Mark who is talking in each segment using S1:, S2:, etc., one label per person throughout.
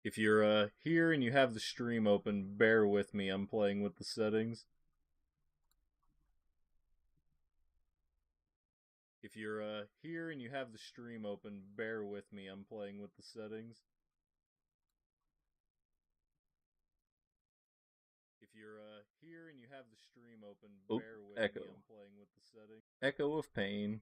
S1: If you're here and you have the stream open, bear with me. I'm playing with the settings. If you're here and you have the stream open, bear with me. I'm playing with the settings. If you're here and you have the stream open, bear with
S2: Echo.
S1: me. I'm playing with the settings. Echo of pain.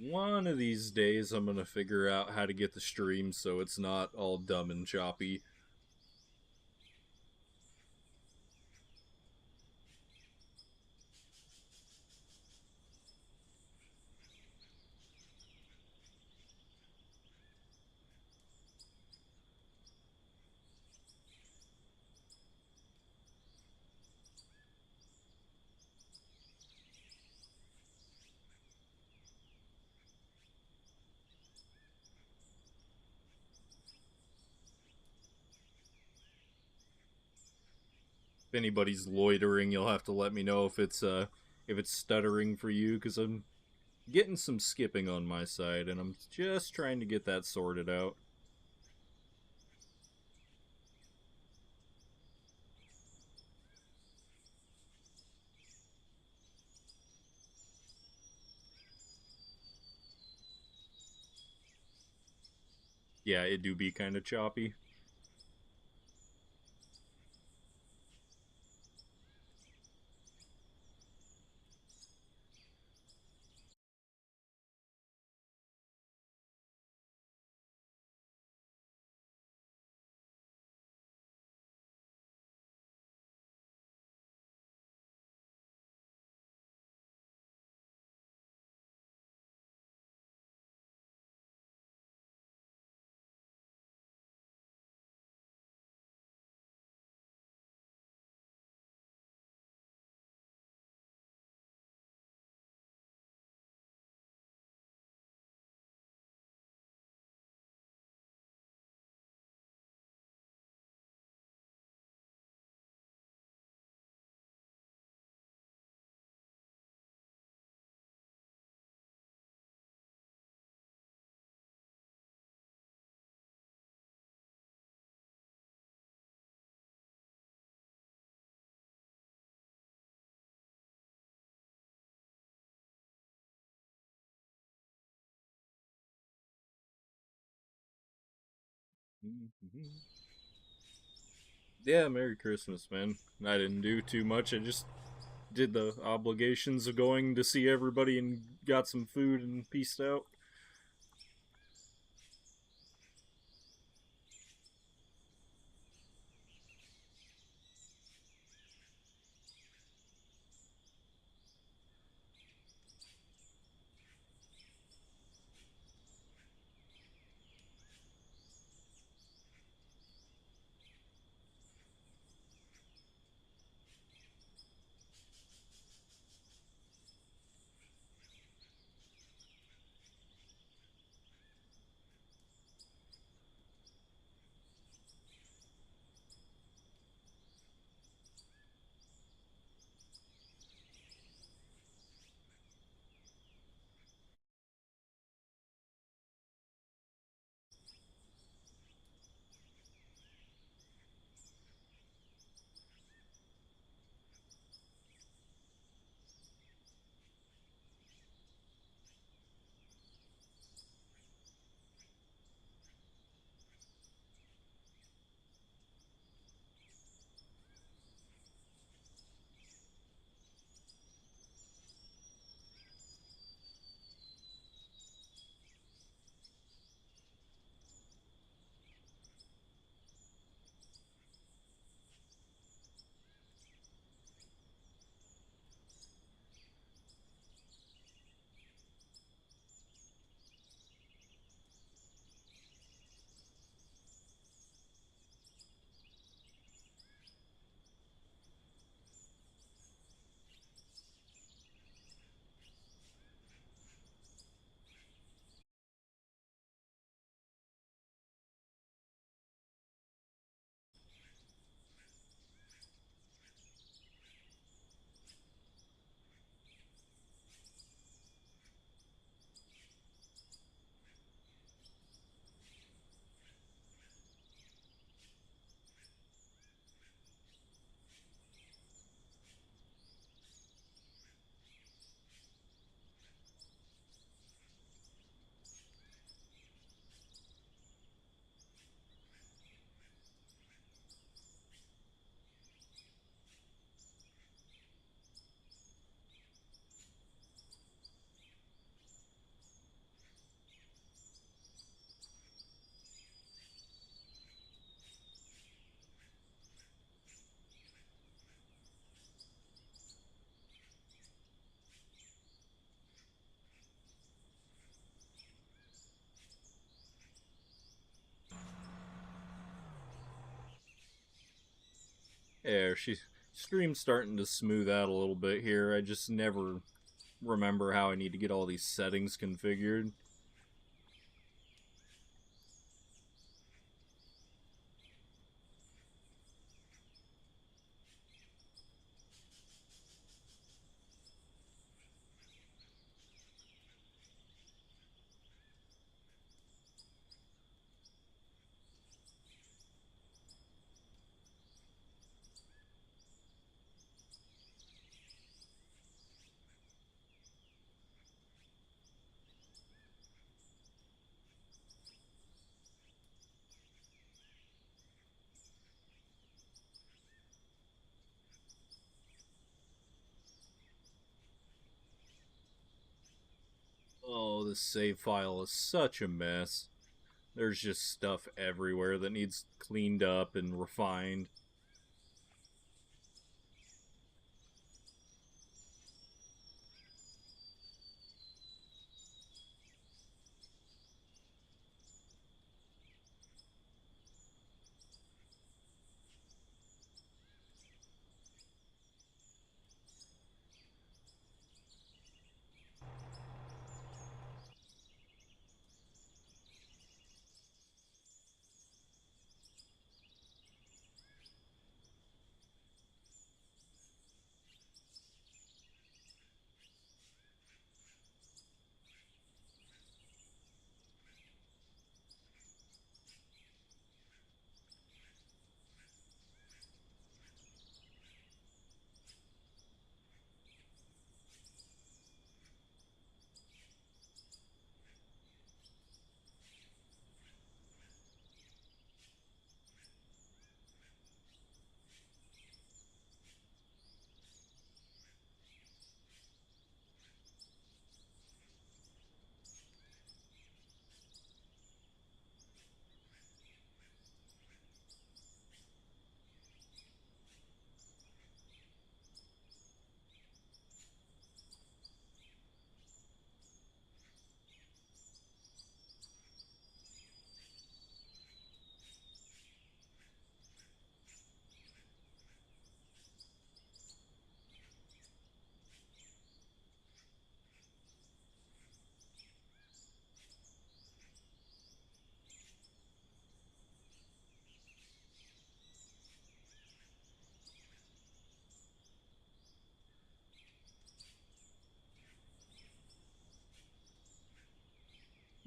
S1: One of these days, I'm gonna figure out how to get the stream so it's not all dumb and choppy. If anybody's loitering, you'll have to let me know if it's stuttering for you, because I'm getting some skipping on my side, and I'm just trying to get that sorted out. Yeah, it do be kind of choppy. Yeah, Merry Christmas, man. I didn't do too much. I just did the obligations of going to see everybody and got some food and peaced out. Yeah, stream's starting to smooth out a little bit here. I just never remember how I need to get all these settings configured. Oh, this save file is such a mess. There's just stuff everywhere that needs cleaned up and refined.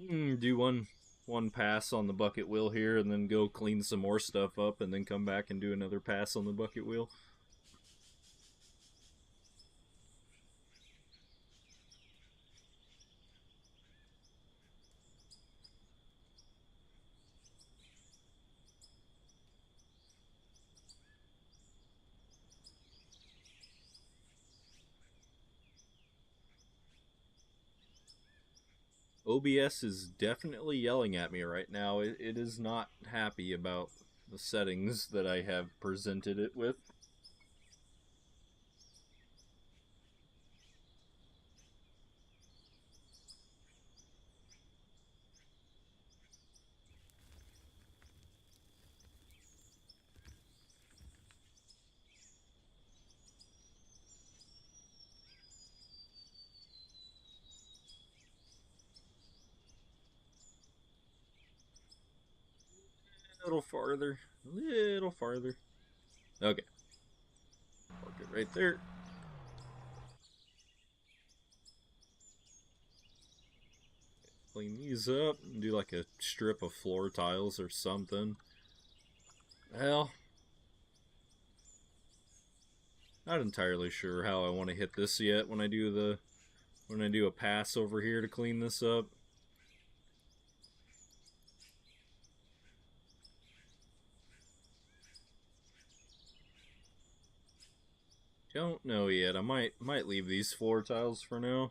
S1: Do one pass on the bucket wheel here, and then go clean some more stuff up, and then come back and do another pass on the bucket wheel. OBS is definitely yelling at me right now. It is not happy about the settings that I have presented it with. A little farther. A little farther. Okay. Park it right there. Clean these up and do like a strip of floor tiles or something. Well, not entirely sure how I want to hit this yet when I do a pass over here to clean this up. Don't know yet. I might leave these floor tiles for now.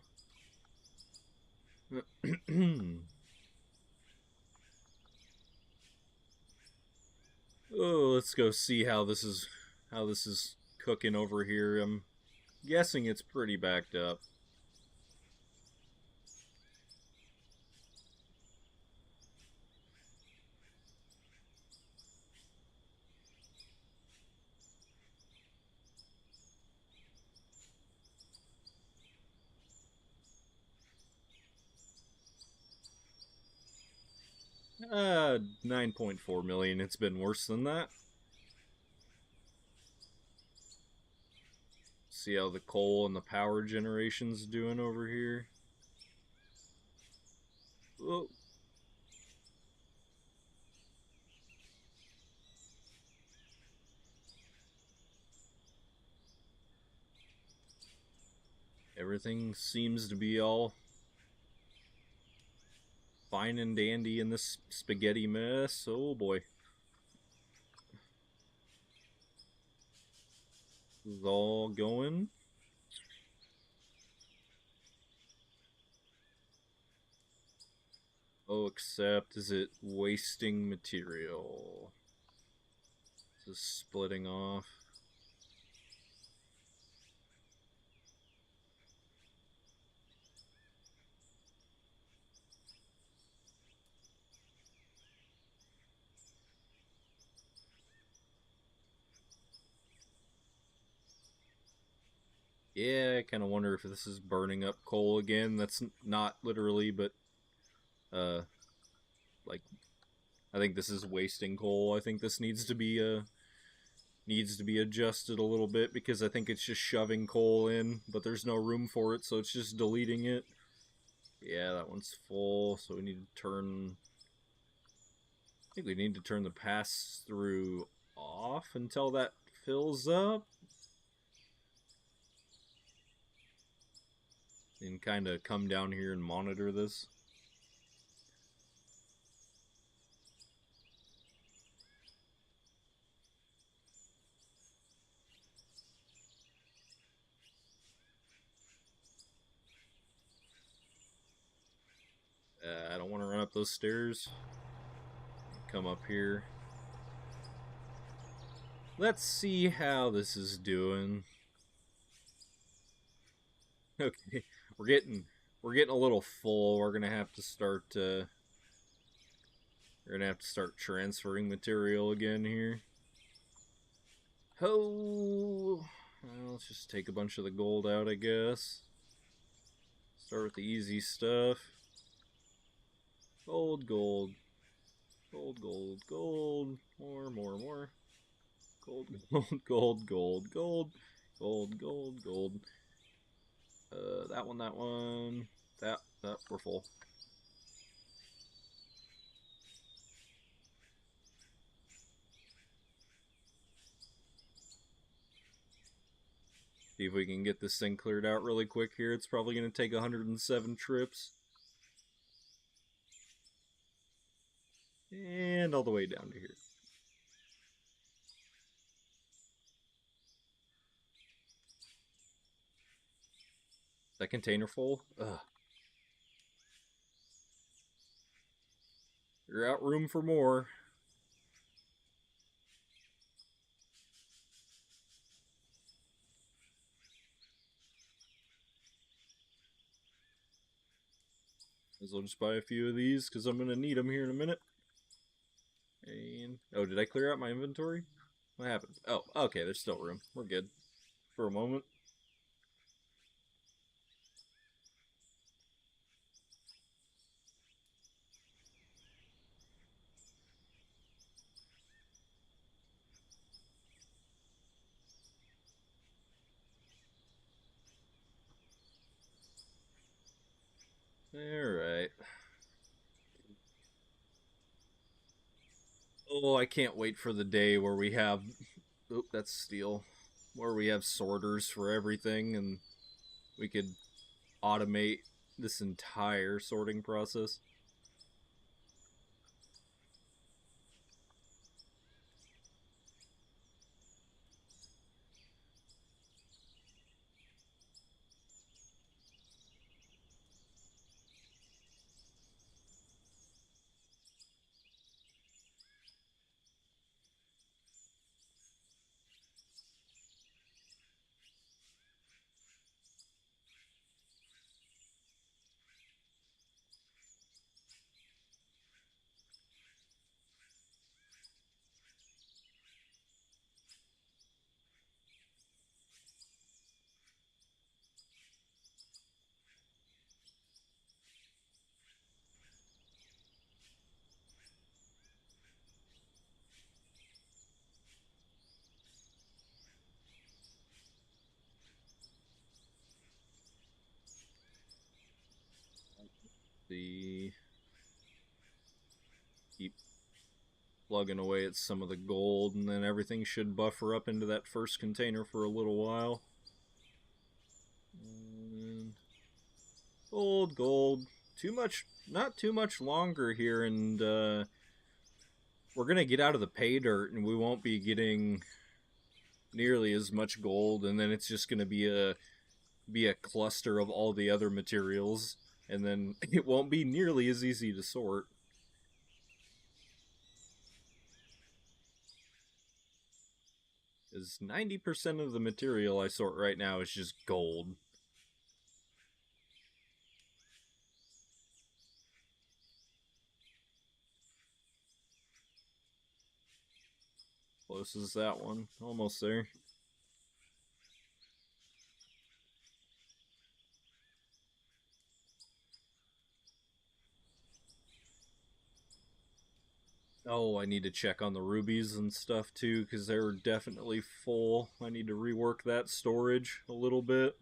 S1: Oh, let's go see how this is cooking over here. I'm guessing it's pretty backed up. 9.4 million. It's been worse than that. See how the coal and the power generation's doing over here. Oh, everything seems to be all fine and dandy in this spaghetti mess. Oh boy. This is all going. Oh, except is it wasting material? Is this splitting off? Yeah, I kind of wonder if this is burning up coal again. That's not literally, but uh, like I think this is wasting coal. I think this needs to be adjusted a little bit because I think it's just shoving coal in, but there's no room for it, so it's just deleting it. Yeah, that one's full, so we need to turn. I think we need to turn the pass through off until that fills up, and kind of come down here and monitor this. I don't want to run up those stairs. Come up here. Let's see how this is doing. Okay, we're getting we're getting a little full. We're gonna have to start transferring material again here. Oh, well, let's just take a bunch of the gold out, I guess. Start with the easy stuff. Gold, gold, gold, gold, gold. More. Gold, gold, gold, gold, gold, gold, gold. That one, that one. That, we're full. See if we can get this thing cleared out really quick here. It's probably going to take 107 trips. And all the way down to here. That container full? Ugh. You're out room for more. As well just buy a few of these because I'm going to need them here in a minute. And oh, did I clear out my inventory? What happened? Oh, okay, there's still room. We're good for a moment. Alright. Oh, I can't wait for the day where we have. Oh, that's steel. Where we have sorters for everything and we could automate this entire sorting process. see. Keep plugging away at some of the gold, and then everything should buffer up into that first container for a little while. And gold, gold. Too much, not too much longer here, and we're gonna get out of the pay dirt, and we won't be getting nearly as much gold, and then it's just gonna be a cluster of all the other materials, and then it won't be nearly as easy to sort. Is 90% of the material I sort right now is just gold. Close as that one. Almost there. Oh, I need to check on the rubies and stuff too, because they're definitely full. I need to rework that storage a little bit.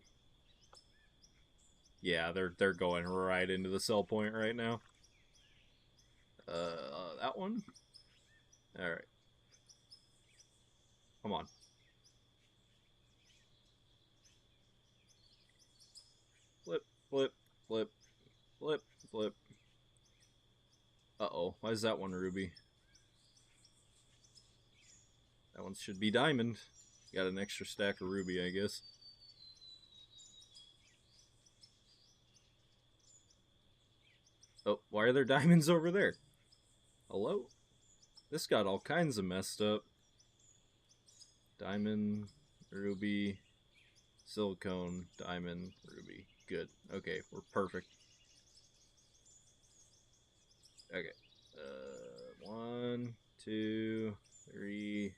S1: Yeah, they're going right into the sell point right now. That one? Alright. Come on. Flip, flip, flip, flip, flip. Uh-oh, why is that one ruby? That one should be diamond. Got an extra stack of ruby, I guess. Oh, why are there diamonds over there? Hello? This got all kinds of messed up. Diamond, ruby, silicone, diamond, ruby. Good. Okay, we're perfect. Okay. 1, 2, 3,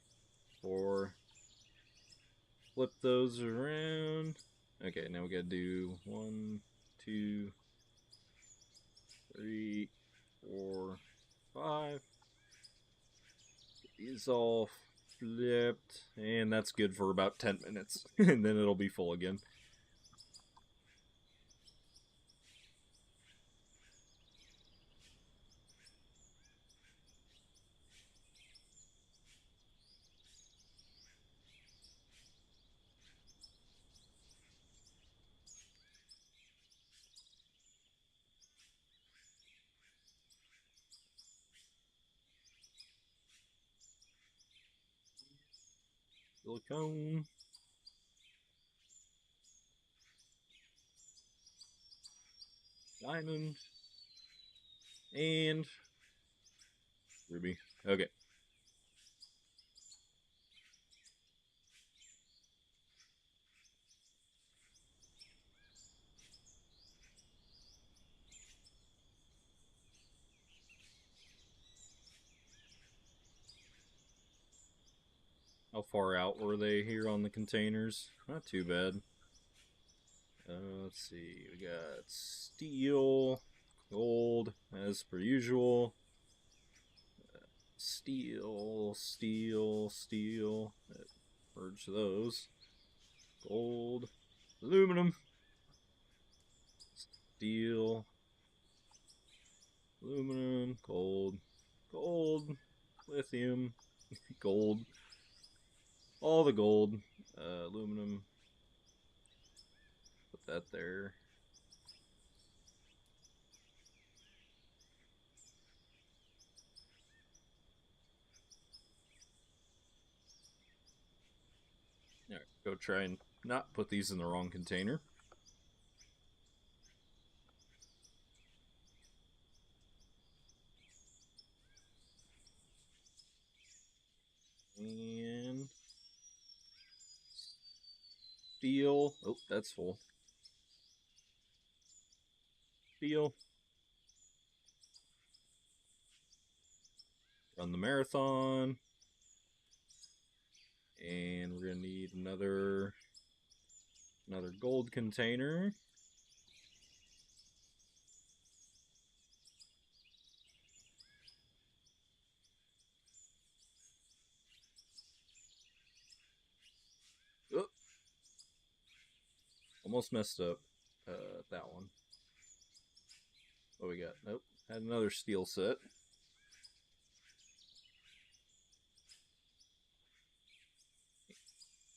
S1: 4. Flip those around. Okay, now we gotta do 1, 2, 3, 4, 5. Get these all flipped, and that's good for about 10 minutes, and then it'll be full again. Silicone. Diamond. And ruby. Okay. How far out were they here on the containers? Not too bad. Let's see. We got steel, gold, as per usual. Steel, steel, steel. Merge those. Gold, aluminum, steel, aluminum, gold, gold, lithium, gold. All the gold, aluminum. Put that there. Alright, go try and not put these in the wrong container. And steel. Oh, that's full. Steel. Run the marathon. And we're gonna need another gold container. Oh, almost messed up that one. What we got? Nope. Had another steel set.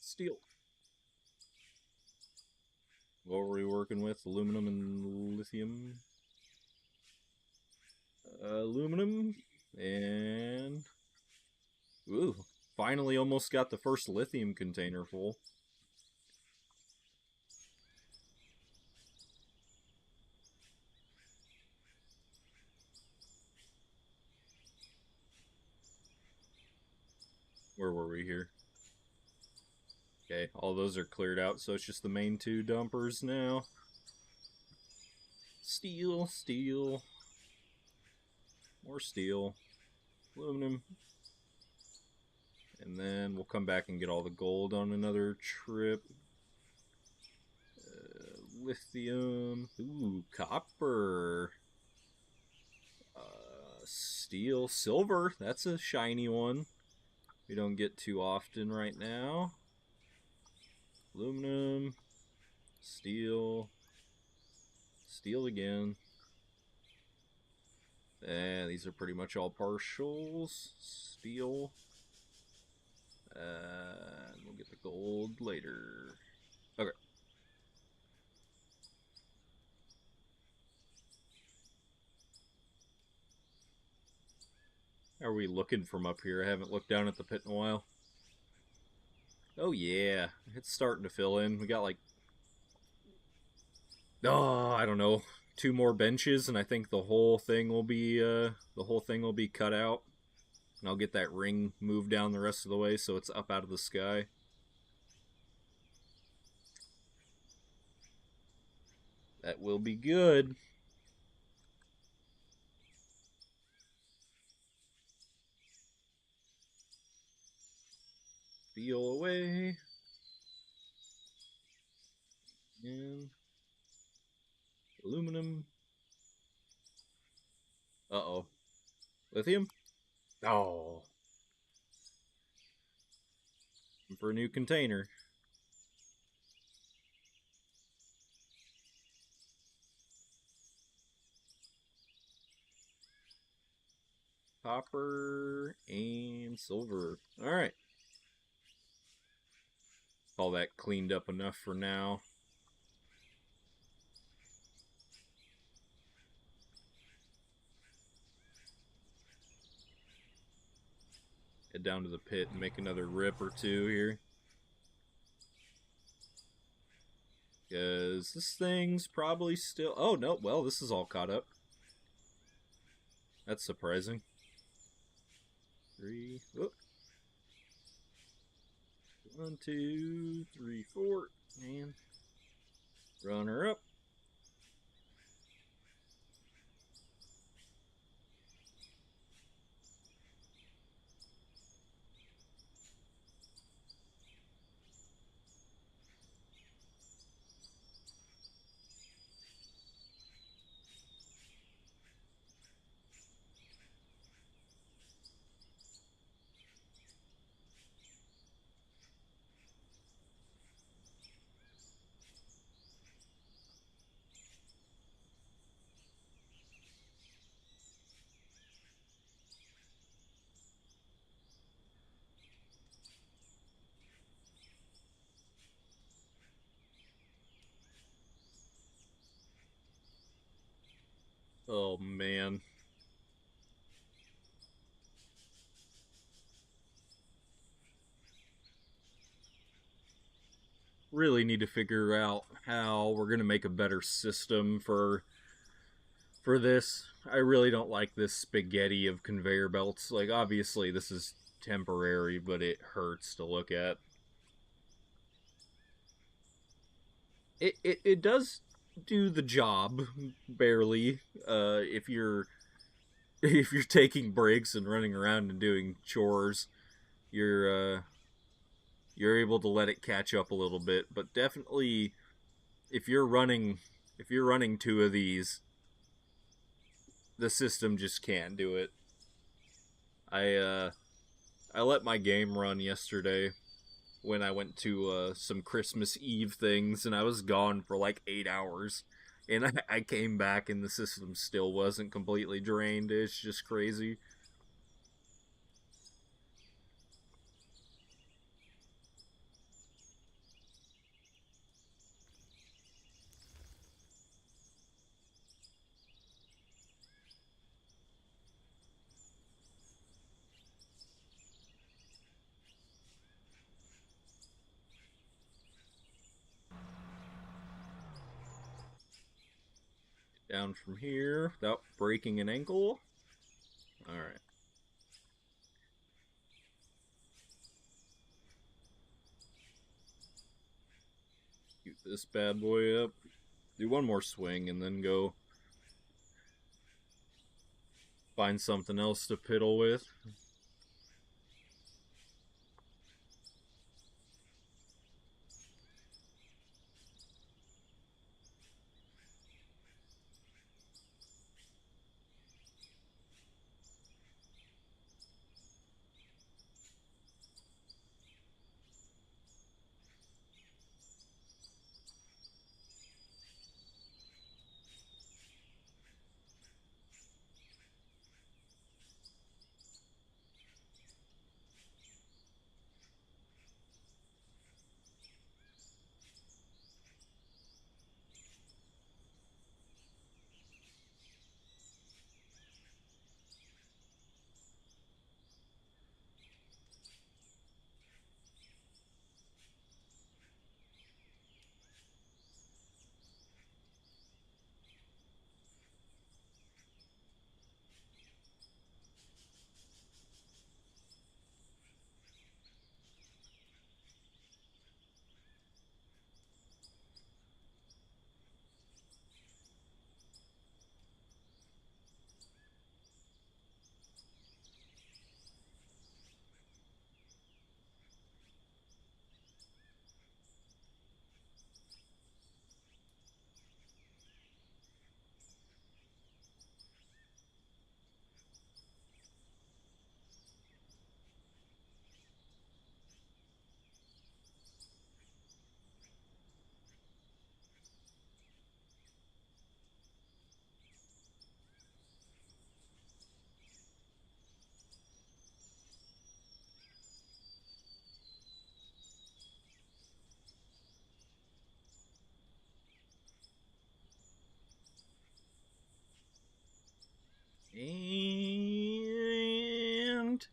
S1: Steel. What were we working with? Aluminum and lithium. Aluminum and ooh, finally almost got the first lithium container full. Where were we here? Okay, all those are cleared out, so it's just the main two dumpers now. Steel, steel, more steel, aluminum, and then we'll come back and get all the gold on another trip. Lithium, ooh, copper, steel, silver, that's a shiny one. We don't get too often right now. Aluminum, steel, steel again. And these are pretty much all partials. Steel. And we'll get the gold later. Okay. How are we looking from up here? I haven't looked down at the pit in a while. Oh yeah, it's starting to fill in. We got like, oh, I don't know, 2 more benches, and I think the whole thing will be cut out. And I'll get that ring moved down the rest of the way so it's up out of the sky. That will be good. Peel away. And aluminum. Uh-oh. Lithium? Oh. For a new container. Copper and silver. Alright. All that cleaned up enough for now. Head down to the pit and make another rip or two here. Because this thing's probably still... Oh, no. Well, this is all caught up. That's surprising. 3... Whoop. 1, 2, 3, 4. And run her up. Oh, man. Really need to figure out how we're going to make a better system for this. I really don't like this spaghetti of conveyor belts. Like, obviously, this is temporary, but it hurts to look at. It does do the job, barely. If you're if you're taking breaks and running around and doing chores, you're you're able to let it catch up a little bit. But definitely, if you're running two of these, the system just can't do it. I I let my game run yesterday when I went to some Christmas Eve things, and I was gone for like 8 hours. And I came back and the system still wasn't completely drained. It's just crazy. Down from here without breaking an ankle. Alright. Shoot this bad boy up. Do one more swing and then go find something else to piddle with. And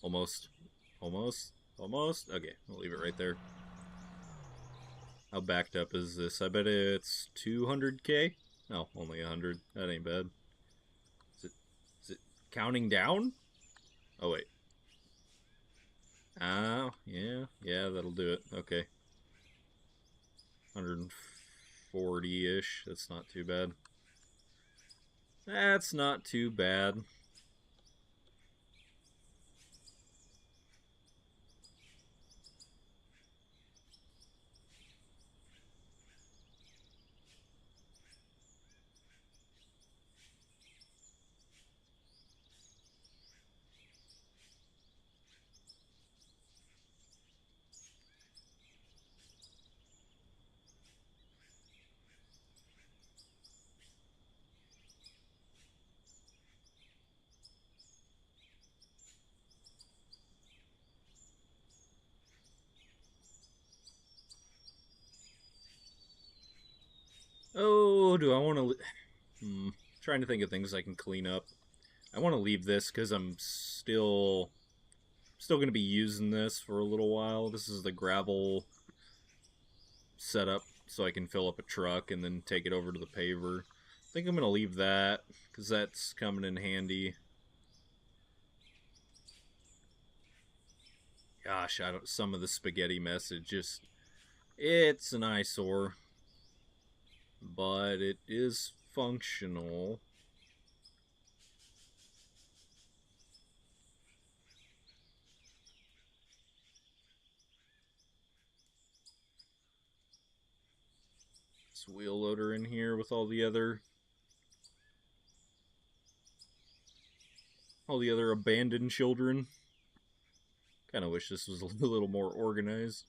S1: almost. Almost. Almost. Okay, we'll leave it right there. How backed up is this? I bet it's 200k? No, only 100. That ain't bad. Is it counting down? Oh, wait. Oh, yeah. Yeah, that'll do it. Okay. 140-ish. That's not too bad. That's not too bad. Oh, do I want to... Trying to think of things I can clean up. I want to leave this because I'm still going to be using this for a little while. This is the gravel setup so I can fill up a truck and then take it over to the paver. I think I'm going to leave that because that's coming in handy. Gosh, some of the spaghetti mess, it's an eyesore, but it is functional. This wheel loader in here with all the other abandoned children. Kind of wish this was a little more organized.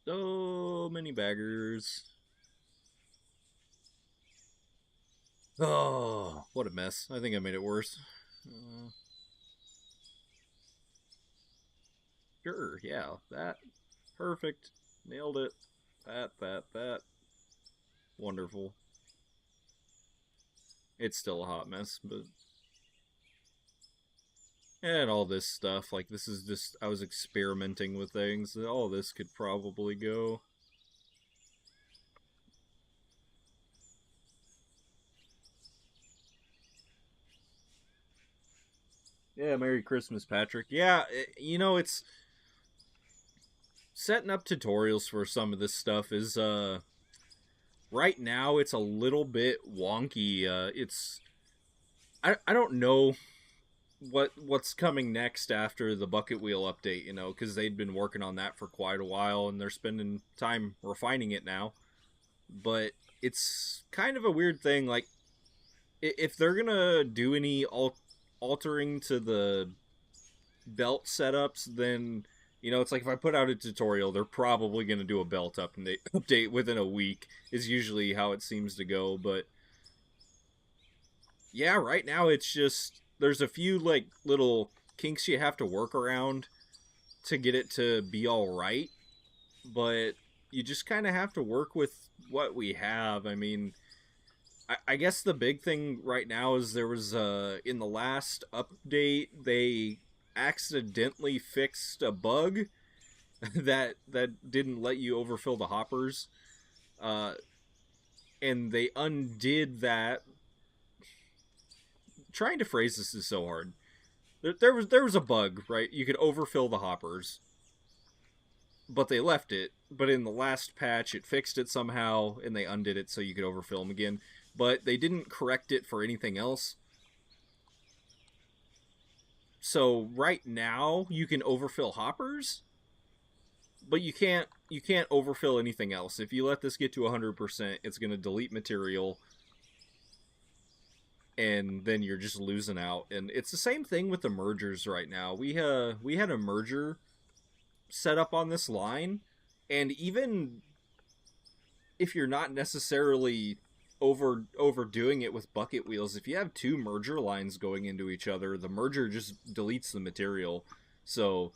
S1: So many baggers. Oh, what a mess. I think I made it worse. Uh, sure, yeah, that. Perfect. Nailed it. That. Wonderful. It's still a hot mess, but. And all this stuff. Like, this is just. I was experimenting with things. All this could probably go. Yeah, Merry Christmas, Patrick. Yeah, it's setting up tutorials for some of this stuff is right now it's a little bit wonky. It's I don't know what's coming next after the bucket wheel update, because they'd been working on that for quite a while and they're spending time refining it now. But it's kind of a weird thing. Like, if they're gonna do any altering to the belt setups, then it's like if I put out a tutorial, they're probably going to do a belt update within a week is usually how it seems to go. But yeah, right now it's just there's a few like little kinks you have to work around to get it to be all right, but you just kind of have to work with what we have. I mean, I guess the big thing right now is there was in the last update they accidentally fixed a bug that didn't let you overfill the hoppers, uh, and they undid that. Trying to phrase this is so hard. There was a bug, right? You could overfill the hoppers, but they left it. But in the last patch, it fixed it somehow, and they undid it so you could overfill them again. But they didn't correct it for anything else. So right now you can overfill hoppers, but you can't overfill anything else. If you let this get to 100%, it's going to delete material, and then you're just losing out. And it's the same thing with the mergers right now. We had a merger set up on this line, and even if you're not necessarily overdoing it with bucket wheels, if you have two merger lines going into each other, the merger just deletes the material. So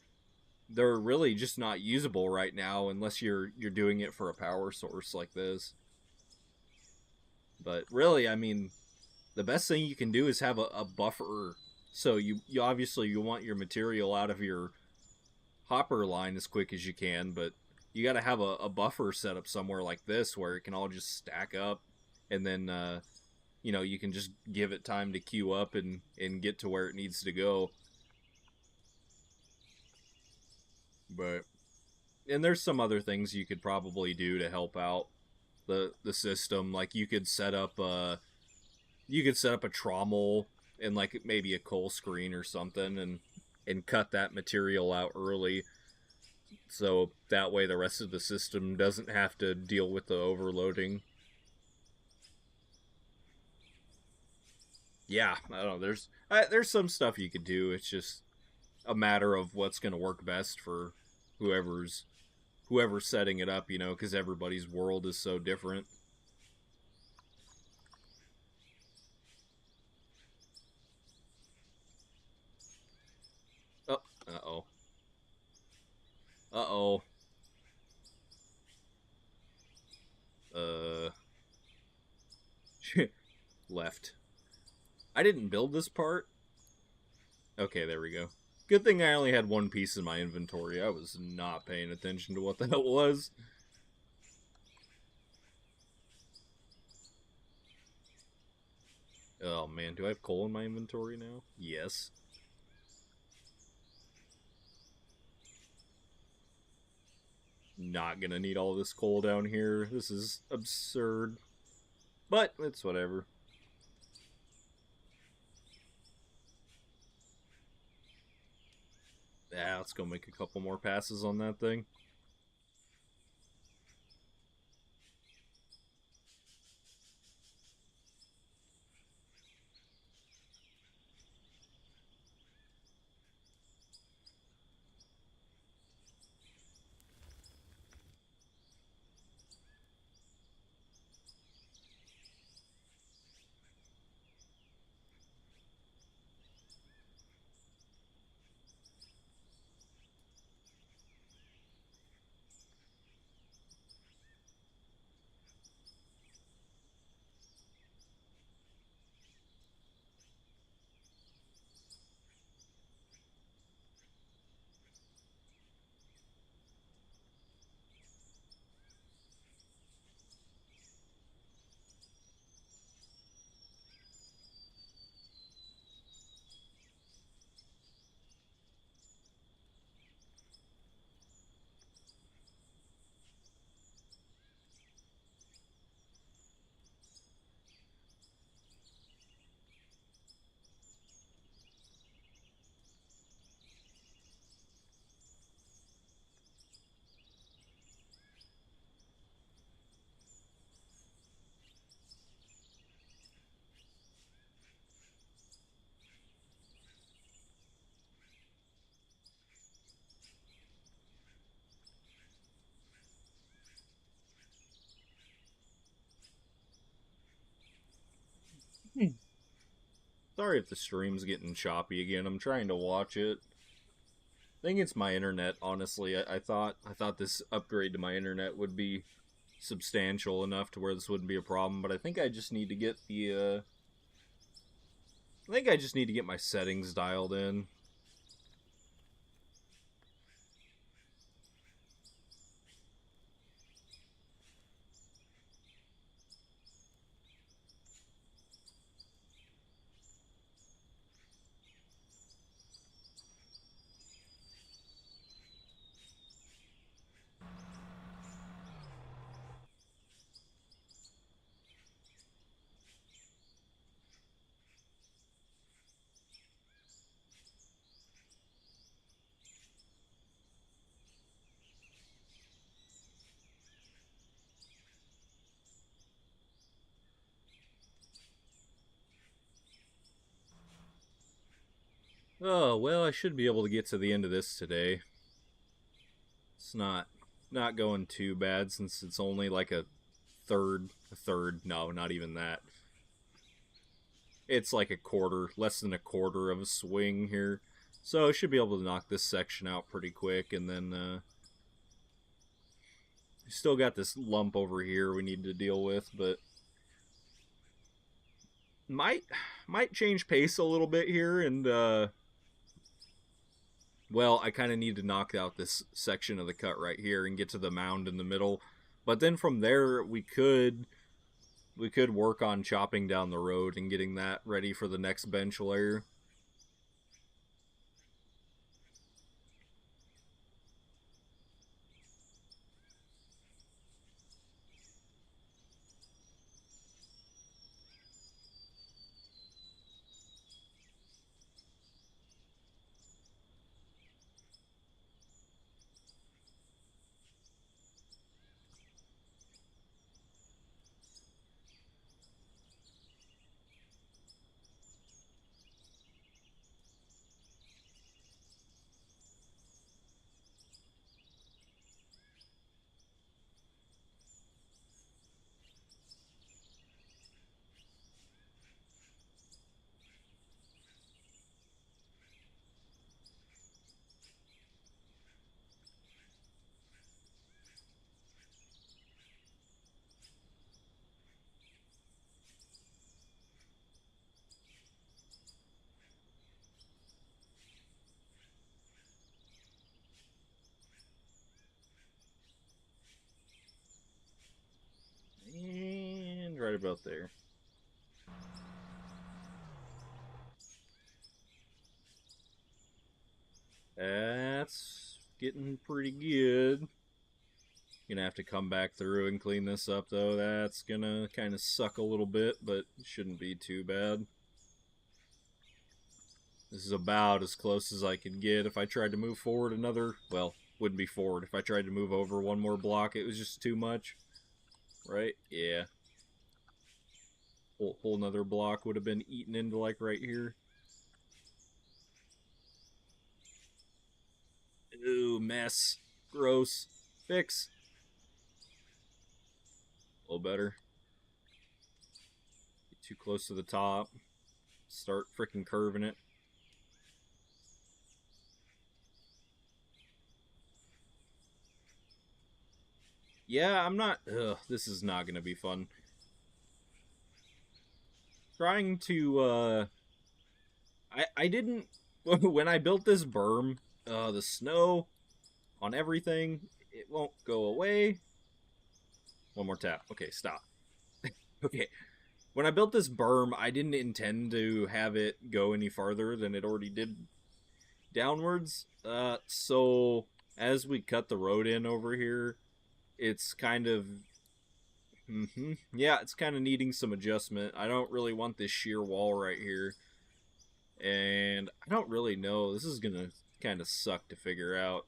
S1: they're really just not usable right now unless you're doing it for a power source like this. But really, I mean, the best thing you can do is have a buffer. So you obviously you want your material out of your hopper line as quick as you can, but you got to have a buffer set up somewhere like this where it can all just stack up, and then you can just give it time to queue up and get to where it needs to go. But and there's some other things you could probably do to help out the system. Like you could set up a trommel and like maybe a coal screen or something, and cut that material out early, so that way the rest of the system doesn't have to deal with the overloading. Yeah, I don't know. There's some stuff you could do. It's just a matter of what's going to work best for whoever's whoever's setting it up, because everybody's world is so different. Oh, uh-oh. Uh-oh. Uh left. I didn't build this part. Okay, there we go. Good thing I only had one piece in my inventory. I was not paying attention to what the hell it was. Oh man, do I have coal in my inventory now? Yes. Not gonna need all this coal down here. This is absurd. But it's whatever. Yeah, let's go make a couple more passes on that thing. Sorry if the stream's getting choppy again. I'm trying to watch it. I think it's my internet, honestly. I thought this upgrade to my internet would be substantial enough to where this wouldn't be a problem, but I think I just need to get the I think I just need to get my settings dialed in. Oh, well, I should be able to get to the end of this today. It's not going too bad since it's only like a third, no, not even that. It's like a quarter, less than a quarter of a swing here. So I should be able to knock this section out pretty quick, and then still got this lump over here we need to deal with, but might might change pace a little bit here, and well, I kind of need to knock out this section of the cut right here and get to the mound in the middle. But then from there, we could work on chopping down the road and getting that ready for the next bench layer. And right about there. That's getting pretty good. Gonna have to come back through and clean this up, though. That's gonna kind of suck a little bit, but it shouldn't be too bad. This is about as close as I could get. If I tried to move forward another, well, wouldn't be forward. If I tried to move over one more block, it was just too much. Right? Yeah. Whole another block would have been eaten into, like, right here. Ooh, mess. Gross. Fix. A little better. Get too close to the top. Start freaking curving it. Yeah, I'm not... Ugh, this is not going to be fun. Trying to, I didn't... When I built this berm, the snow on everything, it won't go away. One more tap. Okay, stop. Okay. When I built this berm, I didn't intend to have it go any farther than it already did downwards. So as we cut the road in over here, it's kind of yeah, it's kind of needing some adjustment. I don't really want this sheer wall right here, and I don't really know. This is gonna kind of suck to figure out.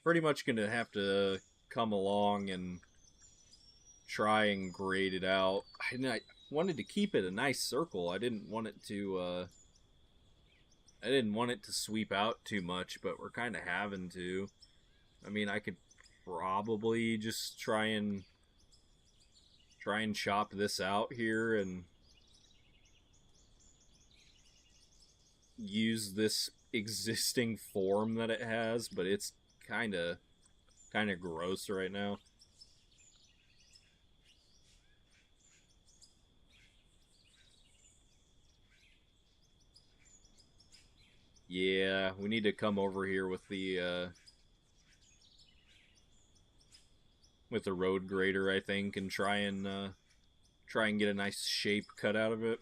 S1: Pretty much gonna have to come along and try and grade it out. I wanted to keep it a nice circle. I didn't want it to. I didn't want it to sweep out too much, but we're kind of having to. I mean, I could probably just try and Try and chop this out here and use this existing form that it has, but it's kind of gross right now. Yeah, we need to come over here with the road grader, I think, and try and get a nice shape cut out of it.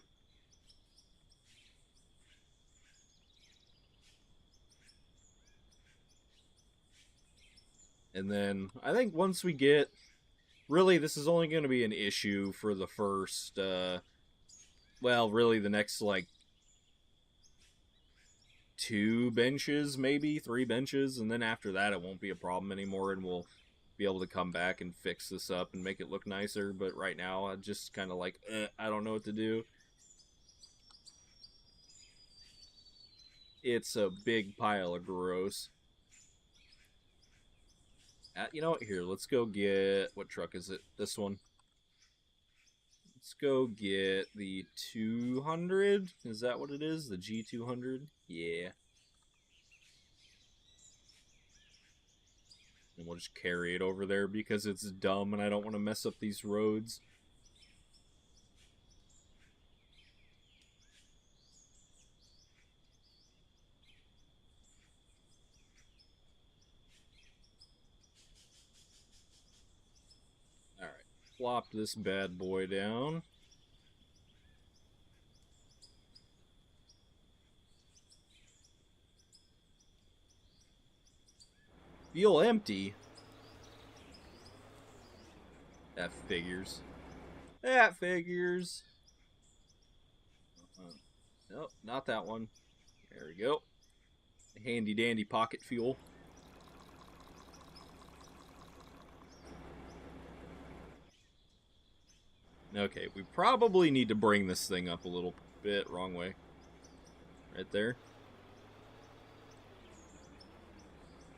S1: And then I think once we get, really, this is only going to be an issue for the first, well, really the next like 2 benches, maybe 3 benches, and then after that it won't be a problem anymore, and we'll be able to come back and fix this up and make it look nicer. But right now I just kind of like, I don't know what to do. It's a big pile of gross. You know what? Here, let's go get, what truck is it? This one. Let's go get the 200. Is that what it is? The G200? Yeah. And we'll just carry it over there because it's dumb and I don't want to mess up these roads. Alright, plop this bad boy down. Feel empty. That figures. That figures. Nope, not that one. There we go. Handy dandy pocket fuel. Okay, we probably need to bring this thing up a little bit. Wrong way. Right there.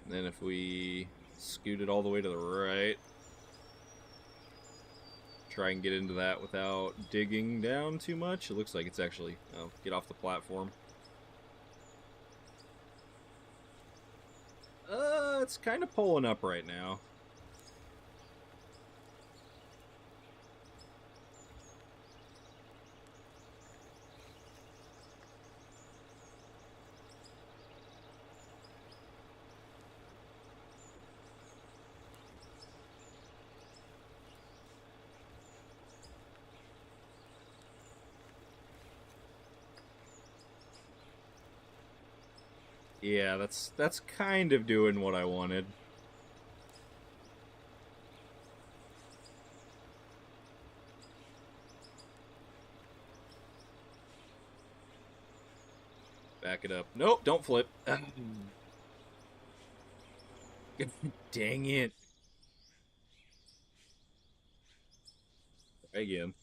S1: And then if we scoot it all the way to the right, try and get into that without digging down too much. It looks like it's actually, oh, get off the platform. It's kind of pulling up right now. Yeah, that's kind of doing what I wanted. Back it up. Nope, don't flip. Dang it. Again.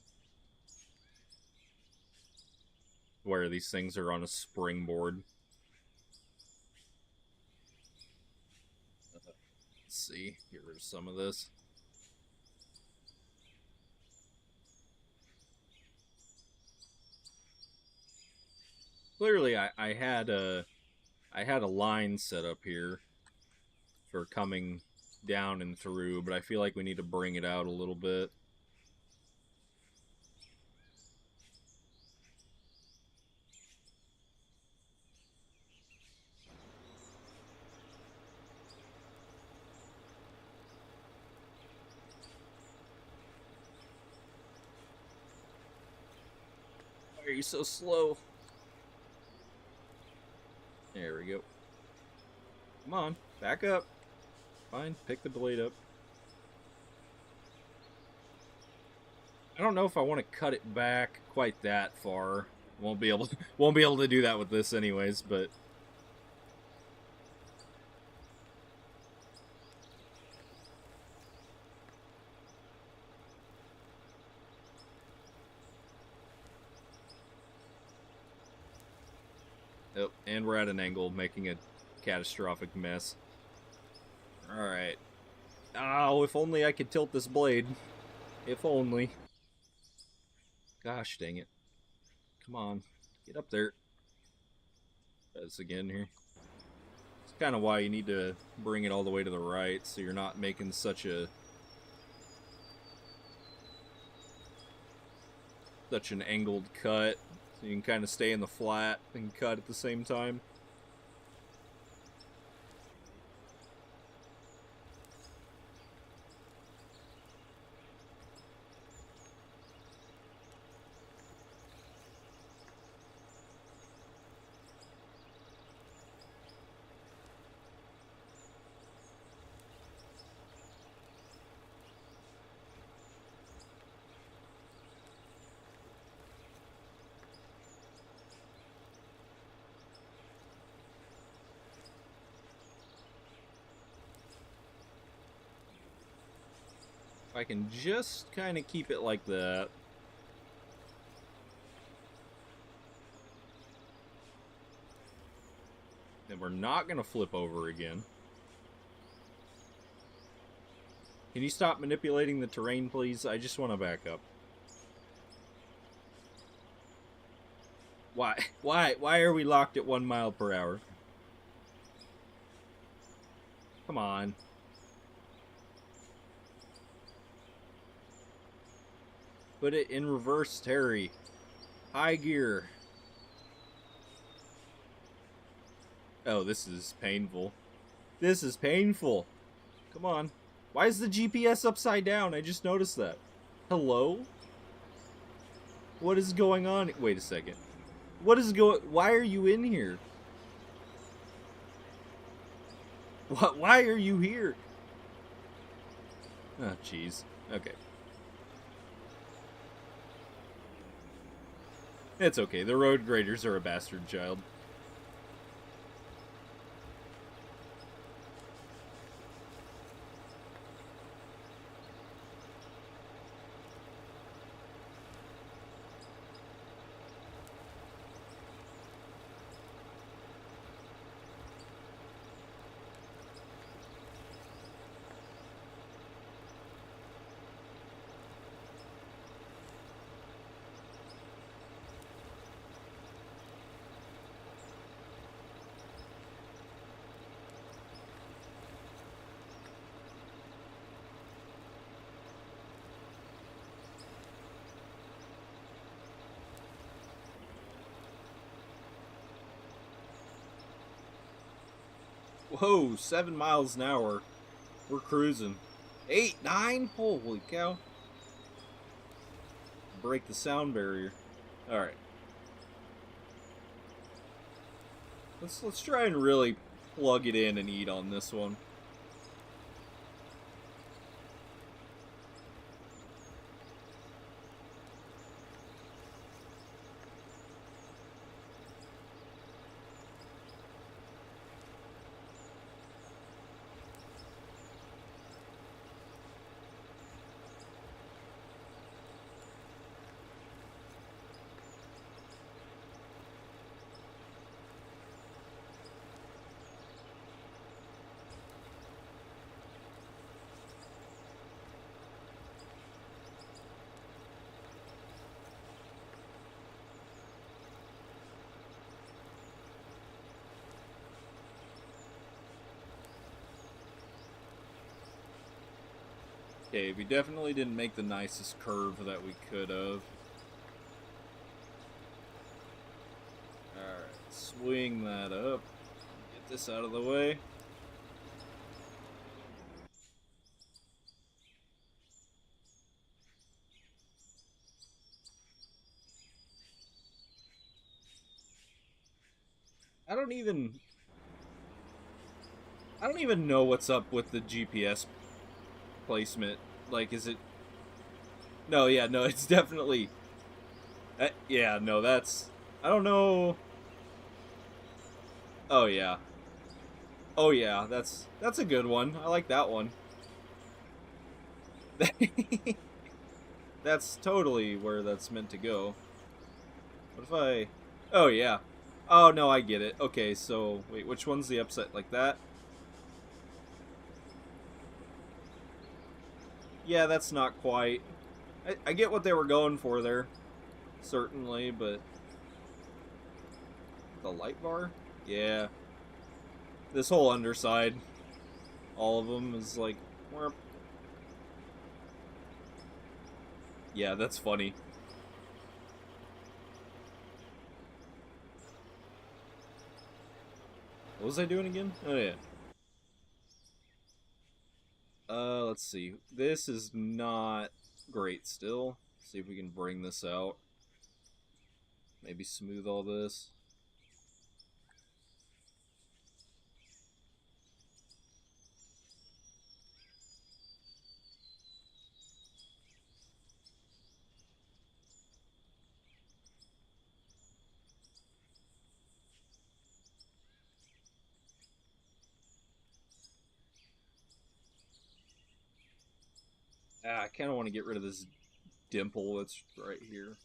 S1: Where these things are on a springboard. Let's see. Get rid of some of this. Clearly, I had a line set up here for coming down and through, but I feel like we need to bring it out a little bit. Why are you so slow? There we go. Come on, back up. Fine, pick the blade up. I don't know if I want to cut it back quite that far. Won't be able to do that with this anyways, but oh, and we're at an angle, making a catastrophic mess. Alright. Oh, if only I could tilt this blade. If only. Gosh dang it. Come on. Get up there. That's again here. It's kind of why you need to bring it all the way to the right so you're not making such an angled cut. So you can kind of stay in the flat and cut at the same time. If I can just kind of keep it like that. Then we're not going to flip over again. Can you stop manipulating the terrain, please? I just want to back up. Why? Why are we locked at 1 mile per hour? Come on. Put it in reverse, Terry. High gear. Oh, this is painful. This is painful. Come on. Why is the GPS upside down? I just noticed that. Hello? What is going on? Wait a second. What is going... Why are you in here? What? Why are you here? Oh, jeez. Okay. It's okay. The road graders are a bastard child. Whoa, 7 miles an hour. We're cruising. 8, 9? Holy cow. Break the sound barrier. Alright. Let's try and really plug it in and eat on this one. Okay, we definitely didn't make the nicest curve that we could have. Alright, swing that up. Get this out of the way. I don't even know what's up with the GPS placement. Like, is it... No, yeah, no, it's definitely... yeah, no, that's... I don't know... Oh, yeah. Oh, yeah, that's a good one. I like that one. That's totally where that's meant to go. What if I... Oh, yeah. Oh, no, I get it. Okay, so... Wait, which one's the upset? Like that? Yeah, that's not quite... I get what they were going for there. certainly, but the light bar? Yeah. This whole underside, all of them is like, Warp. Yeah, that's funny. What was I doing again? Oh yeah. Let's see. This is not great still. See if we can bring this out. Maybe smooth all this. I kind of want to get rid of this dimple that's right here.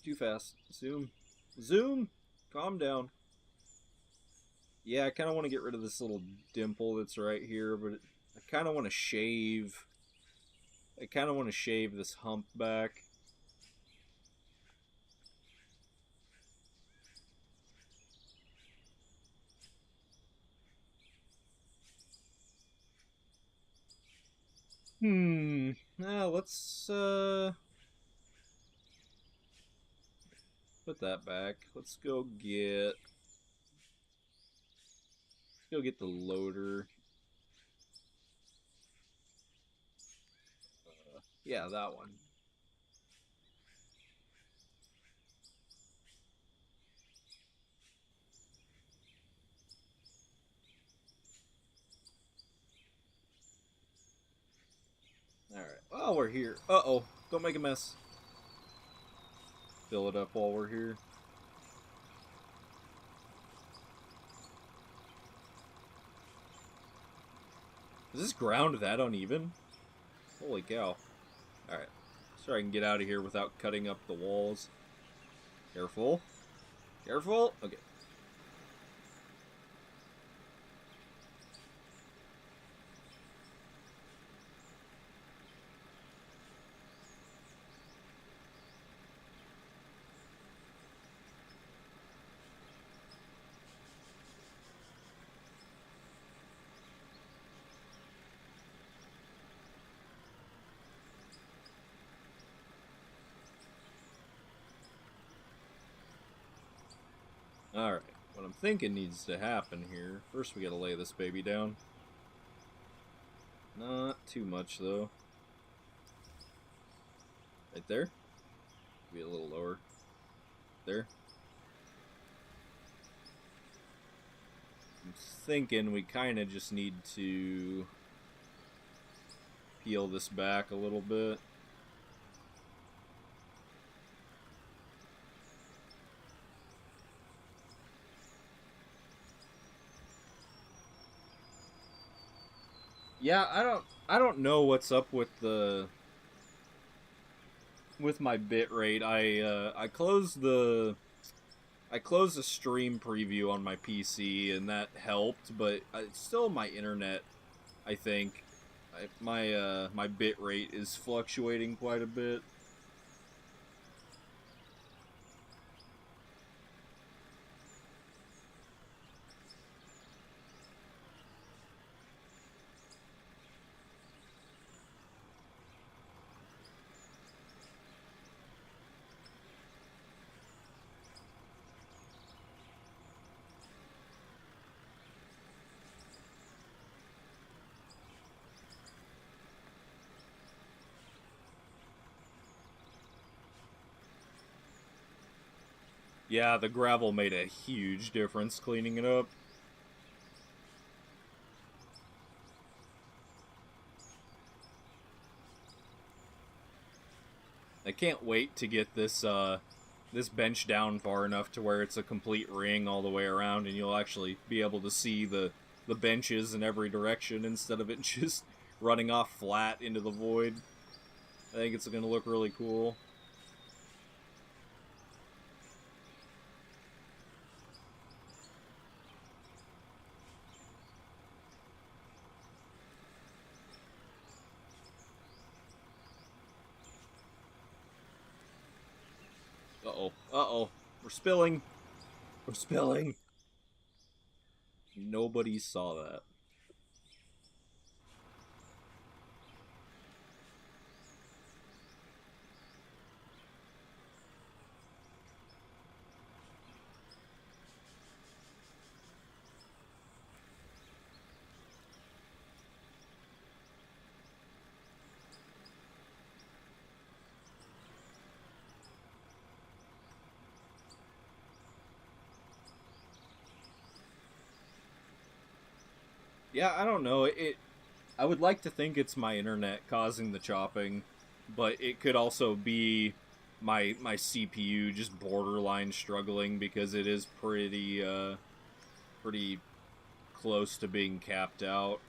S1: Too fast. Zoom. Zoom! Calm down. Yeah, I kind of want to get rid of this little dimple that's right here, but I kind of want to shave. I kind of want to shave this hump back. Let's put that back. Let's go get the loader. Yeah, that one. Alright. Well, we're here. Uh-oh. Don't make a mess. Fill it up while we're here. Is this ground that uneven? Holy cow. Alright. So I can get out of here without cutting up the walls. Careful. Careful. Okay. Alright. What I'm thinking needs to happen here. First we gotta lay this baby down. Not too much though. Right there. Be a little lower. There. I'm thinking we kind of just need to peel this back a little bit. Yeah, I don't know what's up with my bit rate. I closed the stream preview on my PC and that helped, but it's still my internet. I think my bit rate is fluctuating quite a bit. Yeah, the gravel made a huge difference cleaning it up. I can't wait to get this this bench down far enough to where it's a complete ring all the way around, and you'll actually be able to see the benches in every direction instead of it just running off flat into the void. I think it's going to look really cool. Uh-oh. Uh-oh. We're spilling. We're spilling. Nobody saw that. Yeah, I don't know. I would like to think it's my internet causing the chopping, but it could also be my CPU just borderline struggling because it is pretty close to being capped out.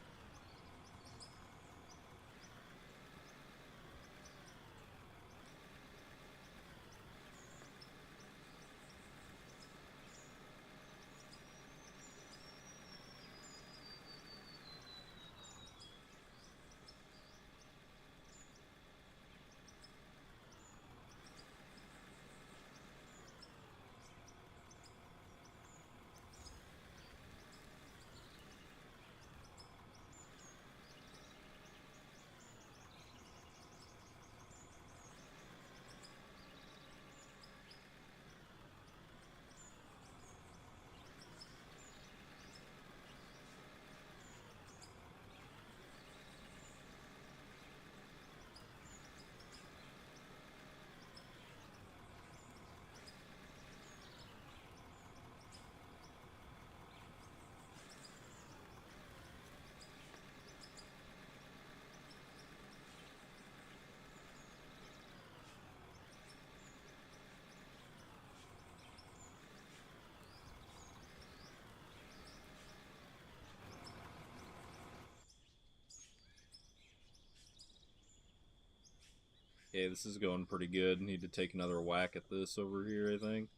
S1: Okay, this is going pretty good. Need to take another whack at this over here, I think.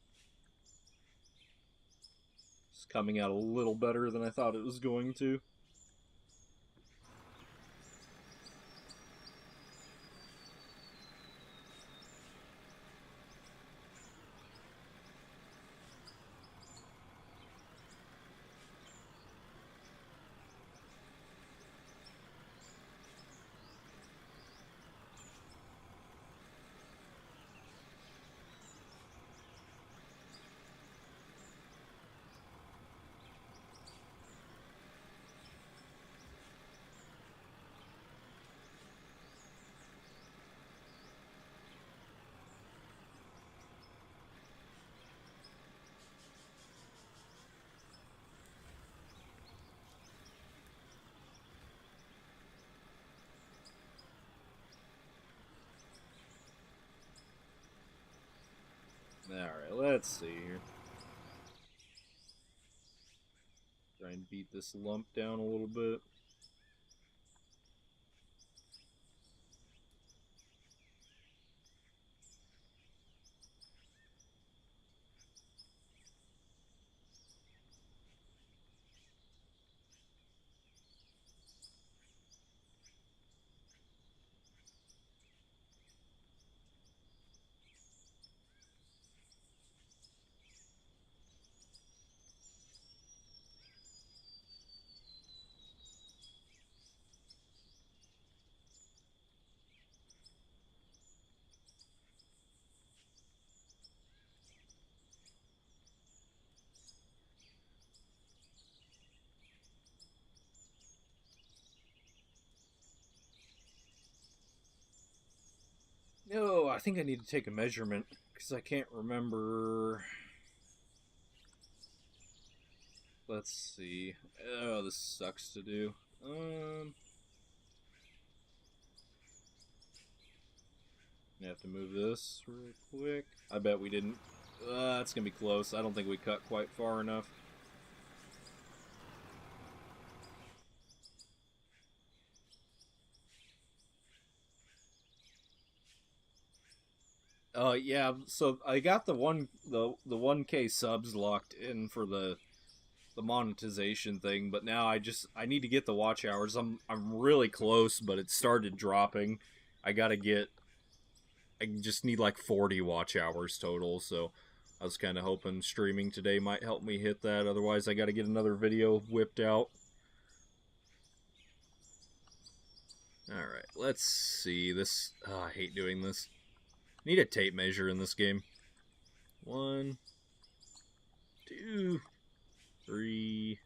S1: It's coming out a little better than I thought it was going to. Alright, let's see here. Try and beat this lump down a little bit. No, I think I need to take a measurement because I can't remember. Let's see. Oh, this sucks to do. I have to move this real quick. I bet we didn't. It's gonna be close. I don't think we cut quite far enough. Yeah. So I got the 1K subs locked in for the monetization thing, but now I need to get the watch hours. I'm really close, but it started dropping. I gotta get I just need like 40 watch hours total, so I was kind of hoping streaming today might help me hit that. Otherwise, I got to get another video whipped out. Alright, let's see. This. Oh, I hate doing this. Need a tape measure in this game. 1, 2, 3,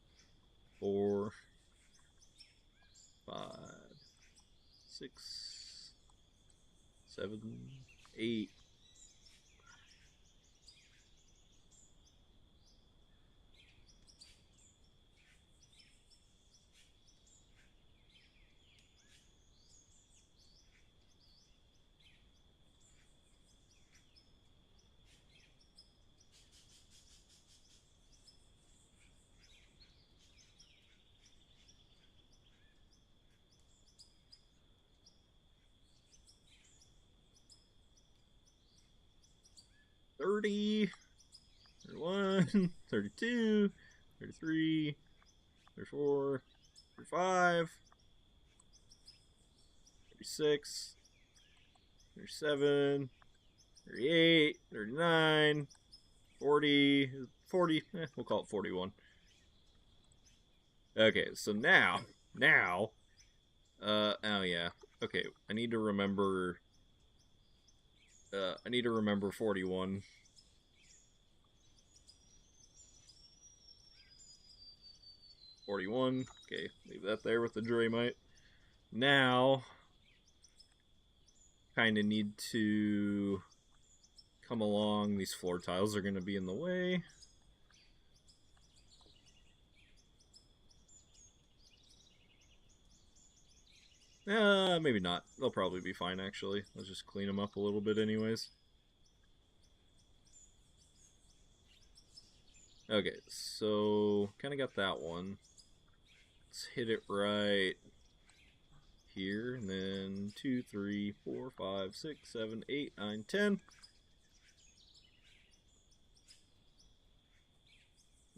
S1: 4, 5, 6, 7, 8. $30, 31, 32, 33, 34, 35, 36, 37, 38, 39, 40, 40, we'll call it 41. Okay, so now, oh yeah, okay, I need to remember 41. Okay, leave that there with the Draymite. Now, kind of need to come along. These floor tiles are going to be in the way. Maybe not. They'll probably be fine, actually. Let's just clean them up a little bit anyways. Okay, so kind of got that one. Let's hit it right here, and then 2, 3, 4, 5, 6, 7, 8, 9, 10.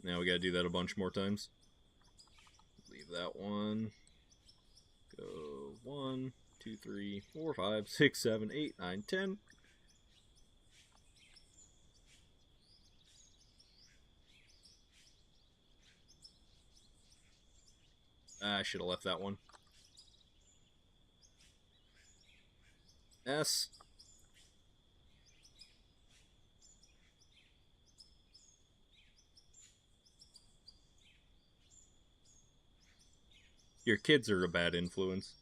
S1: Now we gotta do that a bunch more times. Leave that one. Go 1, 2, 3, 4, 5, 6, 7, 8, 9, 10. I should have left that one. S. Your kids are a bad influence.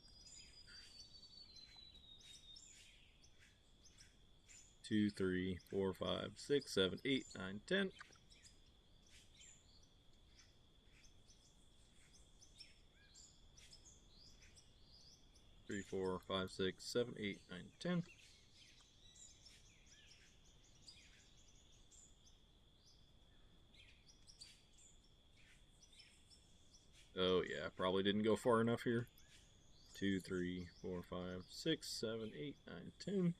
S1: 2, 3, 4, 5, 6, 7, 8, 9, 10. Three, 4, 5, 6, 7, 8, 9, 10. Oh yeah, probably didn't go far enough here. 2, 3, 4, 5, 6, 7, 8, 9, 10.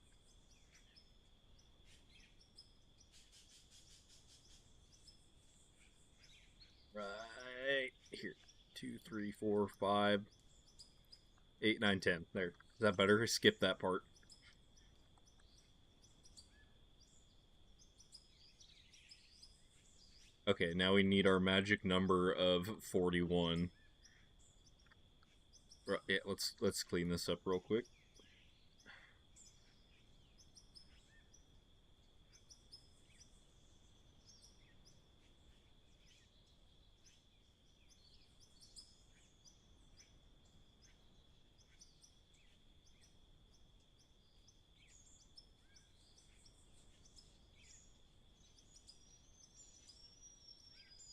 S1: Right here. 2, 3, 4, 5, 8, 9, 10. There. Is that better? Skip that part. Okay, now we need our magic number of 41. Right, yeah, let's clean this up real quick.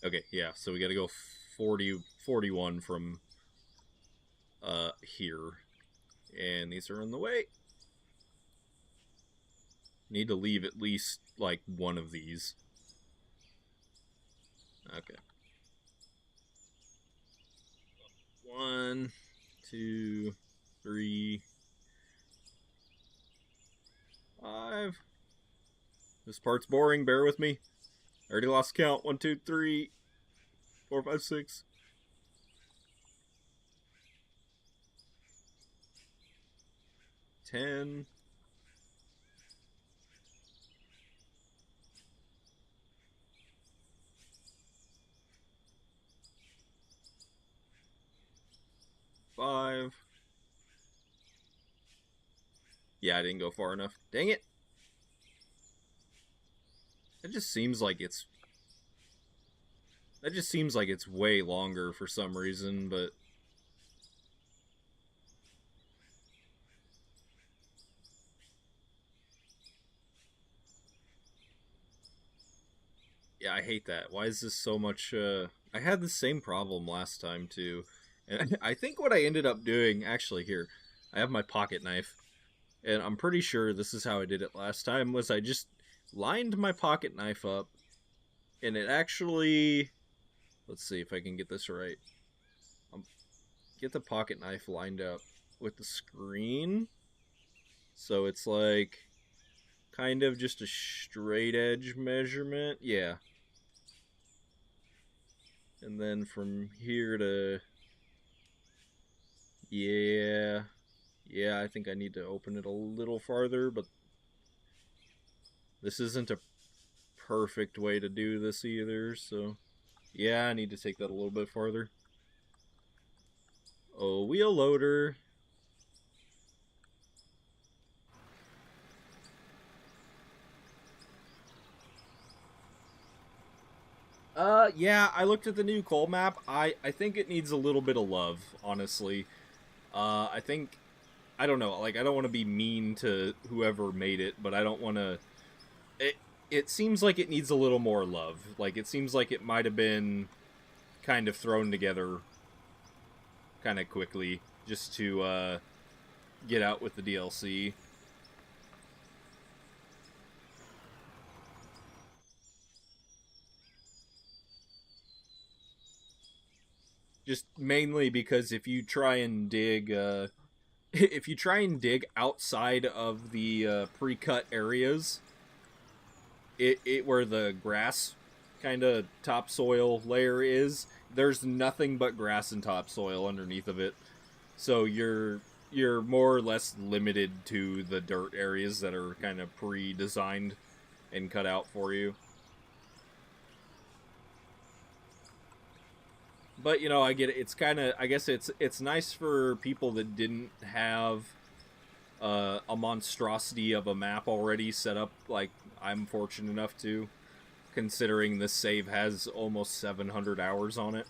S1: Okay, yeah, so we gotta go 41 from here. And these are in the way. Need to leave at least, like, one of these. Okay. 1, 2, 3, 5. This part's boring, bear with me. I already lost count. 1, 2, 3, 4, 5, 6. 10. 5. Yeah, I didn't go far enough. Dang it. It just seems like it's... That just seems like it's way longer for some reason, but... Yeah, I hate that. Why is this so much, I had the same problem last time, too. And I think what I ended up doing... Actually, here. I have my pocket knife. And I'm pretty sure this is how I did it last time, was I just lined my pocket knife up, and it actually... Let's see if I can get this right. Get the pocket knife lined up with the screen. So it's like kind of just a straight edge measurement. Yeah. And then from here to... Yeah. Yeah, I think I need to open it a little farther, but this isn't a perfect way to do this either, so... Yeah, I need to take that a little bit farther. Oh, wheel loader. Yeah, I looked at the new coal map. I think it needs a little bit of love, honestly. I think... I don't know, like, I don't want to be mean to whoever made it, but I don't want to... It seems like it needs a little more love. Like, it seems like it might have been kind of thrown together kind of quickly just to get out with the DLC. Just mainly because if you try and dig if you try and dig outside of the pre-cut areas, it where the grass kind of topsoil layer is, there's nothing but grass and topsoil underneath of it. So you're more or less limited to the dirt areas that are kind of pre-designed and cut out for you. But you know, I get it. It's kind of, I guess it's nice for people that didn't have a monstrosity of a map already set up, like I'm fortunate enough to, considering this save has almost 700 hours on it.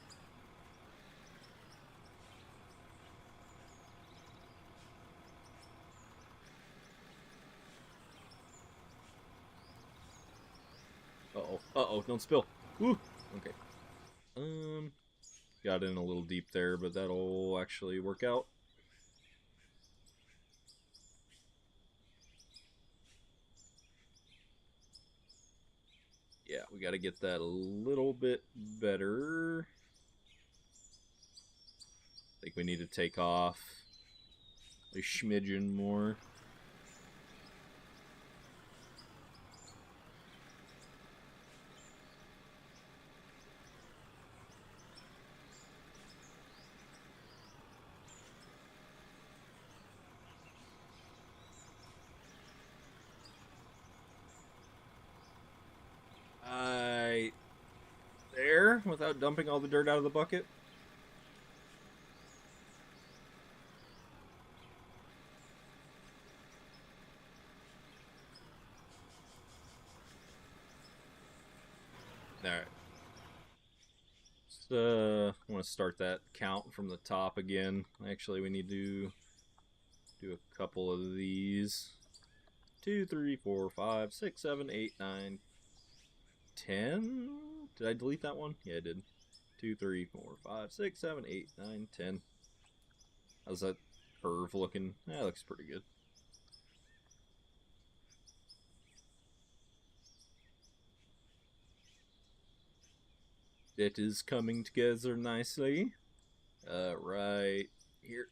S1: Uh-oh. Uh-oh, don't spill. Woo! Okay. Got in a little deep there, but that'll actually work out. Yeah, we gotta get that a little bit better. I think we need to take off a smidgen more. There, without dumping all the dirt out of the bucket. Alright. I want to start that count from the top again. Actually, we need to do a couple of these. 2, 3, 4, 5, 6, 7, 8, 9, 10. Did I delete that one? Yeah, I did. 2, 3, 4, 5, 6, 7, 8, 9, 10. How's that curve looking? That looks pretty good. It is coming together nicely. Right here.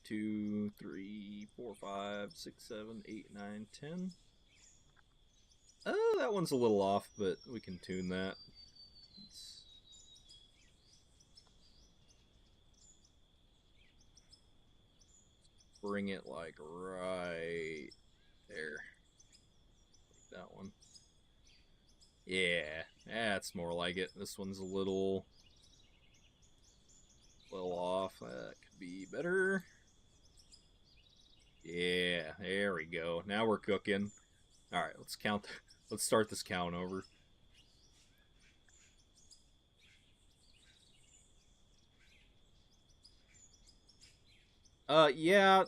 S1: 2, 3, 4, 5, 6, 7, 8, 9, 10. Oh, that one's a little off, but we can tune that. Let's bring it like right there. Like that one. Yeah, that's more like it. This one's a little off. That could be better. Yeah, there we go. Now we're cooking. All right, let's count. Let's start this count over. Yeah,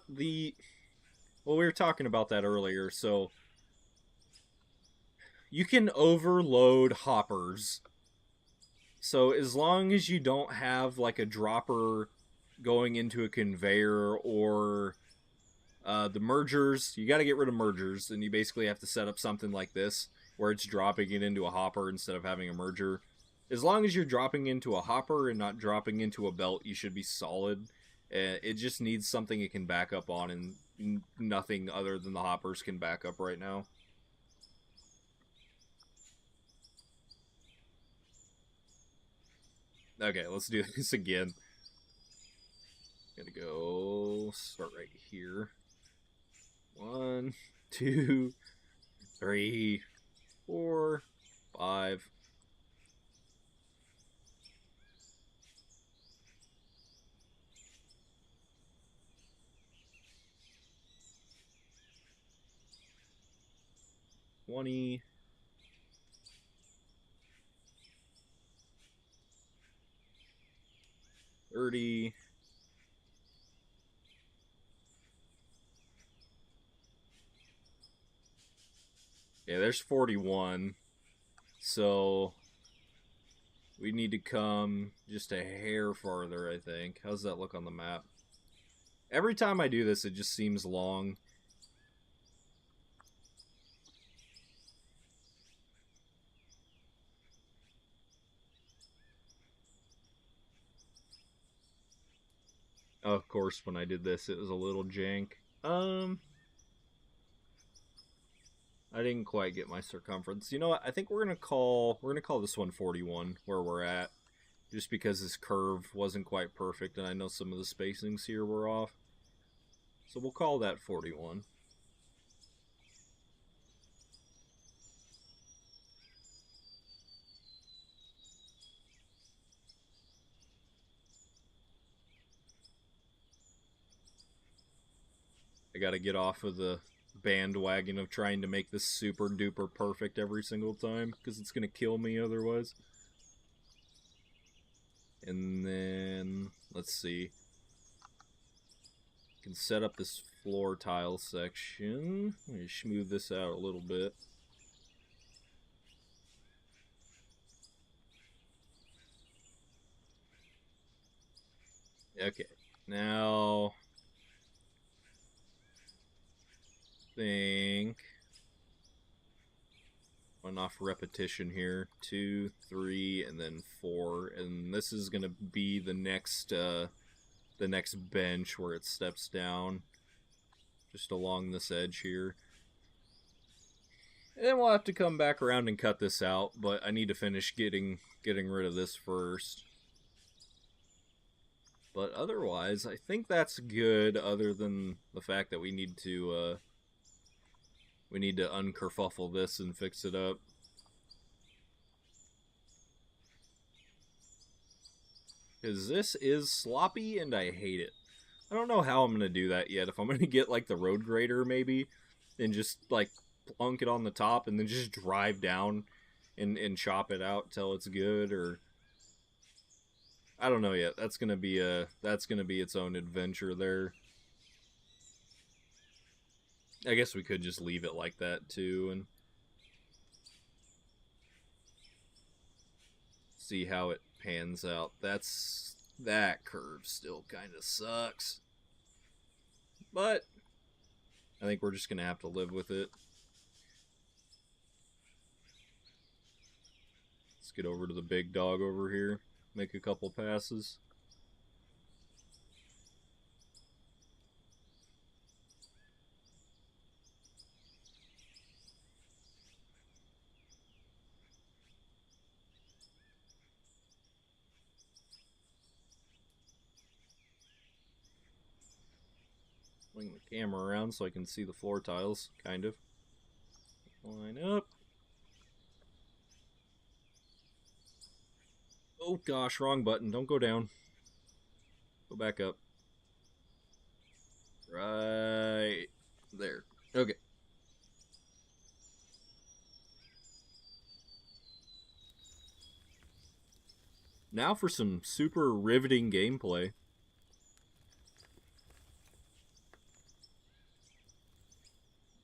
S1: well, we were talking about that earlier. So you can overload hoppers. So as long as you don't have like a dropper going into a conveyor or the mergers, you got to get rid of mergers, and you basically have to set up something like this where it's dropping it into a hopper instead of having a merger. As long as you're dropping into a hopper and not dropping into a belt, you should be solid. It just needs something it can back up on, and nothing other than the hoppers can back up right now. Okay, let's do this again. Gonna go start right here. 1, 2, 3, 4, 5. $20. 30. Yeah, there's 41. So we need to come just a hair farther, I think. How's that look on the map? Every time I do this, it just seems long. Of course, when I did this, it was a little jank. I didn't quite get my circumference. You know what? I think we're gonna call this one 41 where we're at, just because this curve wasn't quite perfect, and I know some of the spacings here were off. So we'll call that 41. I gotta get off of the bandwagon of trying to make this super duper perfect every single time, because it's gonna kill me otherwise. And then, let's see. Can set up this floor tile section. Let me smooth this out a little bit. Okay, now think one off repetition here. 2, 3, and then 4, and this is gonna be the next bench where it steps down, just along this edge here. And then we'll have to come back around and cut this out, but I need to finish getting rid of this first. But otherwise, I think that's good, other than the fact that we need to unkerfuffle this and fix it up. Because this is sloppy and I hate it. I don't know how I'm going to do that yet. If I'm going to get like the road grader maybe, and just like plunk it on the top and then just drive down and chop it out till it's good, or I don't know yet. That's gonna be its own adventure there. I guess we could just leave it like that too and see how it pans out. That curve still kind of sucks, but I think we're just gonna have to live with it. Let's get over to the big dog over here. Make a couple passes. Swing the camera around so I can see the floor tiles, kind of. Line up. Oh gosh, wrong button. Don't go down. Go back up. Right there. Okay. Now for some super riveting gameplay.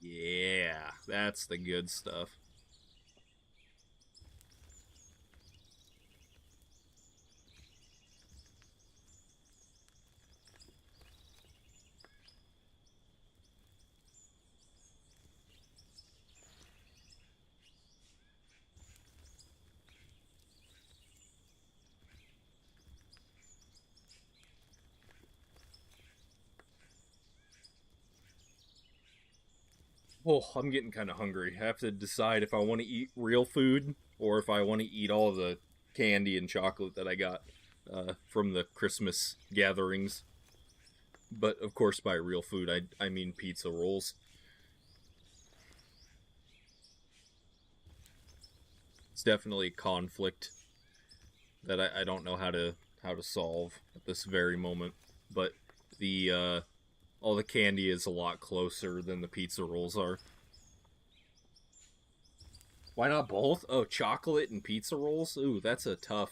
S1: Yeah, that's the good stuff. Oh, I'm getting kind of hungry. I have to decide if I want to eat real food or if I want to eat all the candy and chocolate that I got from the Christmas gatherings. But of course, by real food, I mean pizza rolls. It's definitely a conflict that I don't know how to solve at this very moment. But the all the candy is a lot closer than the pizza rolls are. Why not both? Oh, chocolate and pizza rolls? Ooh, that's a tough.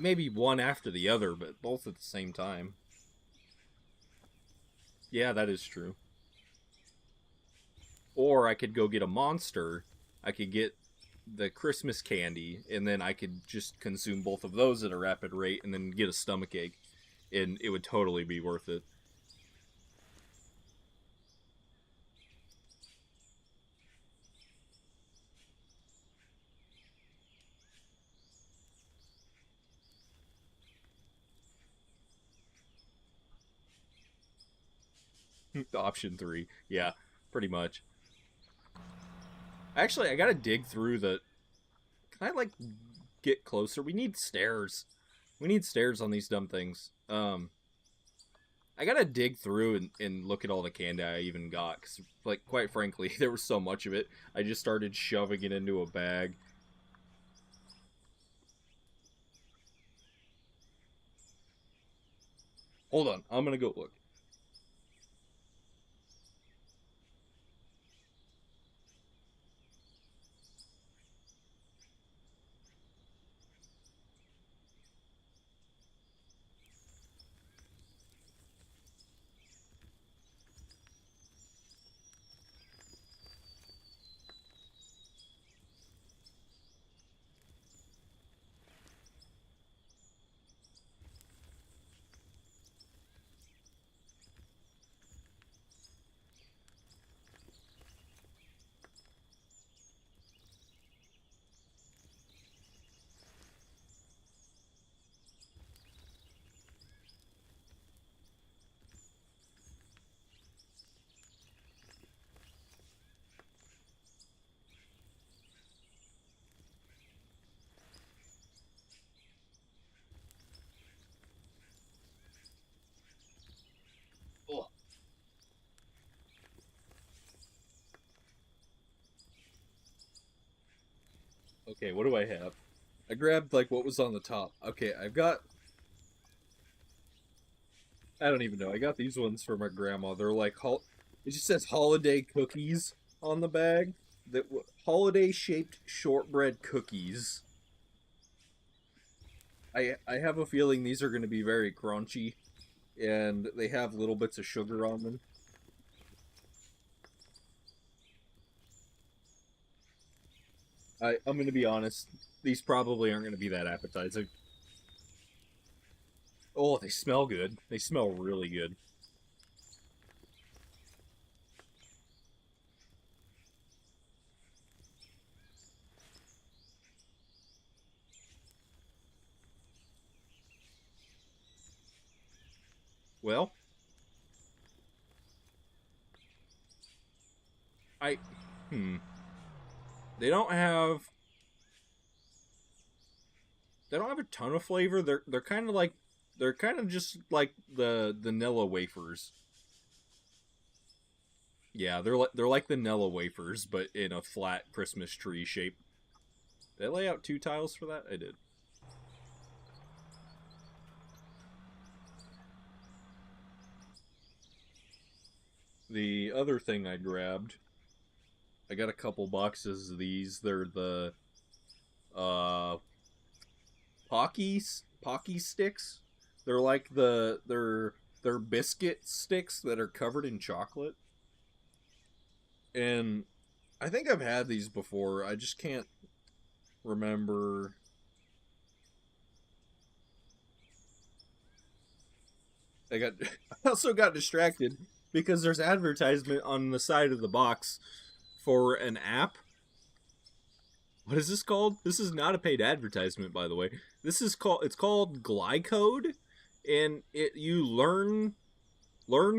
S1: Maybe one after the other, but both at the same time. Yeah, that is true. Or I could go get a monster. I could get the Christmas candy, and then I could just consume both of those at a rapid rate, and then get a stomach ache, and it would totally be worth it. Option three, yeah, pretty much. Actually, I gotta dig through the. Can I like get closer? We need stairs. We need stairs on these dumb things. I gotta dig through and look at all the candy I even got, because, like, quite frankly, there was so much of it. I just started shoving it into a bag. Hold on, I'm gonna go look. Oh, okay, what do I have? I grabbed like what was on the top. Okay, I've got. I don't even know. I got these ones for my grandma. They're like it just says holiday cookies on the bag. That holiday shaped shortbread cookies. I have a feeling these are going to be very crunchy, and they have little bits of sugar on them. I'm going to be honest. These probably aren't going to be that appetizing. Oh, they smell good. They smell really good. Well, I hmm. They don't have they don't have a ton of flavor. They're kind of like they're kind of just like the vanilla wafers. Yeah, they're like the Nilla wafers, but in a flat Christmas tree shape. Did I lay out two tiles for that? I did. The other thing I grabbed, I got a couple boxes of these. They're the uh Pocky sticks. They're like they're biscuit sticks that are covered in chocolate. And I think I've had these before. I just can't remember. I got I also got distracted because there's advertisement on the side of the box for an app. What is this called? This is not a paid advertisement, by the way. It's called Glycode, and you learn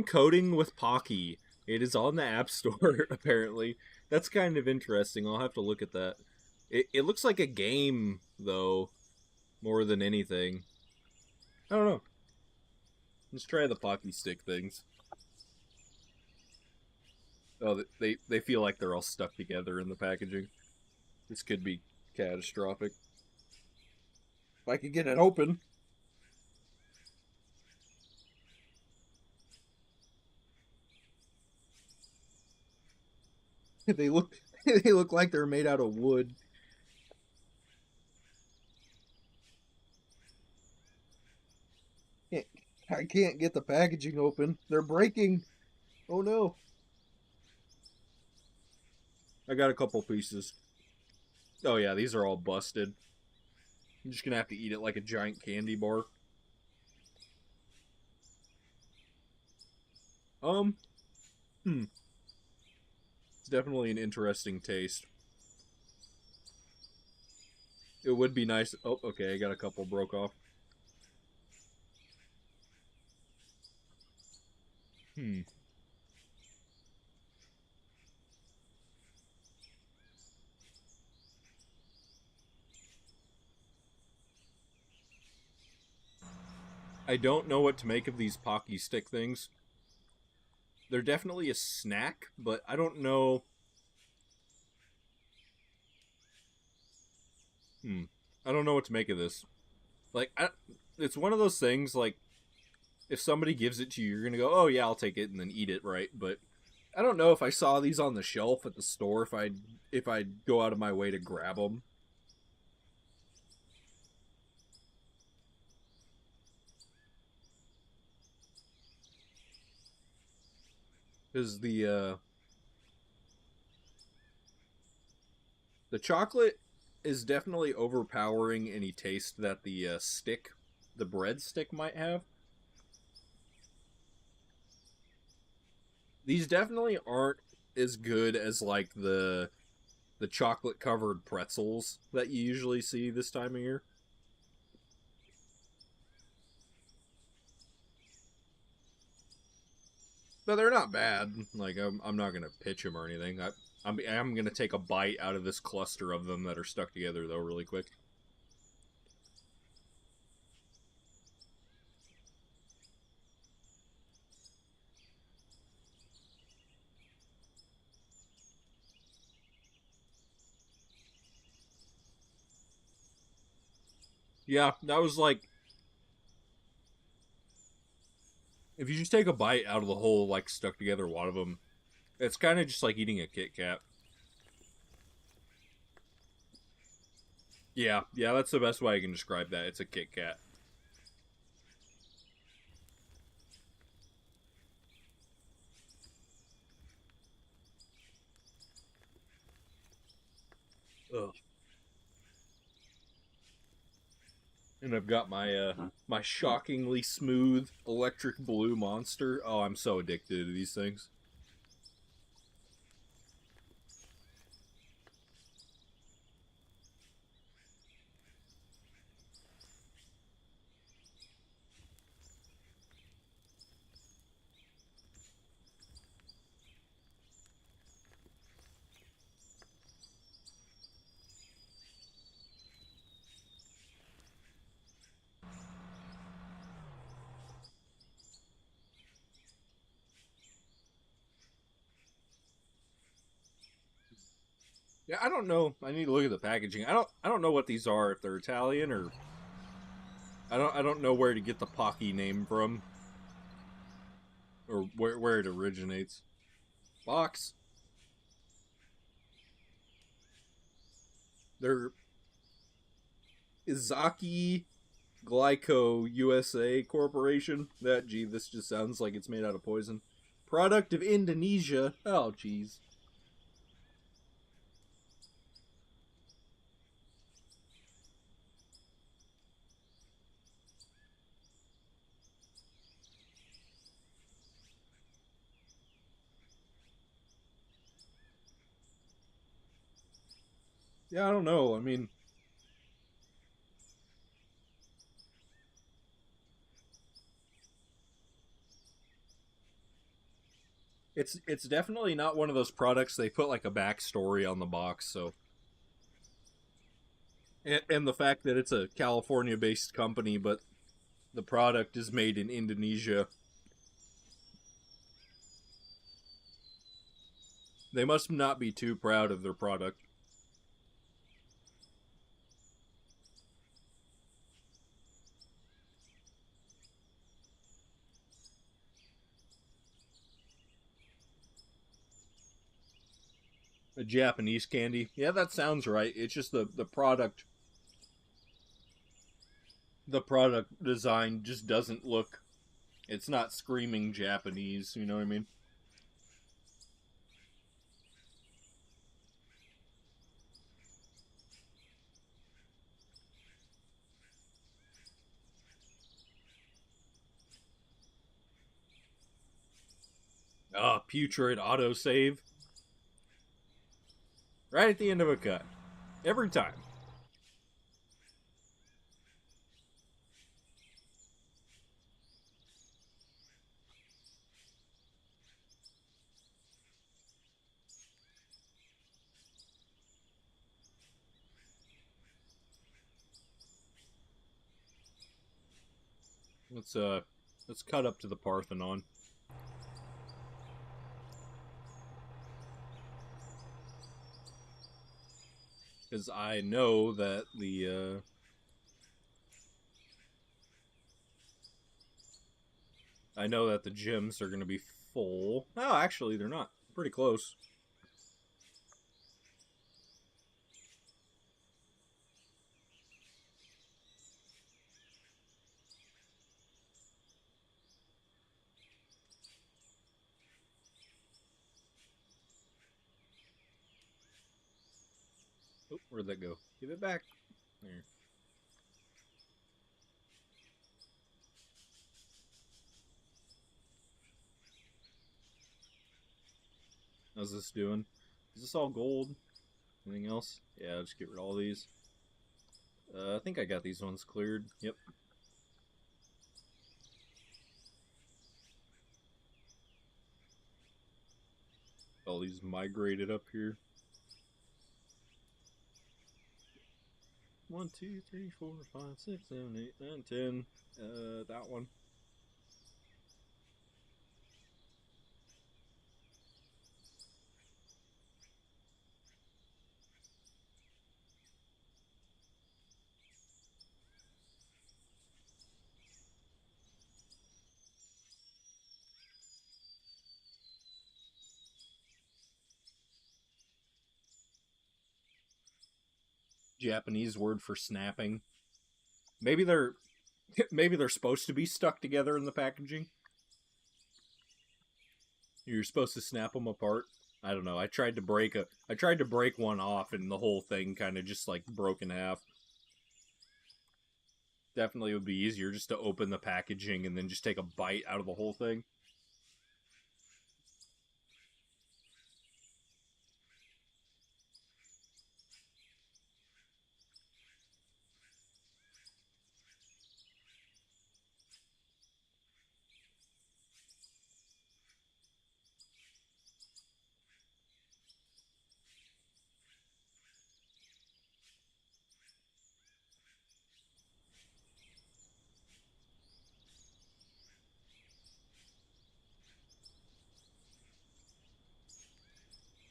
S1: coding with Pocky. It is on the App Store apparently. That's kind of interesting. I'll have to look at that. It looks like a game though, more than anything. I don't know. Let's try the Pocky stick things. Oh, they feel like they're all stuck together in the packaging. This could be catastrophic. If I could get it open. they look they look like they're made out of wood. I can't get the packaging open. They're breaking. Oh no. I got a couple pieces. Oh yeah, these are all busted. I'm just gonna have to eat it like a giant candy bar. Um, hmm. It's definitely an interesting taste. It would be nice. Oh, okay, I got a couple broke off. Hmm. I don't know what to make of these Pocky stick things. They're definitely a snack, but I don't know. Hmm. I don't know what to make of this. Like, it's one of those things. Like, if somebody gives it to you, you're gonna go, "Oh yeah, I'll take it," and then eat it, right? But I don't know if I saw these on the shelf at the store, if I'd go out of my way to grab them. Because the chocolate is definitely overpowering any taste that the bread stick might have. These definitely aren't as good as like the chocolate covered pretzels that you usually see this time of year. But they're not bad. Like I'm not gonna pitch them or anything. I'm gonna take a bite out of this cluster of them that are stuck together though, really quick. Yeah, that was like if you just take a bite out of the whole like stuck together one of them, it's kind of just like eating a Kit Kat. Yeah, yeah, that's the best way I can describe that. It's a Kit Kat. Ugh. And I've got my shockingly smooth electric blue monster. Oh, I'm so addicted to these things. Yeah, I don't know. I need to look at the packaging. I don't know what these are, if they're Italian or I don't know where to get the Pocky name from or where it originates. Box. They're Izaki Glyco USA Corporation. This just sounds like it's made out of poison. Product of Indonesia. Oh, jeez. Yeah, I don't know. I mean, it's definitely not one of those products they put like a backstory on the box. So, and the fact that it's a California-based company, but the product is made in Indonesia, they must not be too proud of their product. A Japanese candy. Yeah, that sounds right. It's just the product design just doesn't look. It's not screaming Japanese. You know what I mean? Ah, putrid autosave right at the end of a cut every time. Let's uh, let's cut up to the Parthenon because I know that the gyms are going to be full. Oh, actually, they're not. Pretty close. Oh, where'd that go? Give it back. There. How's this doing? Is this all gold? Anything else? Yeah, I'll just get rid of all these. I think I got these ones cleared. Yep. All these migrated up here. 1, 2, 3, 4, 5, 6, 7, 8, 9, 10. That one. Japanese word for snapping. Maybe they're maybe they're supposed to be stuck together in the packaging. You're supposed to snap them apart. I don't know. I tried to break one off and the whole thing kind of just like broke in half. Definitely would be easier just to open the packaging and then just take a bite out of the whole thing.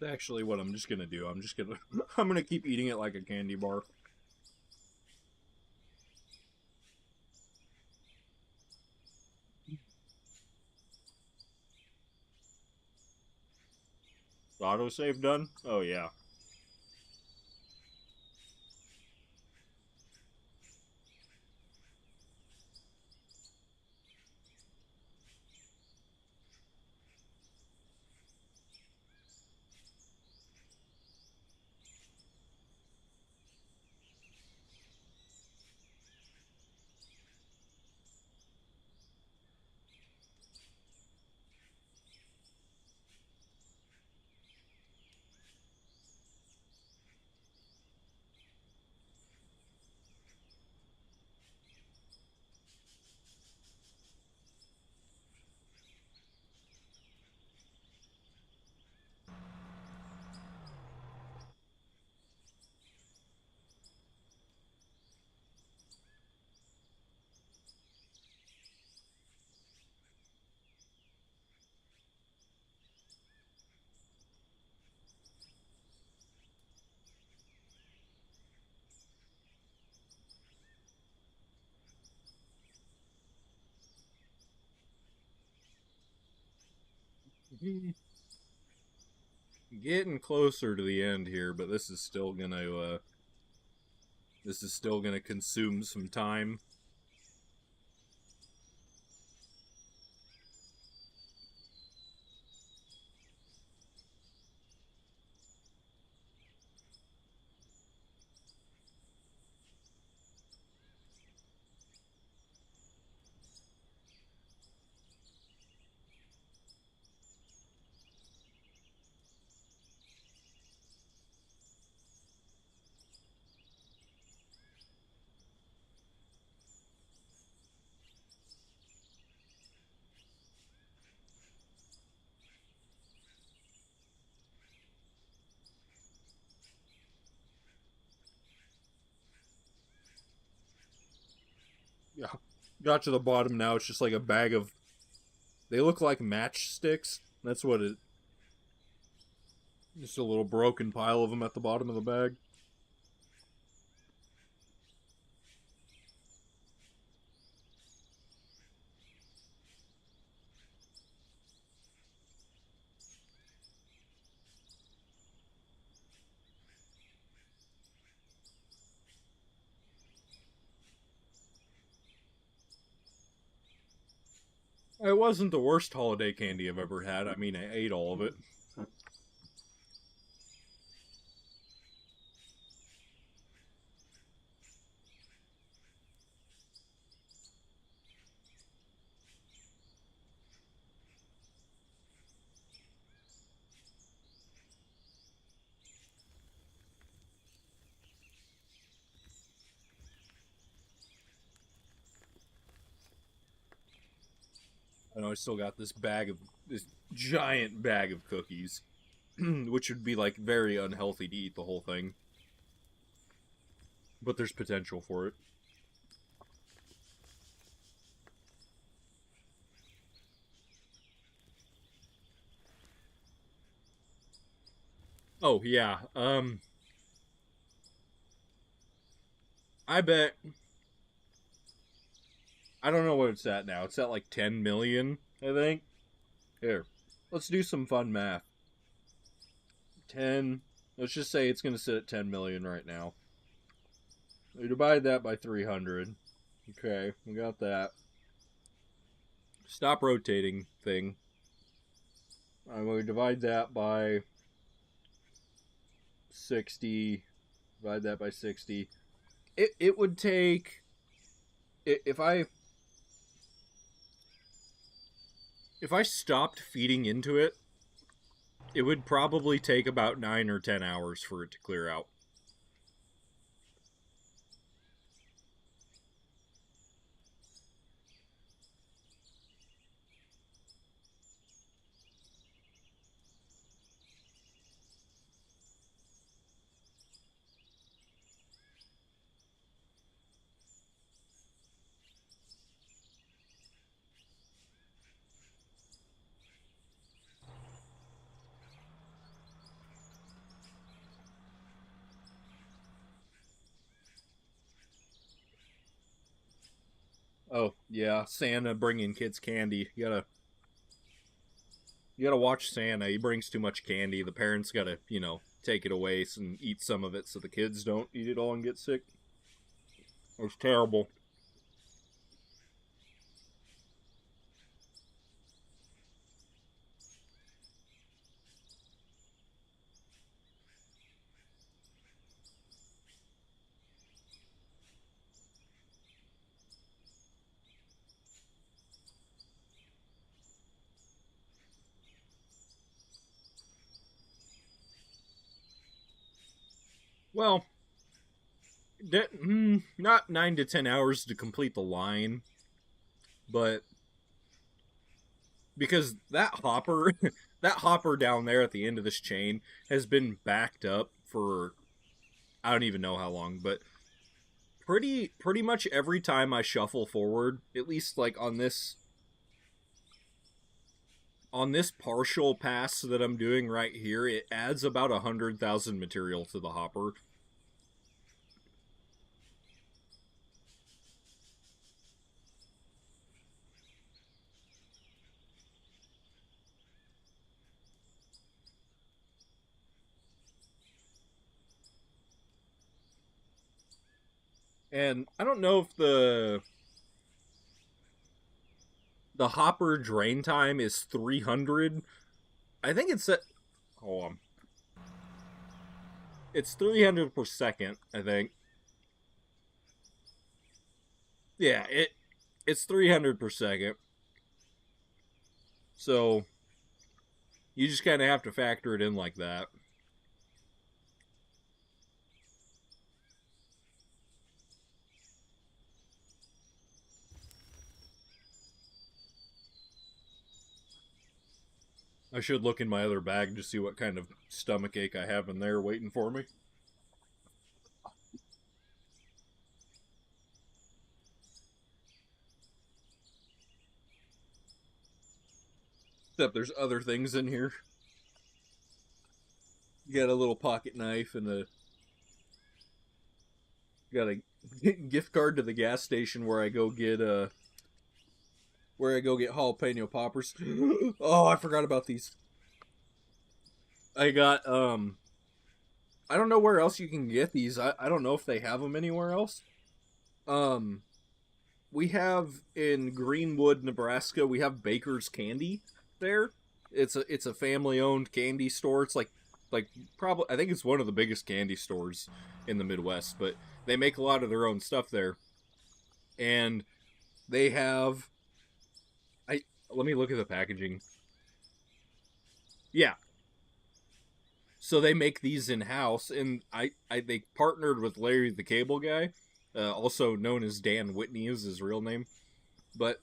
S1: Actually, what I'm just gonna do, I'm gonna keep eating it like a candy bar. autosave done? Oh, yeah. Getting closer to the end here, but this is still gonna consume some time. Yeah. Got to the bottom now. It's just like a bag of. They look like matchsticks. That's what it. Just a little broken pile of them at the bottom of the bag. It wasn't the worst holiday candy I've ever had. I mean, I ate all of it. I know I still got this giant bag of cookies, which would be like very unhealthy to eat the whole thing. But there's potential for it. Oh yeah. I bet I don't know what it's at now. It's at like 10 million, I think. Here. Let's do some fun math. 10. Let's just say it's going to sit at 10 million right now. We divide that by 300. Okay, we got that. Stop rotating thing. We divide that by 60. Divide that by 60. It would take. If I stopped feeding into it, it would probably take about 9 or 10 hours for it to clear out. Oh, yeah, Santa bringing kids candy. You gotta You gotta watch Santa. He brings too much candy. The parents gotta, take it away and eat some of it so the kids don't eat it all and get sick. It's terrible. Well, not 9 to 10 hours to complete the line, but because that hopper, that hopper down there at the end of this chain has been backed up for I don't even know how long, but pretty much every time I shuffle forward, at least like on this partial pass that I'm doing right here, it adds about 100,000 material to the hopper. And I don't know if the hopper drain time is 300. I think it's at hold on. It's 300 per second, I think. Yeah, it's 300 per second. So you just kind of have to factor it in like that. I should look in my other bag to see what kind of stomach ache I have in there waiting for me. Except there's other things in here. You got a little pocket knife and got a gift card to the gas station where I go get jalapeno poppers. Oh, I forgot about these. I got I don't know where else you can get these. I don't know if they have them anywhere else. Um we have in Greenwood, Nebraska, we have Baker's Candy there. It's a family owned candy store. It's like probably I think it's one of the biggest candy stores in the Midwest, but they make a lot of their own stuff there. And they have I let me look at the packaging. Yeah. So they make these in house, and they partnered with Larry the Cable Guy, also known as Dan Whitney is his real name. But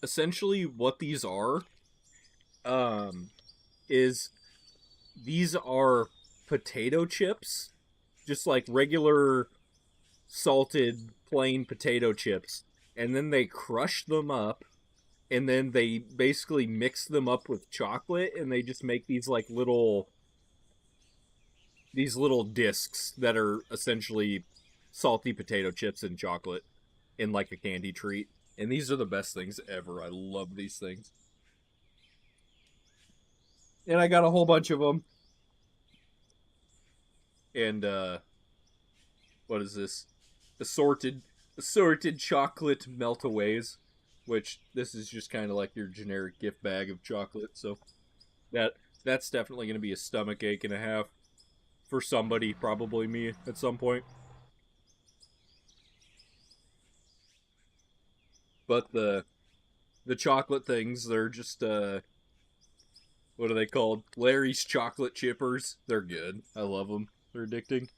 S1: essentially, what these um, is these are potato chips, just like regular salted plain potato chips, and then they crush them up, and then they basically mix them up with chocolate, and they just make these little discs that are essentially salty potato chips and chocolate in like a candy treat. And these are the best things ever. I love these things. And I got a whole bunch of them. And what is this? Assorted assorted chocolate meltaways, which this is just kind of like your generic gift bag of chocolate. So that that's definitely going to be a stomach ache and a half for somebody, probably me at some point. But the chocolate things, they're just what are they called? Larry's chocolate chippers. They're good. I love them. They're addicting.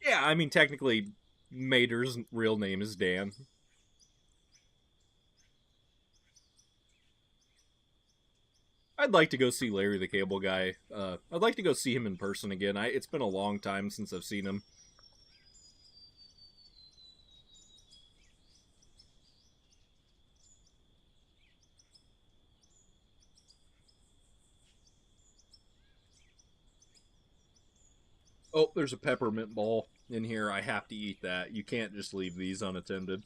S1: Yeah, I mean technically Mater's real name is Dan. I'd like to go see Larry the Cable Guy. I'd like to go see him in person again. It's been a long time since I've seen him. Oh, there's a peppermint ball in here. I have to eat that. You can't just leave these unattended.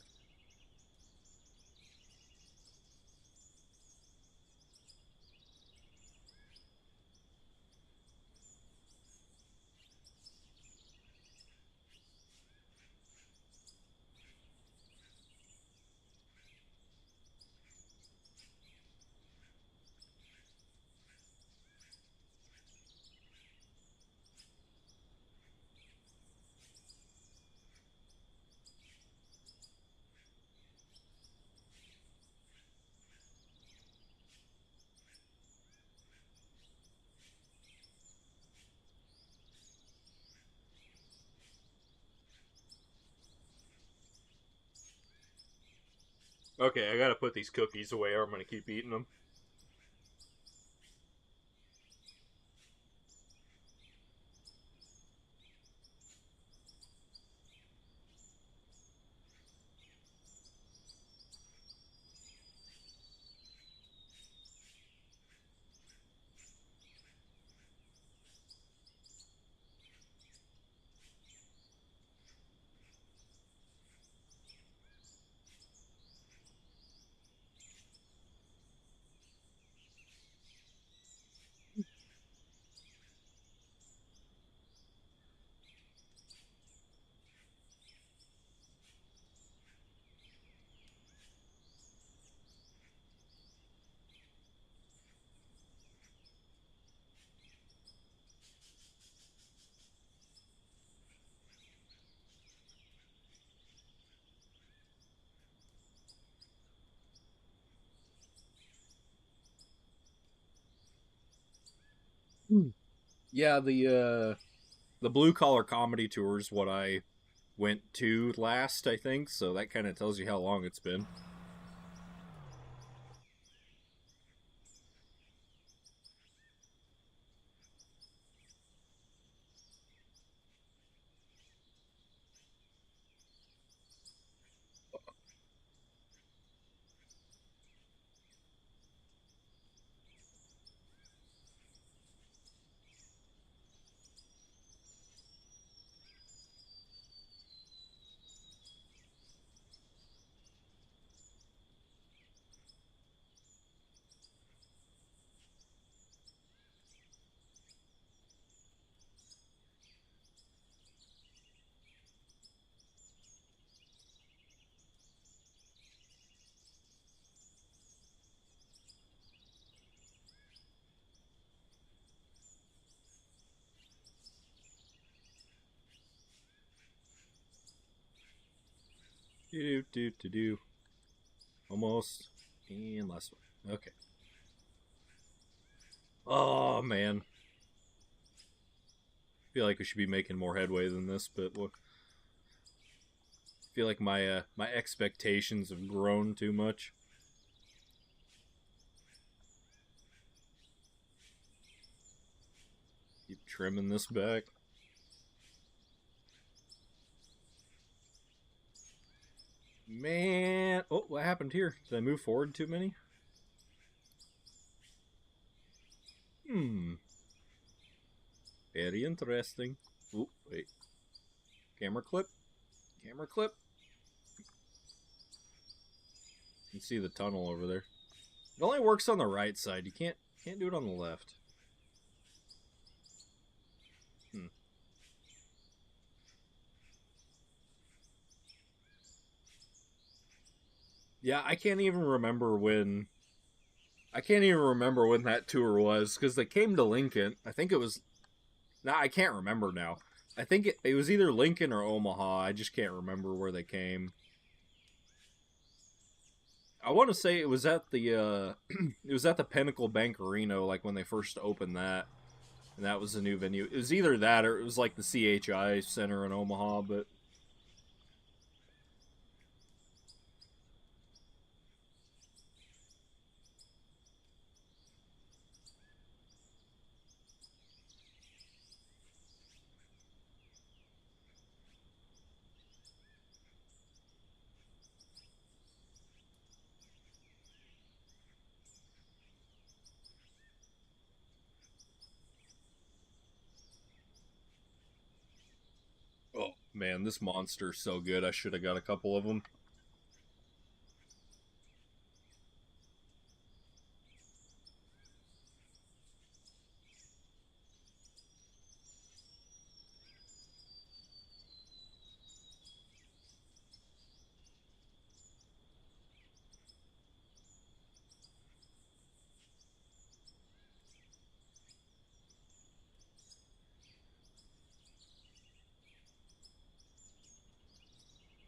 S1: Okay, I gotta put these cookies away or I'm gonna keep eating them. Hmm. Yeah, the blue collar comedy tour is what I went to last, I think, so that kind of tells you how long it's been. Do do do do. Almost. And last one. Okay. Oh man, I feel like we should be making more headway than this, but I feel like my expectations have grown too much. Keep trimming this back. Man, oh, what happened here? Did I move forward too many? Hmm, very interesting. Oh, wait. Camera clip. Camera clip. You can see the tunnel over there. It only works on the right side. You can't do it on the left. Hmm. Yeah, I can't even remember when that tour was because they came to Lincoln. I think it was. Nah, I can't remember now. I think it was either Lincoln or Omaha. I just can't remember where they came. I want to say it was at the it was at the Pinnacle Bank Arena, like when they first opened that, and that was a new venue. It was either that or it was like the CHI Center in Omaha. But oh man, this monster's so good. I should have got a couple of them.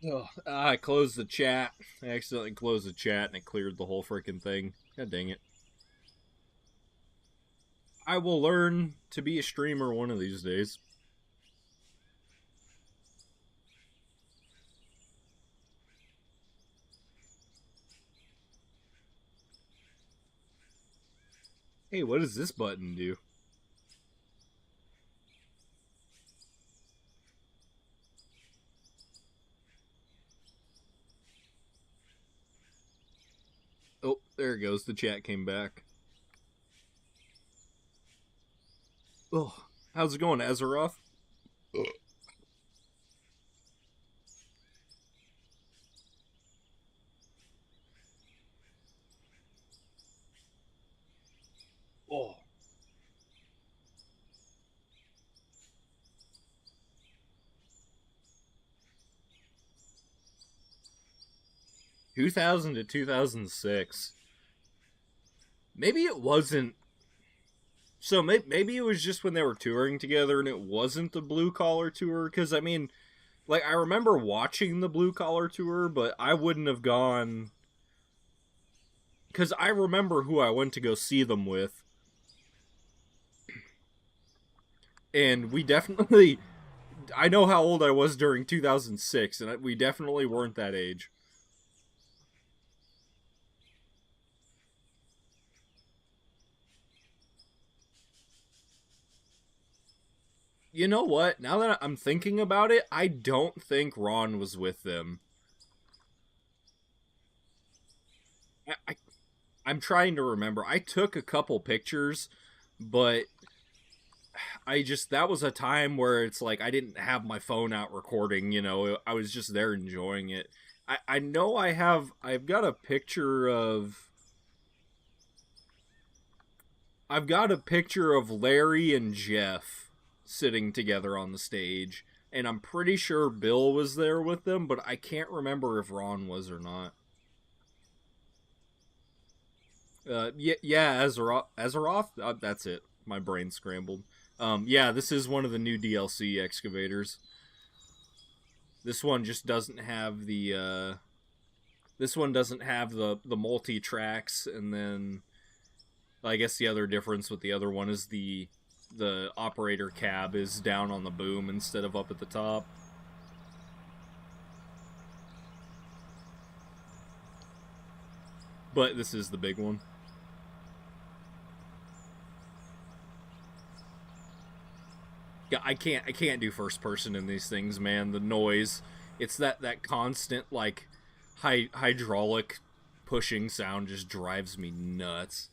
S1: Oh, I closed the chat. I accidentally closed the chat and it cleared the whole freaking thing. God dang it. I will learn to be a streamer one of these days. Hey, what does this button do? Oh, there it goes. The chat came back. Oh, how's it going, Azeroth? Oh, 2000 to 2006. Maybe it wasn't. So maybe it was just when they were touring together and it wasn't the Blue Collar Tour. Because, I mean, like, I remember watching the Blue Collar Tour, but I wouldn't have gone. Because I remember who I went to go see them with. And we definitely. I know how old I was during 2006, and we definitely weren't that age. You know what? Now that I'm thinking about it, I don't think Ron was with them. I I'm trying to remember. I took a couple pictures, but I just that was a time where it's like I didn't have my phone out recording, you know. I was just there enjoying it. I know I've got a picture of I've got a picture of Larry and Jeff sitting together on the stage, and I'm pretty sure Bill was there with them, but I can't remember if Ron was or not. Yeah, Azeroth. That's it. My brain scrambled. Yeah, this is one of the new DLC excavators. This one just doesn't have the. This one doesn't have the multi tracks, and then I guess the other difference with the other one is the operator cab is down on the boom instead of up at the top. But this is the big one. Yeah, I can't do first person in these things, man. The noise, it's that constant like hydraulic pushing sound just drives me nuts.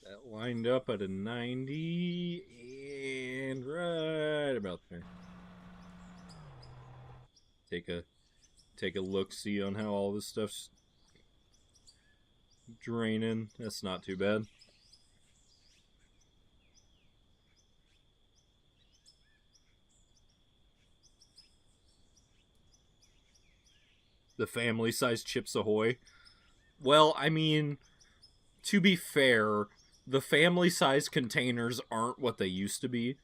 S1: That lined up at a 90 and right about there. Take a take a look see on how all this stuff's draining. That's not too bad. The family size Chips Ahoy. Well, I mean, to be fair, the family size containers aren't what they used to be.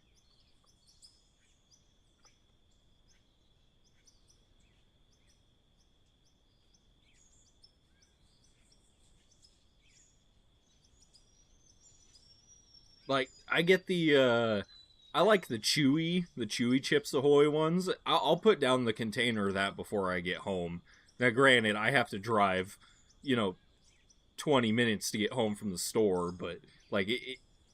S1: Like, I get I like the chewy Chips Ahoy ones. I'll put down the container of that before I get home. Now, granted, I have to drive, you know, 20 minutes to get home from the store, but like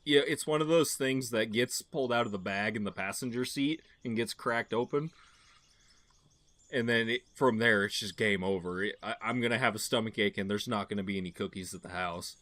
S1: yeah, it's one of those things that gets pulled out of the bag in the passenger seat and gets cracked open, and then from there it's just game over. I'm gonna have a stomach ache, and there's not gonna be any cookies at the house.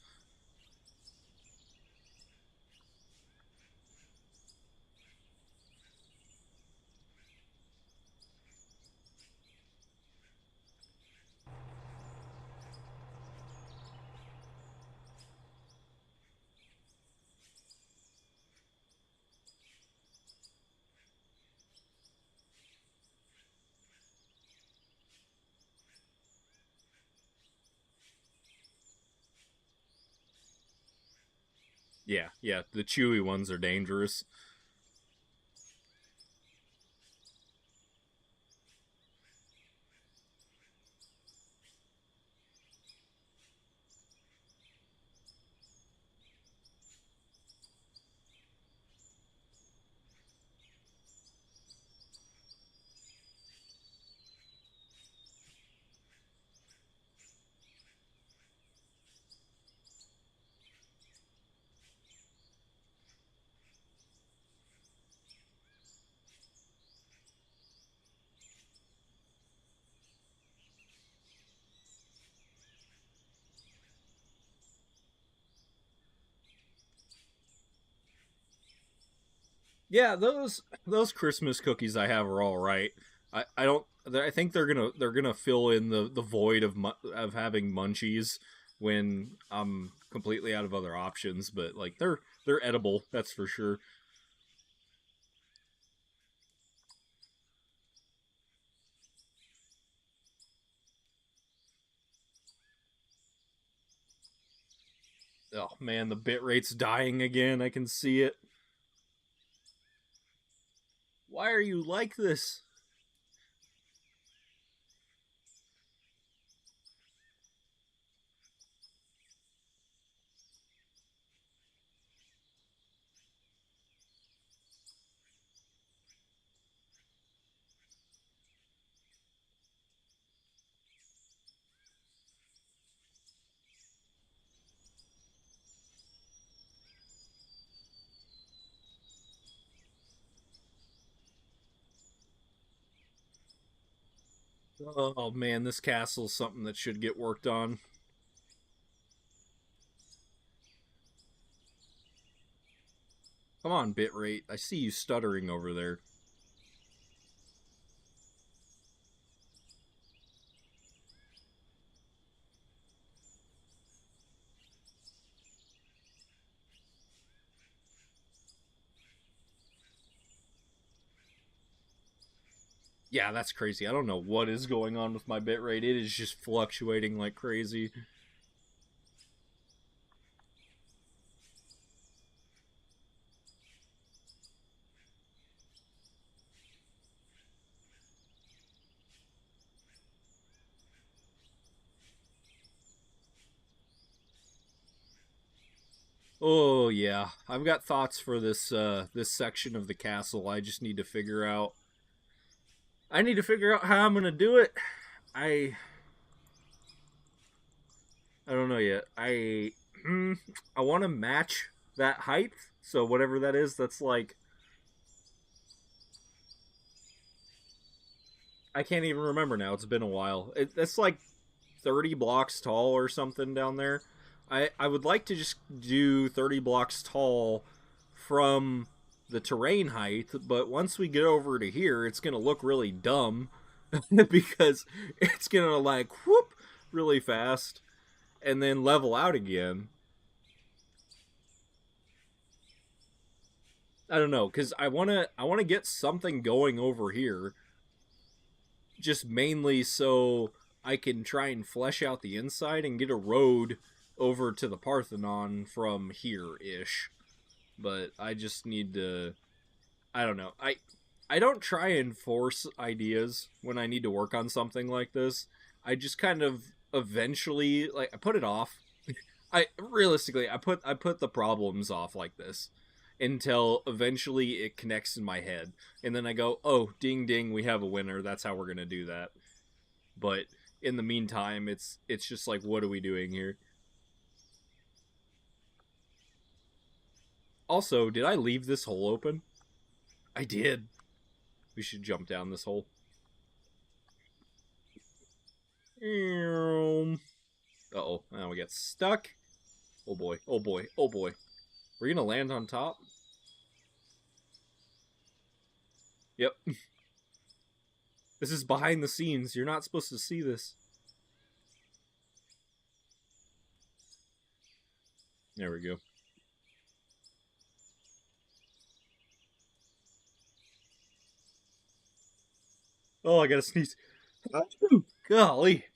S1: Yeah, yeah, the chewy ones are dangerous. Yeah, those Christmas cookies I have are all right. I don't. I think they're gonna fill in the void of having munchies when I'm completely out of other options. But like they're edible, that's for sure. Oh man, the bit rate's dying again. I can see it. Why are you like this? Oh man, this castle's something that should get worked on. Come on, bitrate. I see you stuttering over there. Yeah, that's crazy. I don't know what is going on with my bitrate. It is just fluctuating like crazy. Oh yeah, I've got thoughts for this section of the castle. I just need to figure out. I need to figure out how I'm gonna do it. I I don't know yet. I want to match that height. So whatever that is, that's like I can't even remember now. It's been a while. That's like 30 blocks tall or something down there. I would like to just do 30 blocks tall from the terrain height, but once we get over to here, it's going to look really dumb because it's going to like whoop really fast and then level out again. I don't know cuz I want to get something going over here just mainly so I can try and flesh out the inside and get a road over to the Parthenon from here ish. But I just need to I don't know. I don't try and force ideas when I need to work on something like this. I just kind of eventually like I put it off. I realistically I put the problems off like this until eventually it connects in my head and then I go, "Oh, ding ding, we have a winner. That's how we're going to do that." But in the meantime, it's just like what are we doing here? Also, did I leave this hole open? I did. We should jump down this hole. Uh-oh. Now we get stuck. Oh boy. Oh boy. Oh boy. We're gonna land on top? Yep. This is behind the scenes. You're not supposed to see this. There we go. Oh, I gotta sneeze. Golly.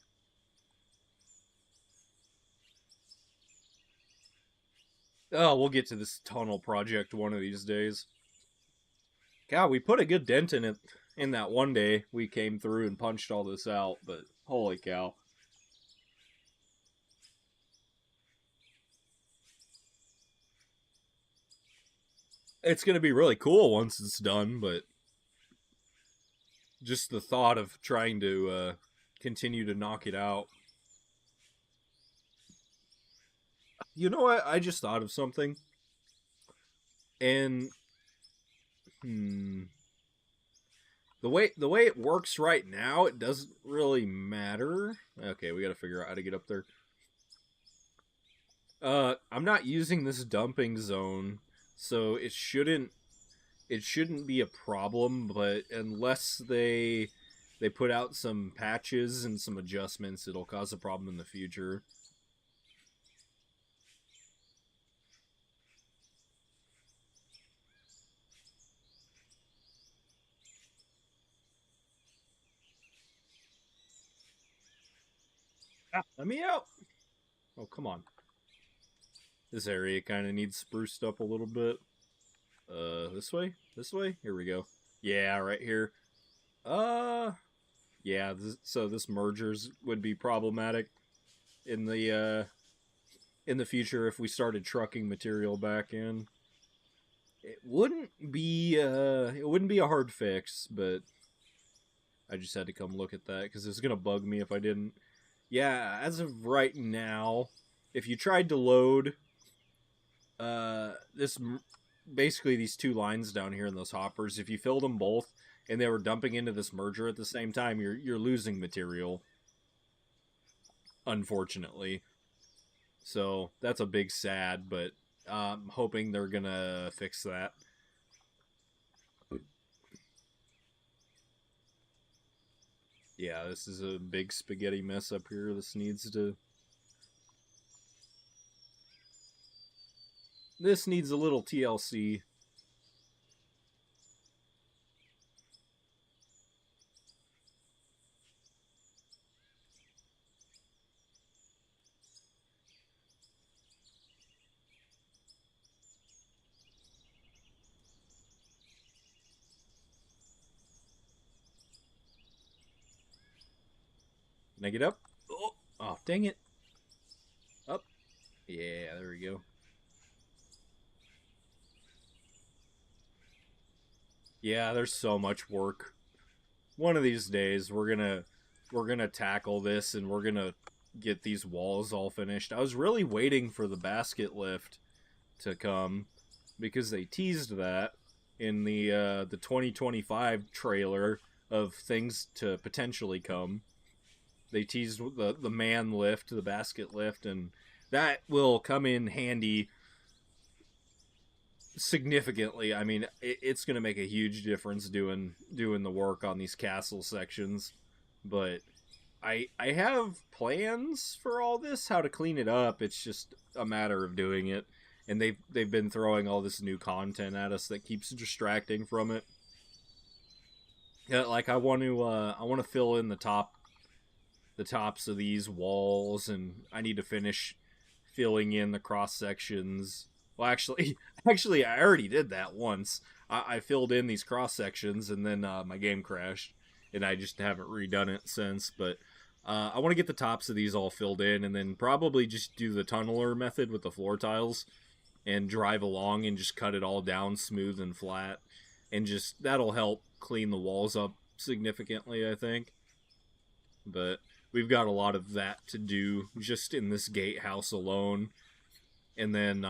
S1: Oh, we'll get to this tunnel project one of these days. God, we put a good dent in it in that one day we came through and punched all this out, but holy cow. It's gonna be really cool once it's done, but just the thought of trying to continue to knock it out. You know what? I just thought of something. And the way it works right now, it doesn't really matter. Okay, we got to figure out how to get up there. I'm not using this dumping zone, so it shouldn't be a problem, but unless they put out some patches and some adjustments, it'll cause a problem in the future. Ah, let me out. Oh, come on. This area kind of needs spruced up a little bit. This way? This way? Here we go. Yeah, right here. Uh, yeah, so this mergers would be problematic in the future if we started trucking material back in. It wouldn't be a hard fix, but I just had to come look at that because it's gonna bug me if I didn't. Yeah, as of right now, if you tried to load this basically these two lines down here in those hoppers, if you filled them both and they were dumping into this merger at the same time, you're losing material, unfortunately. So that's a big sad, but I'm hoping they're gonna fix that. Yeah, this is a big spaghetti mess up here. This needs a little TLC. Can I get up? Oh, dang it. Up. Yeah, there we go. Yeah, there's so much work. One of these days we're gonna tackle this and we're gonna get these walls all finished. I was really waiting for the basket lift to come because they teased that in the 2025 trailer of things to potentially come. They teased the man lift, the basket lift, and that will come in handy significantly. I mean, it's going to make a huge difference doing the work on these castle sections. But I have plans for all this, how to clean it up. It's just a matter of doing it. And they've been throwing all this new content at us that keeps distracting from it. Yeah, like I want to fill in the tops of these walls, and I need to finish filling in the cross sections. Well, actually, actually, I already did that once. I filled in these cross sections, and then my game crashed, and I just haven't redone it since. But I want to get the tops of these all filled in, and then probably just do the tunneler method with the floor tiles, and drive along and just cut it all down smooth and flat, and just that'll help clean the walls up significantly, I think. But we've got a lot of that to do just in this gatehouse alone. And then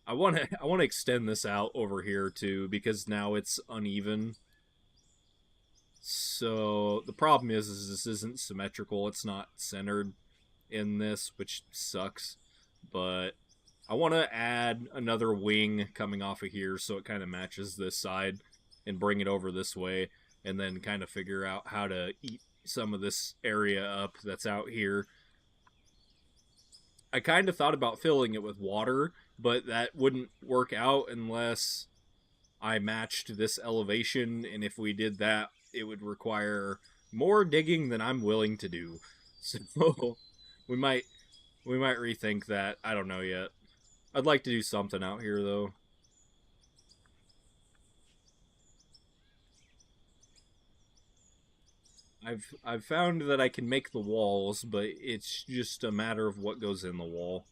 S1: I want to extend this out over here too because now it's uneven. So the problem is this isn't symmetrical. It's not centered in this, which sucks. But I want to add another wing coming off of here so it kind of matches this side and bring it over this way and then kind of figure out how to eat some of this area up that's out here. I kind of thought about filling it with water, but that wouldn't work out unless I matched this elevation, and if we did that, it would require more digging than I'm willing to do. So we might we might rethink that. I don't know yet. I'd like to do something out here though. I've found that I can make the walls, but it's just a matter of what goes in the wall.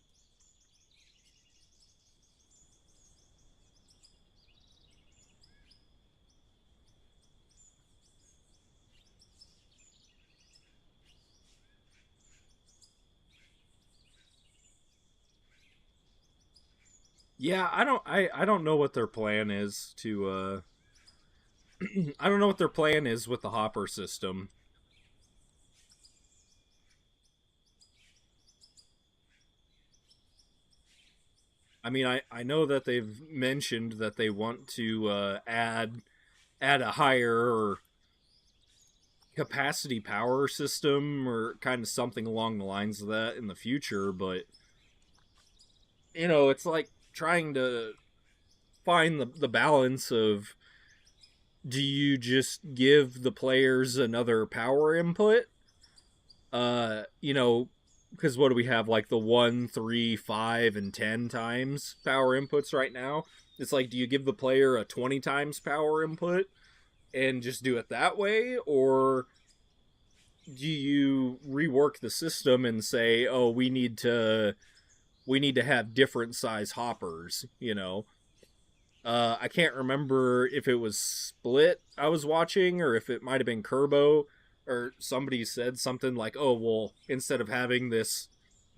S1: Yeah, I don't know what their plan is to I don't know what their plan is with the hopper system. I mean, I know that they've mentioned that they want to add a higher capacity power system or kind of something along the lines of that in the future, but it's like trying to find the balance of, do you just give the players another power input? Because what do we have, like the 1, 3, 5, and 10 times power inputs right now? It's like, do you give the player a 20 times power input and just do it that way, or do you rework the system and say, oh, we need to have different size hoppers, I can't remember if it was Split I was watching or if it might have been Kerbo, or somebody said something like, "Oh, well, instead of having this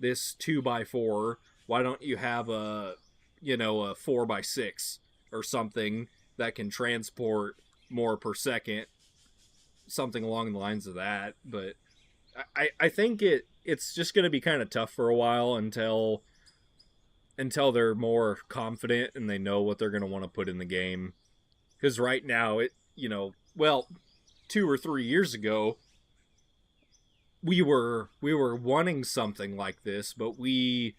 S1: 2x4, why don't you have a 4x6 or something that can transport more per second, something along the lines of that." But I think it's just going to be kind of tough for a while until they're more confident and they know what they're going to want to put in the game. Because right now, well, 2 or 3 years ago, we were wanting something like this, but we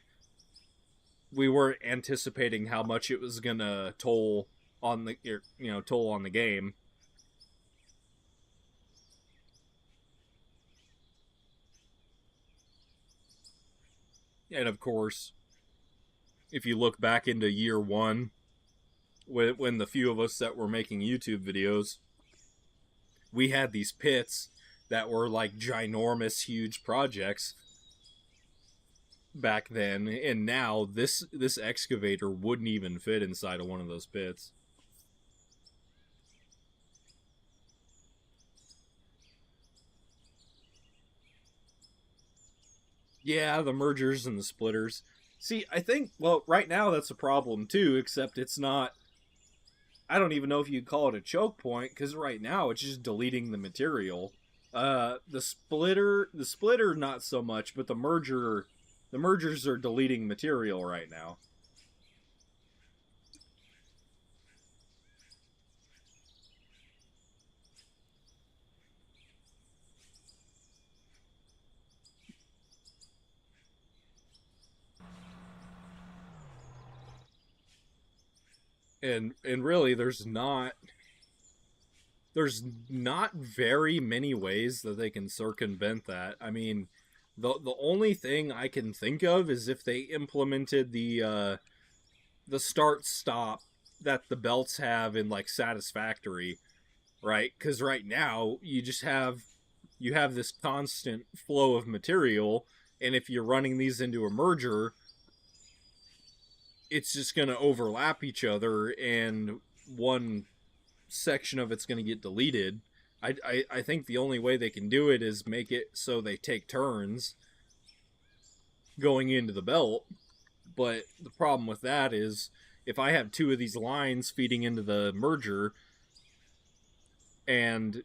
S1: weren't anticipating how much it was gonna toll on the game. And of course, if you look back into year one, when the few of us that were making YouTube videos, we had these pits that were like ginormous, huge projects back then, and now this excavator wouldn't even fit inside of one of those pits. Yeah, the mergers and the splitters. See, I think, well, right now that's a problem too, except it's not. I don't even know if you'd call it a choke point, because right now it's just deleting the material. The splitter, not so much, but the mergers are deleting material right now. And really, there's not very many ways that they can circumvent that. I mean, the only thing I can think of is if they implemented the start stop that the belts have in like Satisfactory, right? Because right now you have this constant flow of material, and if you're running these into a merger, it's just going to overlap each other, and one section of it's going to get deleted. I think the only way they can do it is make it so they take turns going into the belt. But the problem with that is if I have two of these lines feeding into the merger and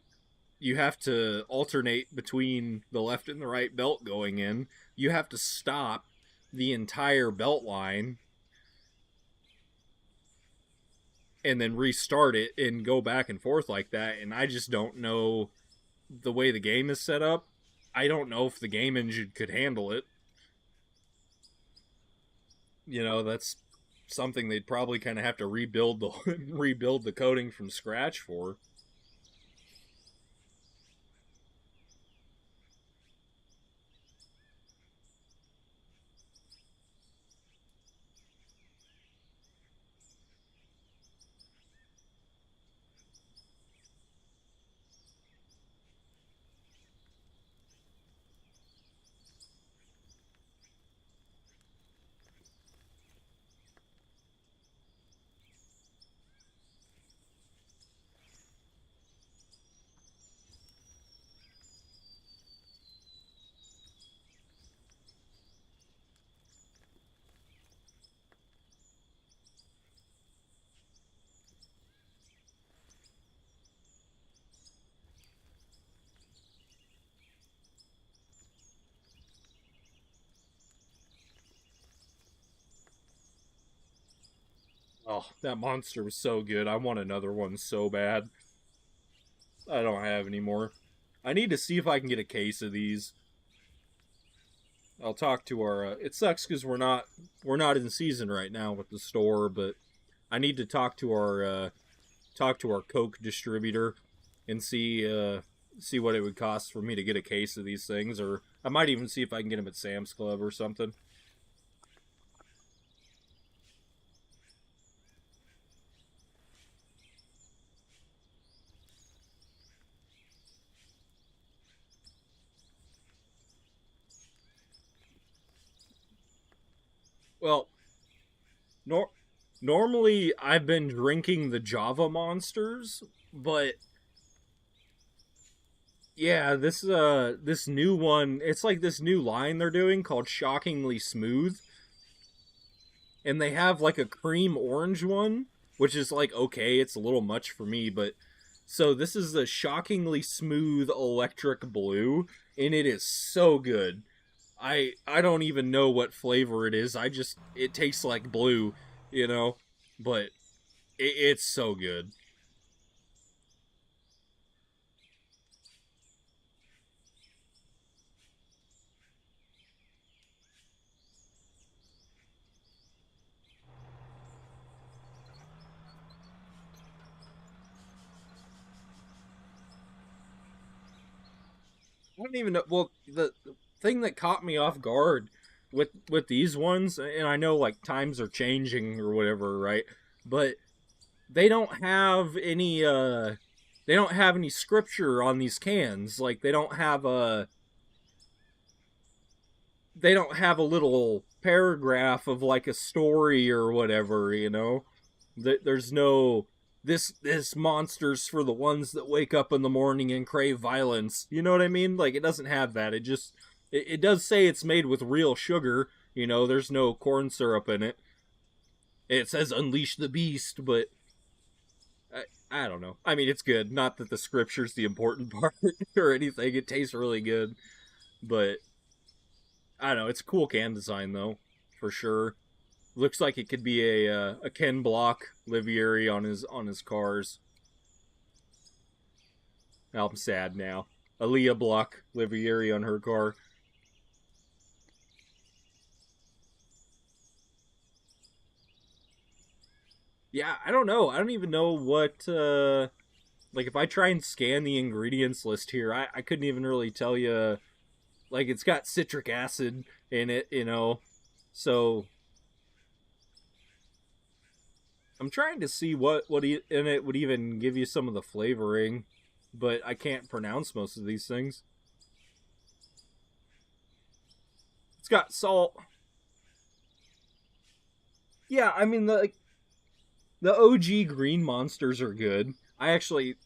S1: you have to alternate between the left and the right belt going in, you have to stop the entire belt line and then restart it and go back and forth like that. And I just don't know the way the game is set up. I don't know if the game engine could handle it. That's something they'd probably kind of have to rebuild the rebuild the coding from scratch for. Oh, that monster was so good. I want another one so bad. I don't have any more. I need to see if I can get a case of these. I'll talk to our. It sucks because we're not in season right now with the store, but I need to talk to our Coke distributor and see what it would cost for me to get a case of these things, or I might even see if I can get them at Sam's Club or something. Well, nor normally I've been drinking the Java monsters, but yeah, this new one, it's like this new line they're doing called Shockingly Smooth, and they have like a cream orange one, which is like okay, it's a little much for me, but so this is the Shockingly Smooth Electric Blue, and it is so good. I don't even know what flavor it is. It tastes like blue, you know, but it's so good. I don't even know. Well, the thing that caught me off guard with these ones, and I know like times are changing or whatever, right? But they don't have any they don't have any scripture on these cans. Like they don't have a little paragraph of like a story or whatever, There's no this monster's for the ones that wake up in the morning and crave violence. You know what I mean? Like it doesn't have that. It does say it's made with real sugar, there's no corn syrup in it. It says unleash the beast, but I don't know. I mean, it's good. Not that the scripture's the important part or anything. It tastes really good, but I don't know. It's a cool can design though, for sure. Looks like it could be a Ken Block livieri on his cars. I'm sad now. A Leah Block livieri on her car. Yeah, I don't know. I don't even know what like if I try and scan the ingredients list here, I couldn't even really tell you. Like it's got citric acid in it, So I'm trying to see what in it would even give you some of the flavoring, but I can't pronounce most of these things. It's got salt. Yeah, I mean the OG green monsters are good. I actually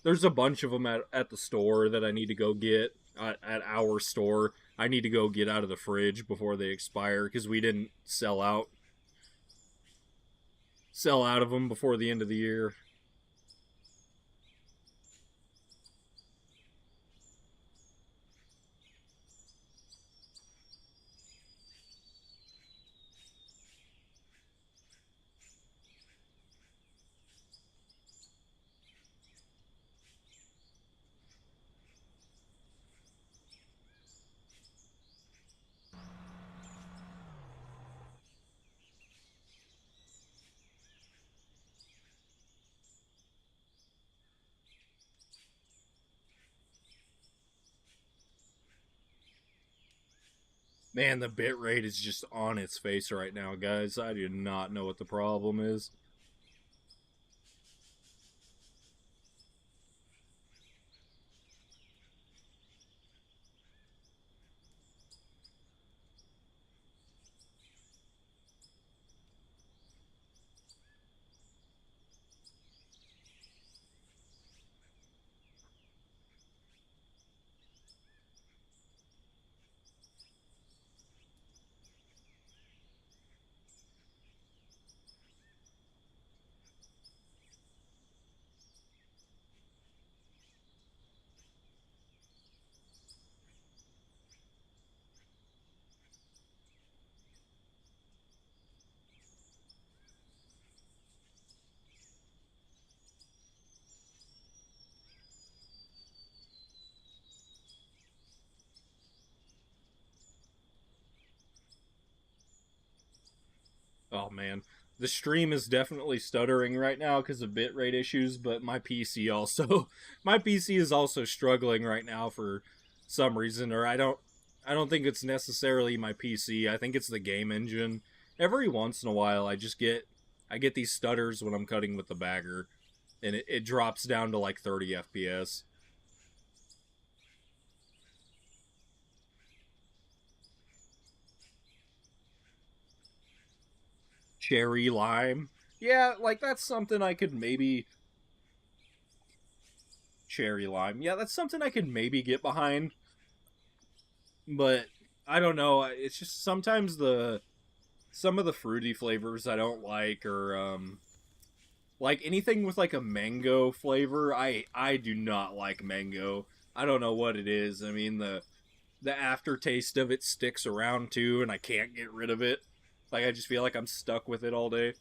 S1: there's a bunch of them at the store that I need to go get at our store. I need to go get out of the fridge before they expire because we didn't sell out. sell out of them before the end of the year. Man, the bit rate is just on its face right now, guys. I do not know what the problem is. Oh man, the stream is definitely stuttering right now because of bitrate issues, but my PC also my PC is also struggling right now for some reason, or I don't think it's necessarily my PC. I think it's the game engine. Every once in a while I get these stutters when I'm cutting with the bagger, and it drops down to like 30 FPS. Cherry lime. Yeah, like that's something I could maybe cherry lime. Yeah, that's something I could maybe get behind, but I don't know. It's just sometimes the some of the fruity flavors I don't like, or like anything with like a mango flavor. I do not like mango. I don't know what it is. I mean the aftertaste of it sticks around too, and I can't get rid of it. Like I just feel like I'm stuck with it all day.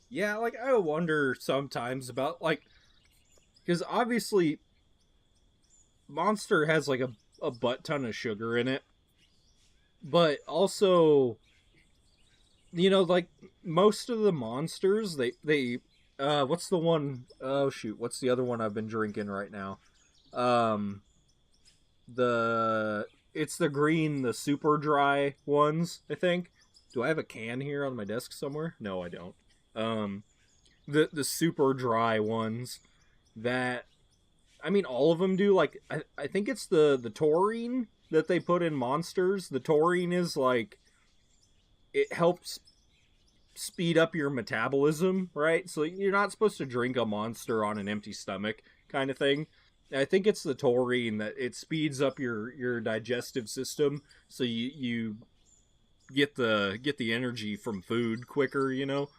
S1: Yeah, like I wonder sometimes about like because obviously Monster has like a butt ton of sugar in it, but also like most of the monsters they what's the one oh shoot what's the other one I've been drinking right now? The it's the green, the super dry ones, I think. Do I have a can here on my desk somewhere? No, I don't. Um, the super dry ones that I mean, all of them do. Like, I think it's the taurine that they put in monsters. The taurine is like it helps speed up your metabolism, right? So you're not supposed to drink a monster on an empty stomach, kind of thing. I think it's the taurine that it speeds up your digestive system, so you get the energy from food quicker. You know.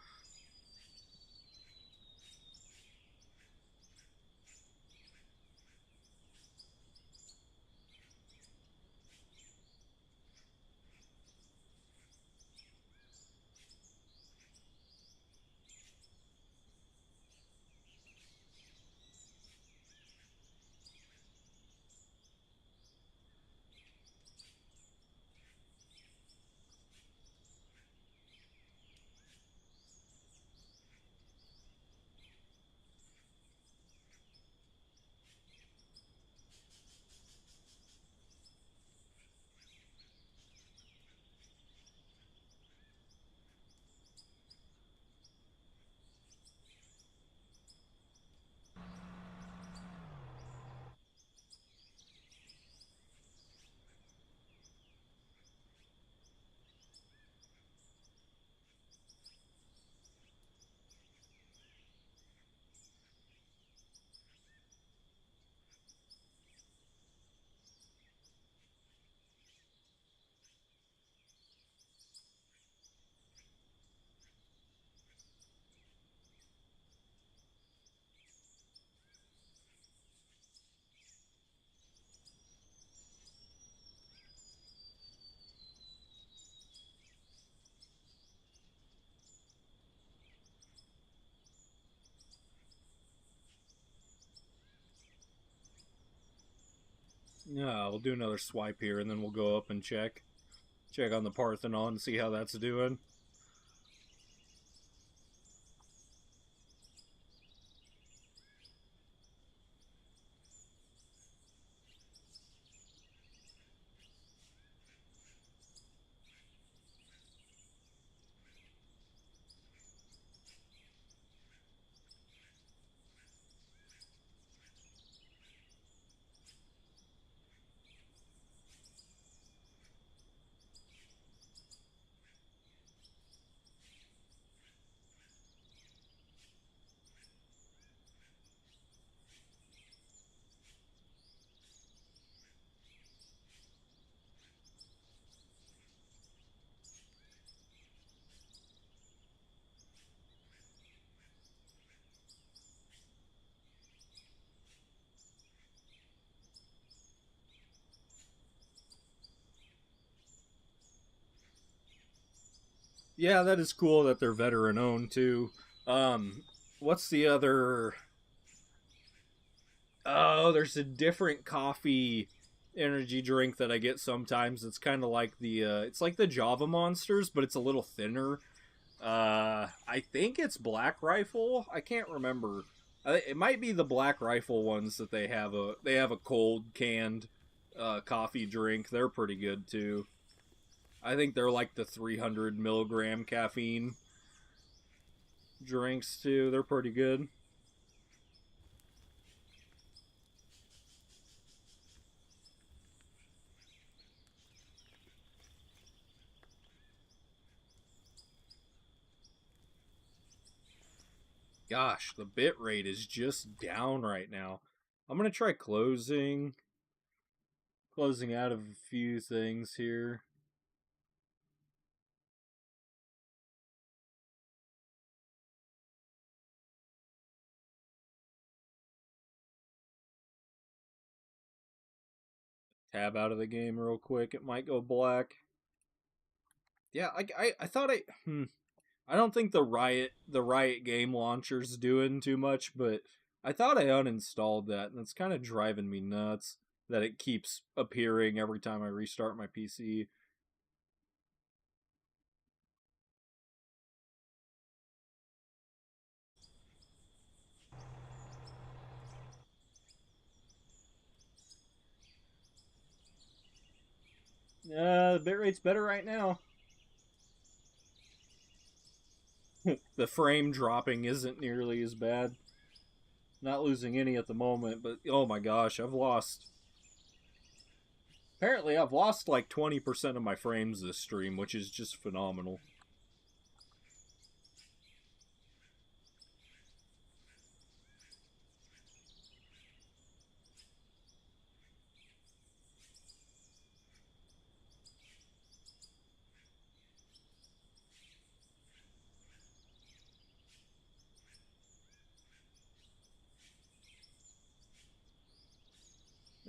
S1: Yeah, we'll do another swipe here, and then we'll go up and check on the Parthenon, see how that's doing. Yeah, that is cool that they're veteran owned too. Um, what's the other? Oh, there's a different coffee energy drink that I get sometimes. It's kind of like it's like the Java Monsters, but it's a little thinner. I think it's Black Rifle. I can't remember. It might be the Black Rifle ones that they have a cold canned coffee drink. They're pretty good too. I think they're like the 300 milligram caffeine drinks too. They're pretty good. Gosh, the bit rate is just down right now. I'm gonna try closing out of a few things here. Tab out of the game real quick. It might go black. Yeah, I thought I don't think the Riot game launcher's doing too much, but I thought I uninstalled that, and it's kind of driving me nuts that it keeps appearing every time I restart my PC. The bitrate's better right now. The frame dropping isn't nearly as bad. Not losing any at the moment, but oh my gosh, I've lost. Apparently, I've lost like 20% of my frames this stream, which is just phenomenal.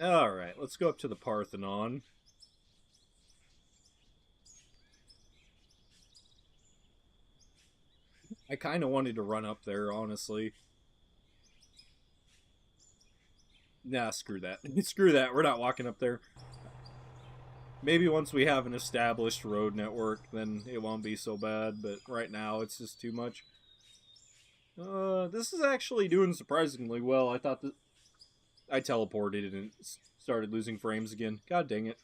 S1: Alright, let's go up to the Parthenon. I kind of wanted to run up there, honestly. Nah, screw that. Screw that, we're not walking up there. Maybe once we have an established road network, then it won't be so bad, but right now it's just too much. This is actually doing surprisingly well. I thought that I teleported and started losing frames again. God dang it.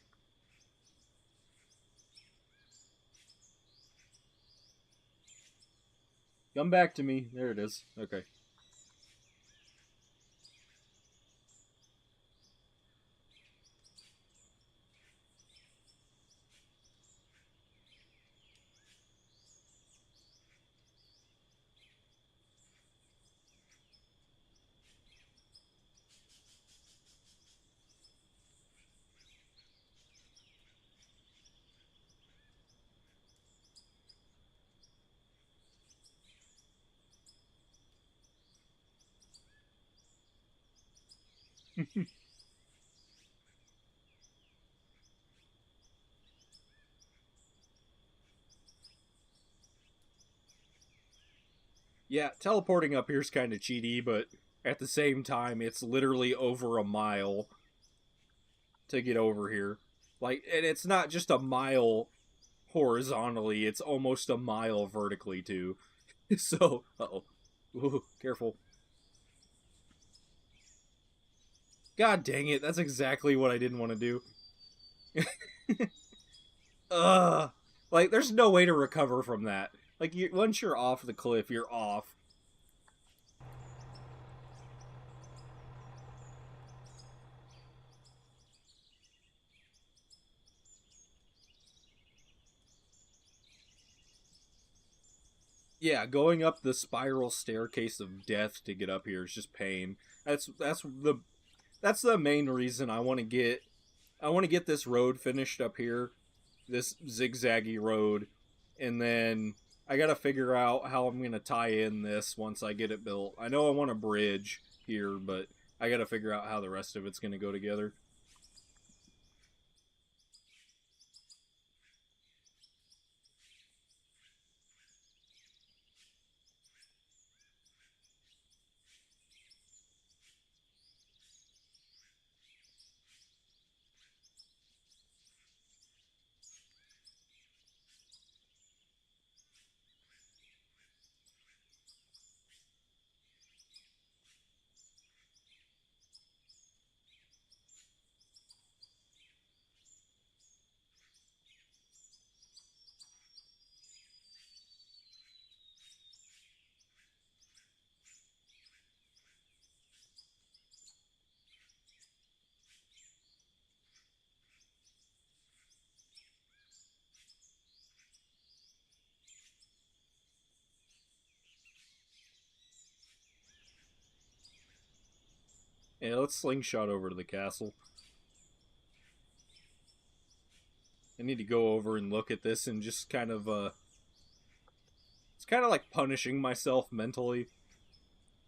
S1: Come back to me. There it is. Okay. Yeah, teleporting up here is kind of cheaty, but at the same time, it's literally over a mile to get over here. Like, and it's not just a mile horizontally, it's almost a mile vertically, too. So, uh-oh. Ooh, careful. God dang it, that's exactly what I didn't want to do. Ugh. Like, there's no way to recover from that. Like, once you're off the cliff, you're off. Yeah, going up the spiral staircase of death to get up here is just pain. That's the main reason I want to get this road finished up here, this zigzaggy road, and then I got to figure out how I'm going to tie in this once I get it built. I know I want a bridge here, but I got to figure out how the rest of it's going to go together. Yeah, let's slingshot over to the castle. I need to go over and look at this and just kind of it's kind of like punishing myself mentally,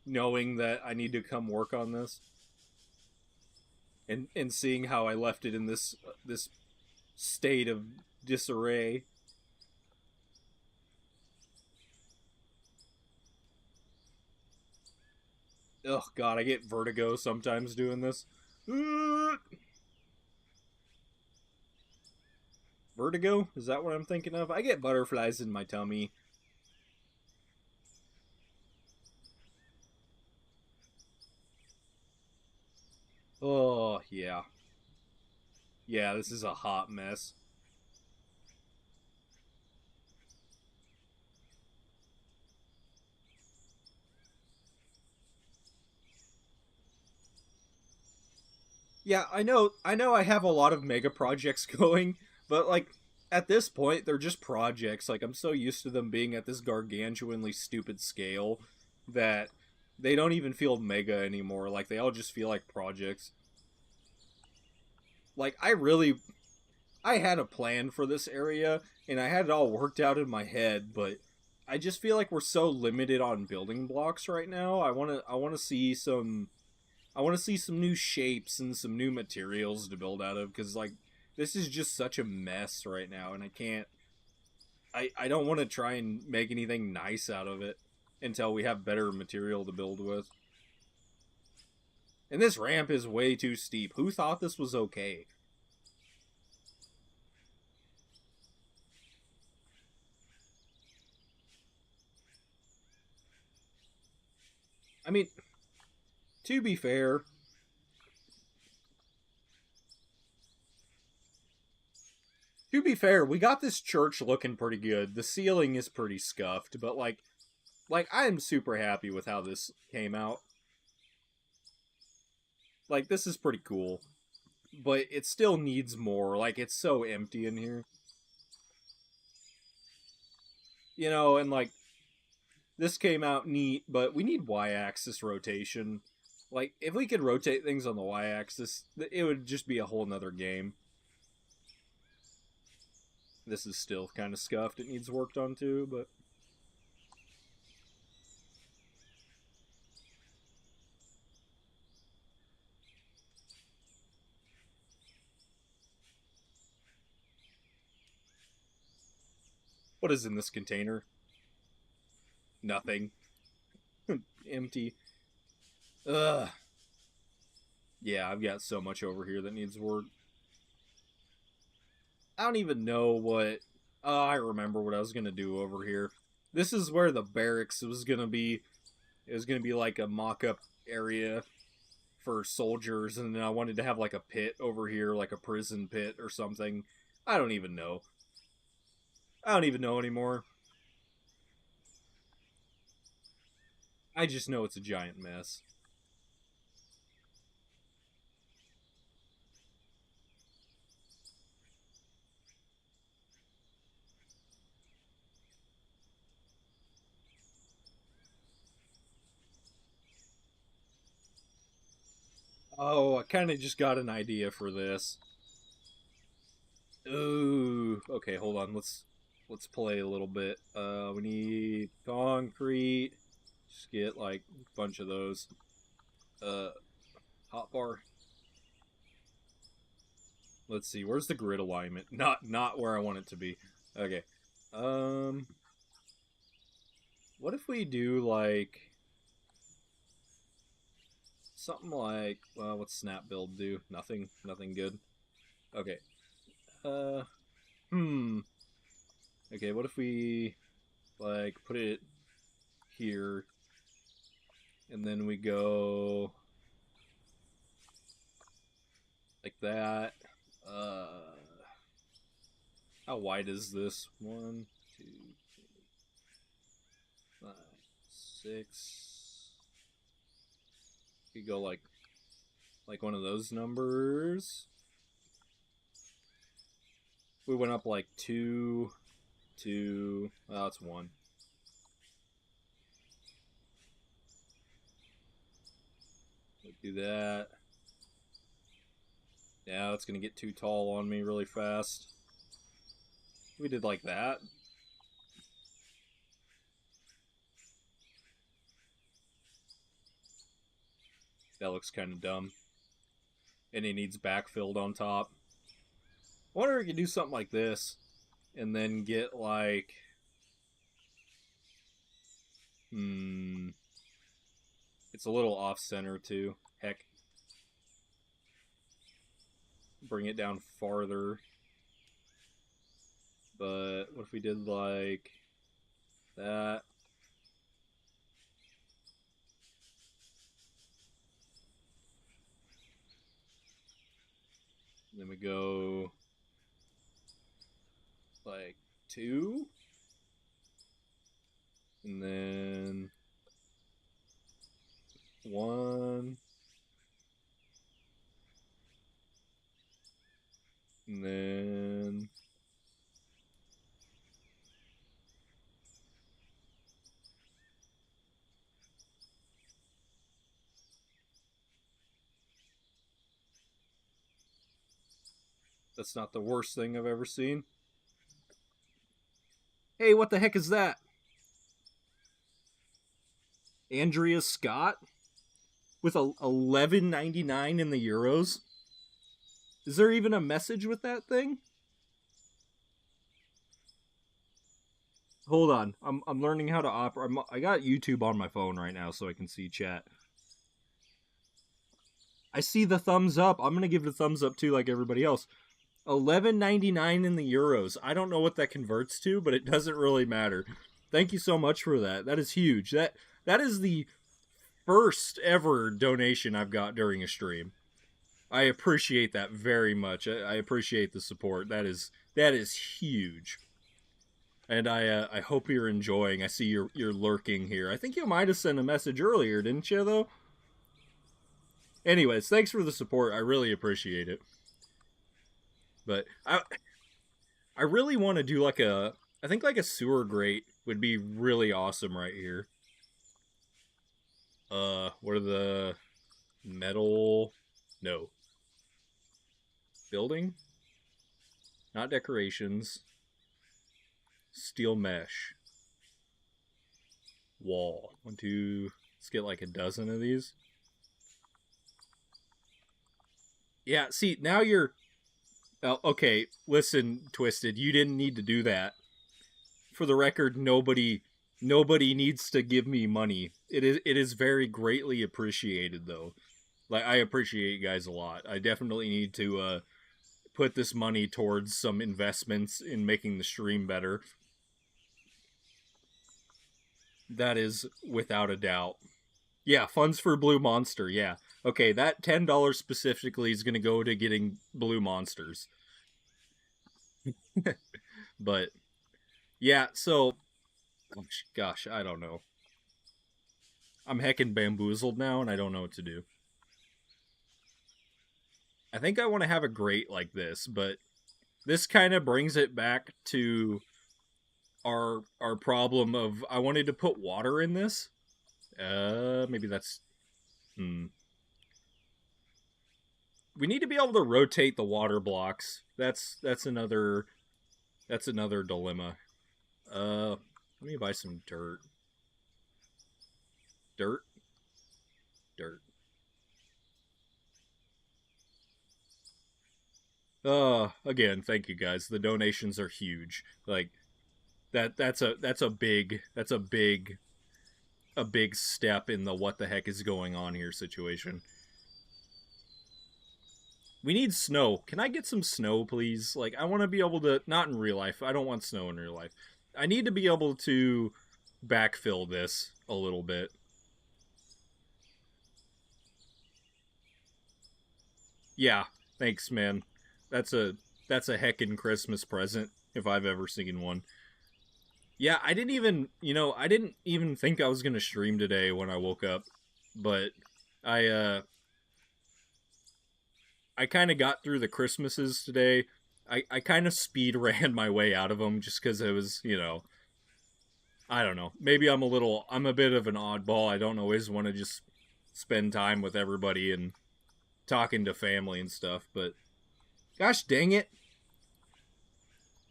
S1: knowing that I need to come work on this, and seeing how I left it in this state of disarray. Ugh, God, I get vertigo sometimes doing this. Vertigo? Is that what I'm thinking of? I get butterflies in my tummy. Oh, yeah. Yeah, this is a hot mess. Yeah, I know I have a lot of mega projects going, but like at this point they're just projects. Like I'm so used to them being at this gargantuanly stupid scale that they don't even feel mega anymore. Like they all just feel like projects. Like I had a plan for this area and I had it all worked out in my head, but I just feel like we're so limited on building blocks right now. I want to see some new shapes and some new materials to build out of cuz like this is just such a mess right now and I don't want to try and make anything nice out of it until we have better material to build with. And this ramp is way too steep. Who thought this was okay? I mean, to be fair, we got this church looking pretty good. The ceiling is pretty scuffed, but like I am super happy with how this came out. Like this is pretty cool, but it still needs more. Like it's so empty in here. And like this came out neat, but we need y-axis rotation. Like if we could rotate things on the y-axis, it would just be a whole nother game. This is still kind of scuffed. It needs worked on too, but what is in this container? Nothing. Empty. Ugh. Yeah, I've got so much over here that needs work. I don't even know what. Oh, I remember what I was gonna do over here. This is where the barracks was gonna be. It was gonna be like a mock-up area for soldiers, and then I wanted to have like a pit over here, like a prison pit or something. I don't even know. I don't even know anymore. I just know it's a giant mess. Oh, I kind of just got an idea for this. Ooh, okay, hold on. Let's play a little bit. We need concrete. Just get like a bunch of those. Uh, hotbar. Let's see. Where's the grid alignment? Not where I want it to be. Okay. Um, what if we do like something like what's snap build do? Nothing. Nothing good. Okay. Uh, hmm. Okay. What if we like put it here and then we go like that. Uh, how wide is this? One, two, three, five, six. We go like one of those numbers. We went up like two, two. Oh, it's one. Do that. Now it's gonna get too tall on me really fast. We did like that. That looks kind of dumb. And it needs backfilled on top. I wonder if we could do something like this and then get like it's a little off center too. Heck, bring it down farther. But what if we did like that? And then we go like two. And then one. And then that's not the worst thing I've ever seen. Hey, what the heck is that? Andrea Scott with a 11.99 in the euros. Is there even a message with that thing? Hold on, I'm learning how to operate. I got YouTube on my phone right now so I can see chat. I see the thumbs up. I'm gonna give the thumbs up too, like everybody else. 11.99 in the euros. I don't know what that converts to, but it doesn't really matter. Thank you so much for that. That is huge. That is the first ever donation I've got during a stream. I appreciate that very much. I appreciate the support. That is huge. And I hope you're enjoying. I see you're lurking here. I think you might have sent a message earlier, didn't you though? Anyways, thanks for the support. I really appreciate it. But I really want to do like I think like a sewer grate would be really awesome right here. What are the metal? No. Building? Not decorations. Steel mesh. Wall. 1, 2. Let's get like a dozen of these. Yeah, see, now you're... Oh, okay, listen, Twisted, you didn't need to do that. For the record, nobody needs to give me money. It is very greatly appreciated, though. Like, I appreciate you guys a lot. I definitely need to put this money towards some investments in making the stream better. That is without a doubt. Yeah, funds for Blue Monster, yeah. Okay, that $10 specifically is going to go to getting blue monsters. But, yeah, so... Gosh, I don't know. I'm heckin' bamboozled now, and I don't know what to do. I think I want to have a grate like this, but this kind of brings it back to our problem of I wanted to put water in this. Maybe that's... We need to be able to rotate the water blocks. That's another dilemma. Let me buy some dirt. Dirt. Again, thank you guys. The donations are huge. Like that's a big step in the what the heck is going on here situation. We need snow. Can I get some snow, please? Like, I want to be able to... Not in real life. I don't want snow in real life. I need to be able to backfill this a little bit. Yeah, thanks, man. That's a heckin' Christmas present, if I've ever seen one. Yeah, I didn't even think I was going to stream today when I woke up. But I kind of got through the Christmases today. I kind of speed ran my way out of them just because it was, I don't know. Maybe I'm a bit of an oddball. I don't always want to just spend time with everybody and talking to family and stuff. But gosh dang it.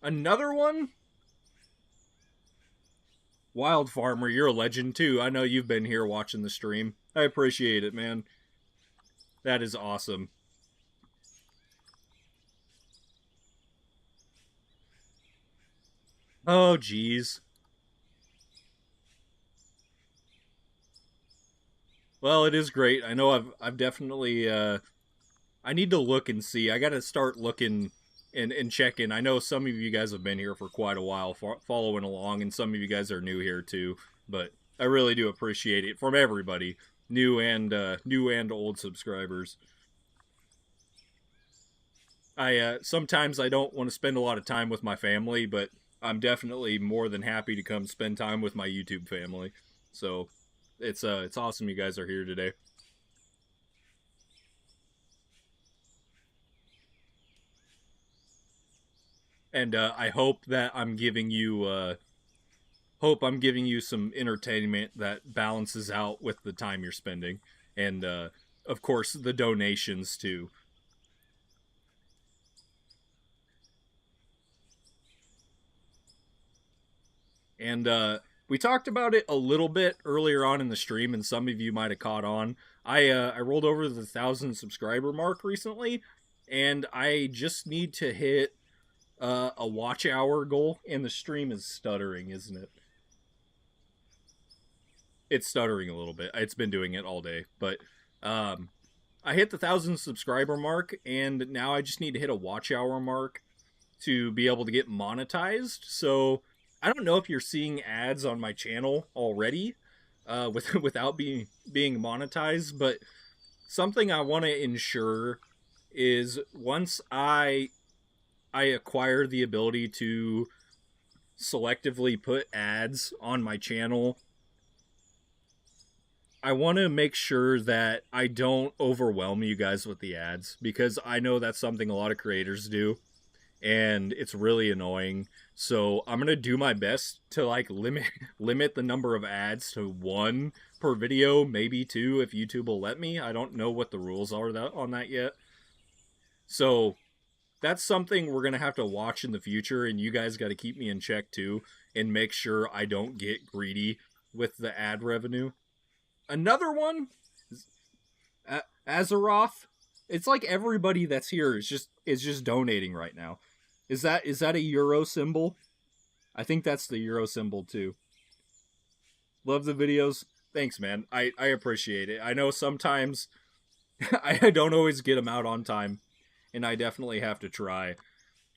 S1: Another one? Wild Farmer, you're a legend too. I know you've been here watching the stream. I appreciate it, man. That is awesome. Oh, geez. Well, it is great. I know I've definitely I need to look and see. I got to start looking and checking. I know some of you guys have been here for quite a while following along, and some of you guys are new here too, but I really do appreciate it from everybody, new and old subscribers. I sometimes I don't want to spend a lot of time with my family, but I'm definitely more than happy to come spend time with my YouTube family. So it's awesome you guys are here today. and I hope that I'm giving you some entertainment that balances out with the time you're spending, and of course the donations too. And we talked about it a little bit earlier on in the stream, and some of you might have caught on. I rolled over the 1,000 subscriber mark recently, and I just need to hit a watch hour goal. And the stream is stuttering, isn't it? It's stuttering a little bit. It's been doing it all day, but um, I hit the 1,000 subscriber mark, and now I just need to hit a watch hour mark to be able to get monetized. So I don't know if you're seeing ads on my channel already, without being monetized, but something I want to ensure is once I acquire the ability to selectively put ads on my channel, I want to make sure that I don't overwhelm you guys with the ads, because I know that's something a lot of creators do, and it's really annoying. So I'm gonna do my best to like limit the number of ads to one per video, maybe two if YouTube will let me. I don't know what the rules are on that yet. So that's something we're gonna have to watch in the future, and you guys got to keep me in check too, and make sure I don't get greedy with the ad revenue. Another one, Azeroth. It's like everybody that's here is just donating right now. Is that a euro symbol? I think that's the euro symbol too. Love the videos. Thanks, man. I appreciate it. I know sometimes I don't always get them out on time, and I definitely have to try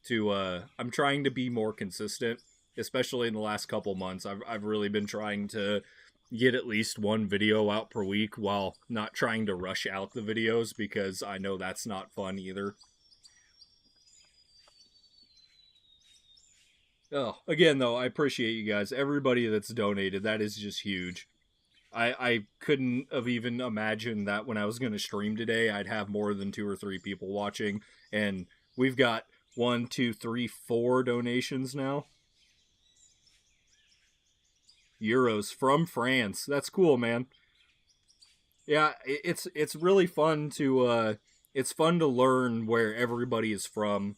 S1: to. I'm trying to be more consistent, especially in the last couple months. I've really been trying to get at least one video out per week while not trying to rush out the videos, because I know that's not fun either. Oh, again though, I appreciate you guys. Everybody that's donated, that is just huge. I couldn't have even imagined that when I was going to stream today, I'd have more than two or three people watching, and we've got one, two, three, four donations now. Euros from France. That's cool, man. Yeah, it's really fun to it's fun to learn where everybody is from.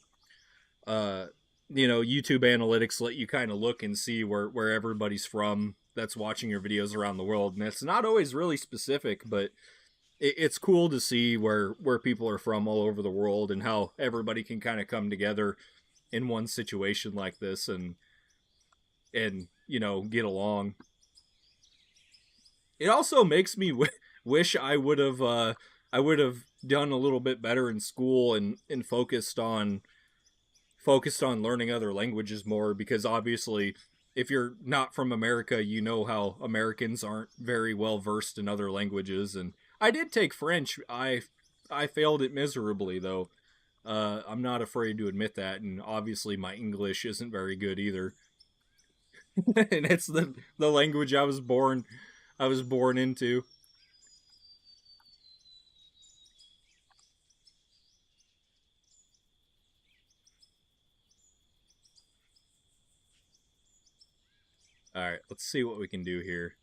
S1: Uh, YouTube analytics let you kind of look and see where everybody's from that's watching your videos around the world, and it's not always really specific, but it's cool to see where people are from all over the world, and how everybody can kind of come together in one situation like this, and get along. It also makes me wish I would have done a little bit better in school, and focused on learning other languages more, because obviously if you're not from America, you know how Americans aren't very well versed in other languages. And I did take French. I failed it miserably though. I'm not afraid to admit that, and obviously my English isn't very good either. And it's the language I was born into. All right, let's see what we can do here.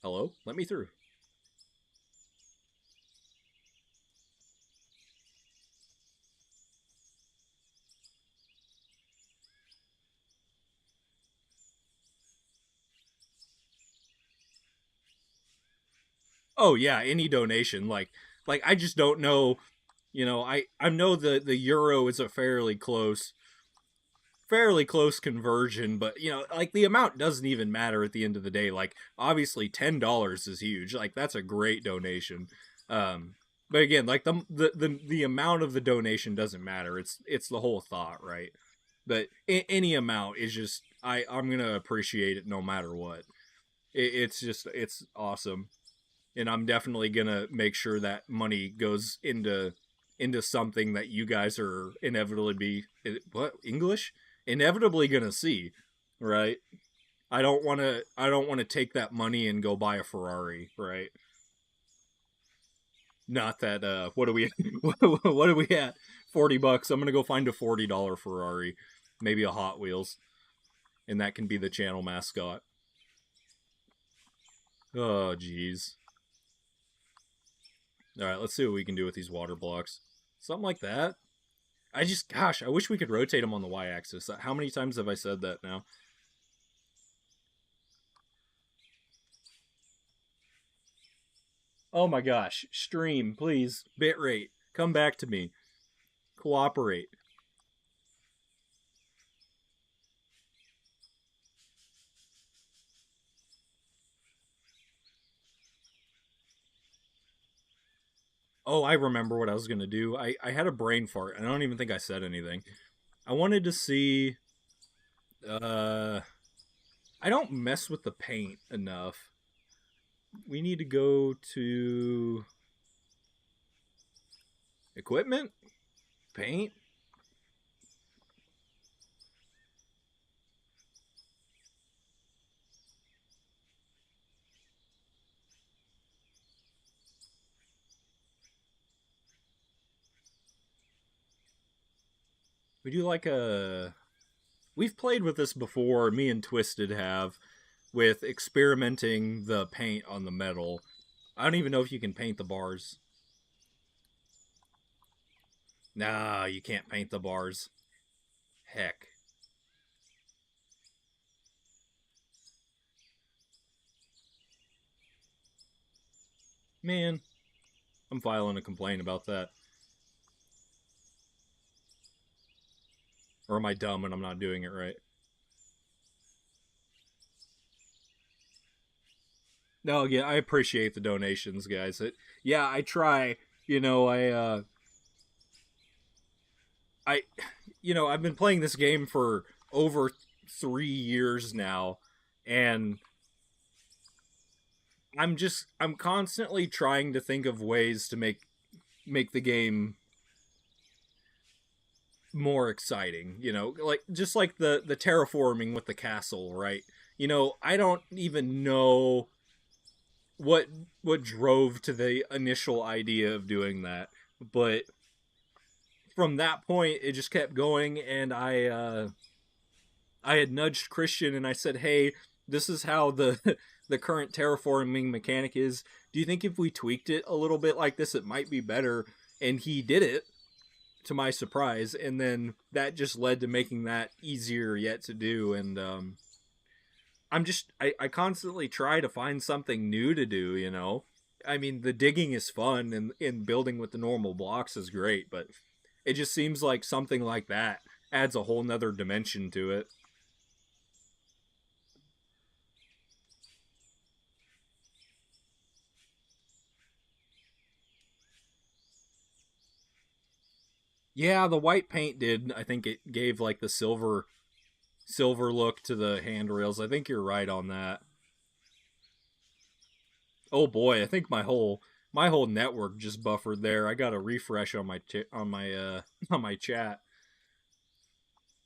S1: Hello, let me through. Oh yeah, any donation. Like I just don't know. I know the euro is a fairly close conversion, but like the amount doesn't even matter at the end of the day. Like obviously $10 is huge. Like that's a great donation. Um, but again, like the amount of the donation doesn't matter. It's the whole thought, right? But any amount is just I'm gonna appreciate it no matter what. It's awesome, and I'm definitely gonna make sure that money goes into something that you guys are inevitably what English inevitably gonna see, right? I don't want to take that money and go buy a Ferrari, right? Not that what are we what are we at? $40. I'm gonna go find a $40 Ferrari, maybe a Hot Wheels, and that can be the channel mascot. Oh, jeez. All right, let's see what we can do with these water blocks. Something like that. Gosh, I wish we could rotate them on the y-axis. How many times have I said that now? Oh my gosh, stream, please. Bitrate, come back to me. Cooperate. Oh, I remember what I was going to do. I had a brain fart, and I don't even think I said anything. I wanted to see. Uh, I don't mess with the paint enough. We need to go to equipment, paint. We do like a. We've played with this before. Me and Twisted have with experimenting the paint on the metal. I don't even know if you can paint the bars. Nah, you can't paint the bars. Heck. Man, I'm filing a complaint about that. Or am I dumb and I'm not doing it right? No, yeah, I appreciate the donations, guys. Yeah, I try. You know, I, I've been playing this game for over 3 years now, and I'm constantly trying to think of ways to make the game more exciting. Like just like the terraforming with the castle, right? I don't even know what what drove to the initial idea of doing that, but from that point it just kept going, and I had nudged Christian and I said, "Hey, this is how the the current terraforming mechanic is. Do you think if we tweaked it a little bit like this, it might be better?" And he did it, to my surprise, and then that just led to making that easier yet to do. And I constantly try to find something new to do. I mean, the digging is fun, and in building with the normal blocks is great, but it just seems like something like that adds a whole nother dimension to it. Yeah, the white paint did. I think it gave like the silver look to the handrails. I think you're right on that. Oh boy, I think my whole network just buffered there. I got a refresh on my on my chat.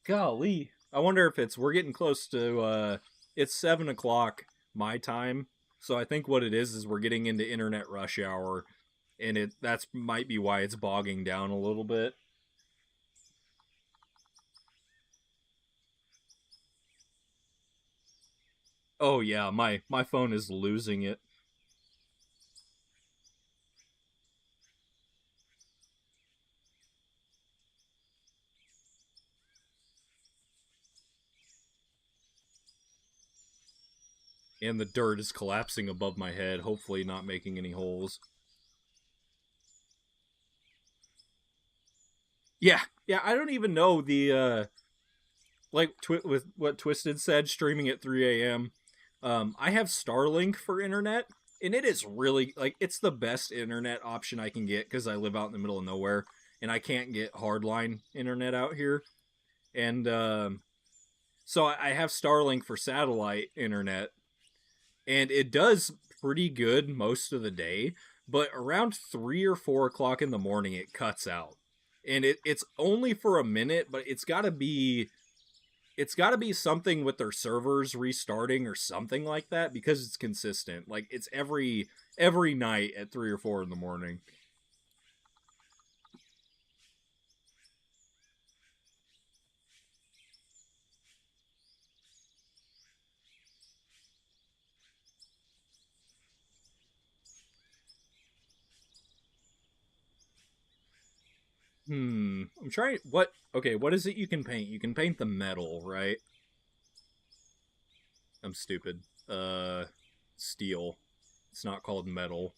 S1: Golly, I wonder if we're getting close to it's 7 o'clock my time, so I think what it is we're getting into internet rush hour, and that's might be why it's bogging down a little bit. Oh yeah, my phone is losing it, and the dirt is collapsing above my head. Hopefully, not making any holes. Yeah, yeah. I don't even know the with what Twisted said, streaming at 3 a.m. I have Starlink for internet, and it is really like it's the best internet option I can get because I live out in the middle of nowhere and I can't get hardline internet out here. And so I have Starlink for satellite internet, and it does pretty good most of the day. But around 3 or 4 o'clock in the morning, it cuts out, and it's only for a minute, but it's got to be something with their servers restarting or something like that because it's consistent. Like it's every night at 3 or 4 in the morning. I'm trying. What? Okay, what is it you can paint? You can paint the metal, right? I'm stupid. Steel. It's not called metal.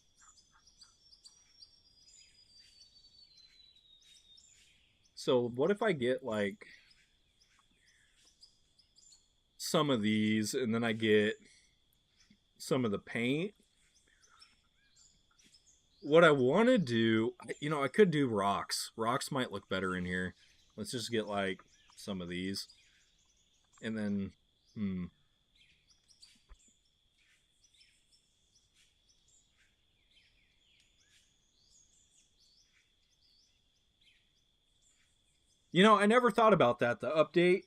S1: So what if I get like some of these and then I get some of the paint? What I want to do, I could do rocks. Rocks might look better in here. Let's just get like some of these and then hmm. I never thought about that. The update.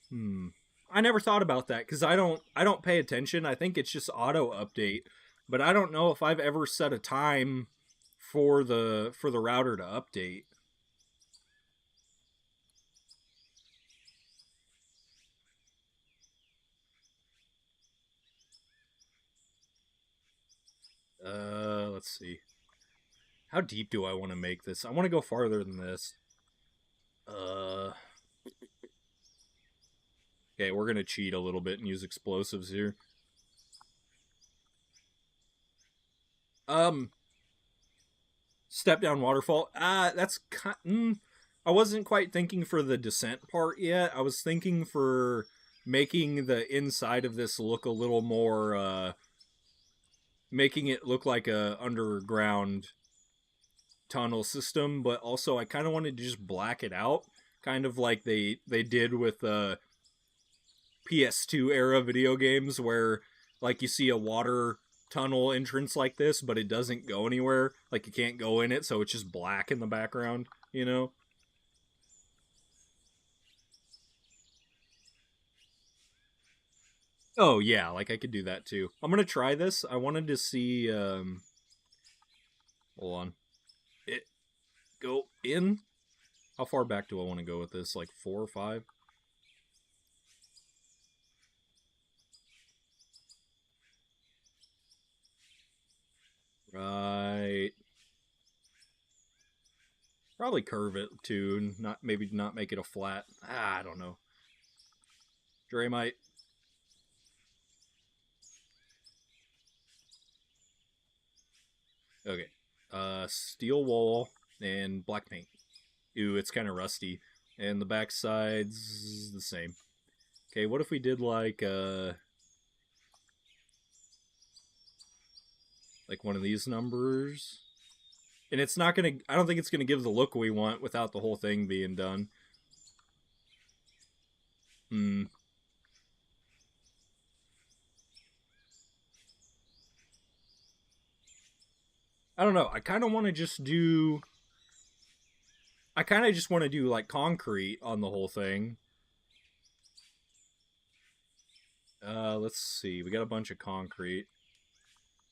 S1: Hmm. I never thought about that because I don't pay attention. I think it's just auto update, but I don't know if I've ever set a time for the router to update. Let's see. How deep do I want to make this? I want to go farther than this. Uh, okay, we're gonna cheat a little bit and use explosives here. Um, Step down waterfall. I wasn't quite thinking for the descent part yet. I was thinking for making the inside of this look a little more making it look like a underground tunnel system, but also I kind of wanted to just black it out, kind of like they did with PS2 era video games where like you see a water tunnel entrance like this, but it doesn't go anywhere. Like you can't go in it, so it's just black in the background, you know? Oh yeah, like I could do that too. I'm gonna try this. I wanted to see hold on. It go in. How far back do I want to go with this? Like 4 or 5? Right. Probably curve it too, and not maybe not make it a flat. I don't know. Dramite. Okay. Steel wall and black paint. Ooh, it's kind of rusty. And the back side's the same. Okay, what if we did like one of these numbers? And it's not gonna. I don't think it's gonna give the look we want without the whole thing being done. Hmm. I don't know. I kind of want to just do. I kind of just want to do like concrete on the whole thing. Let's see. We got a bunch of concrete,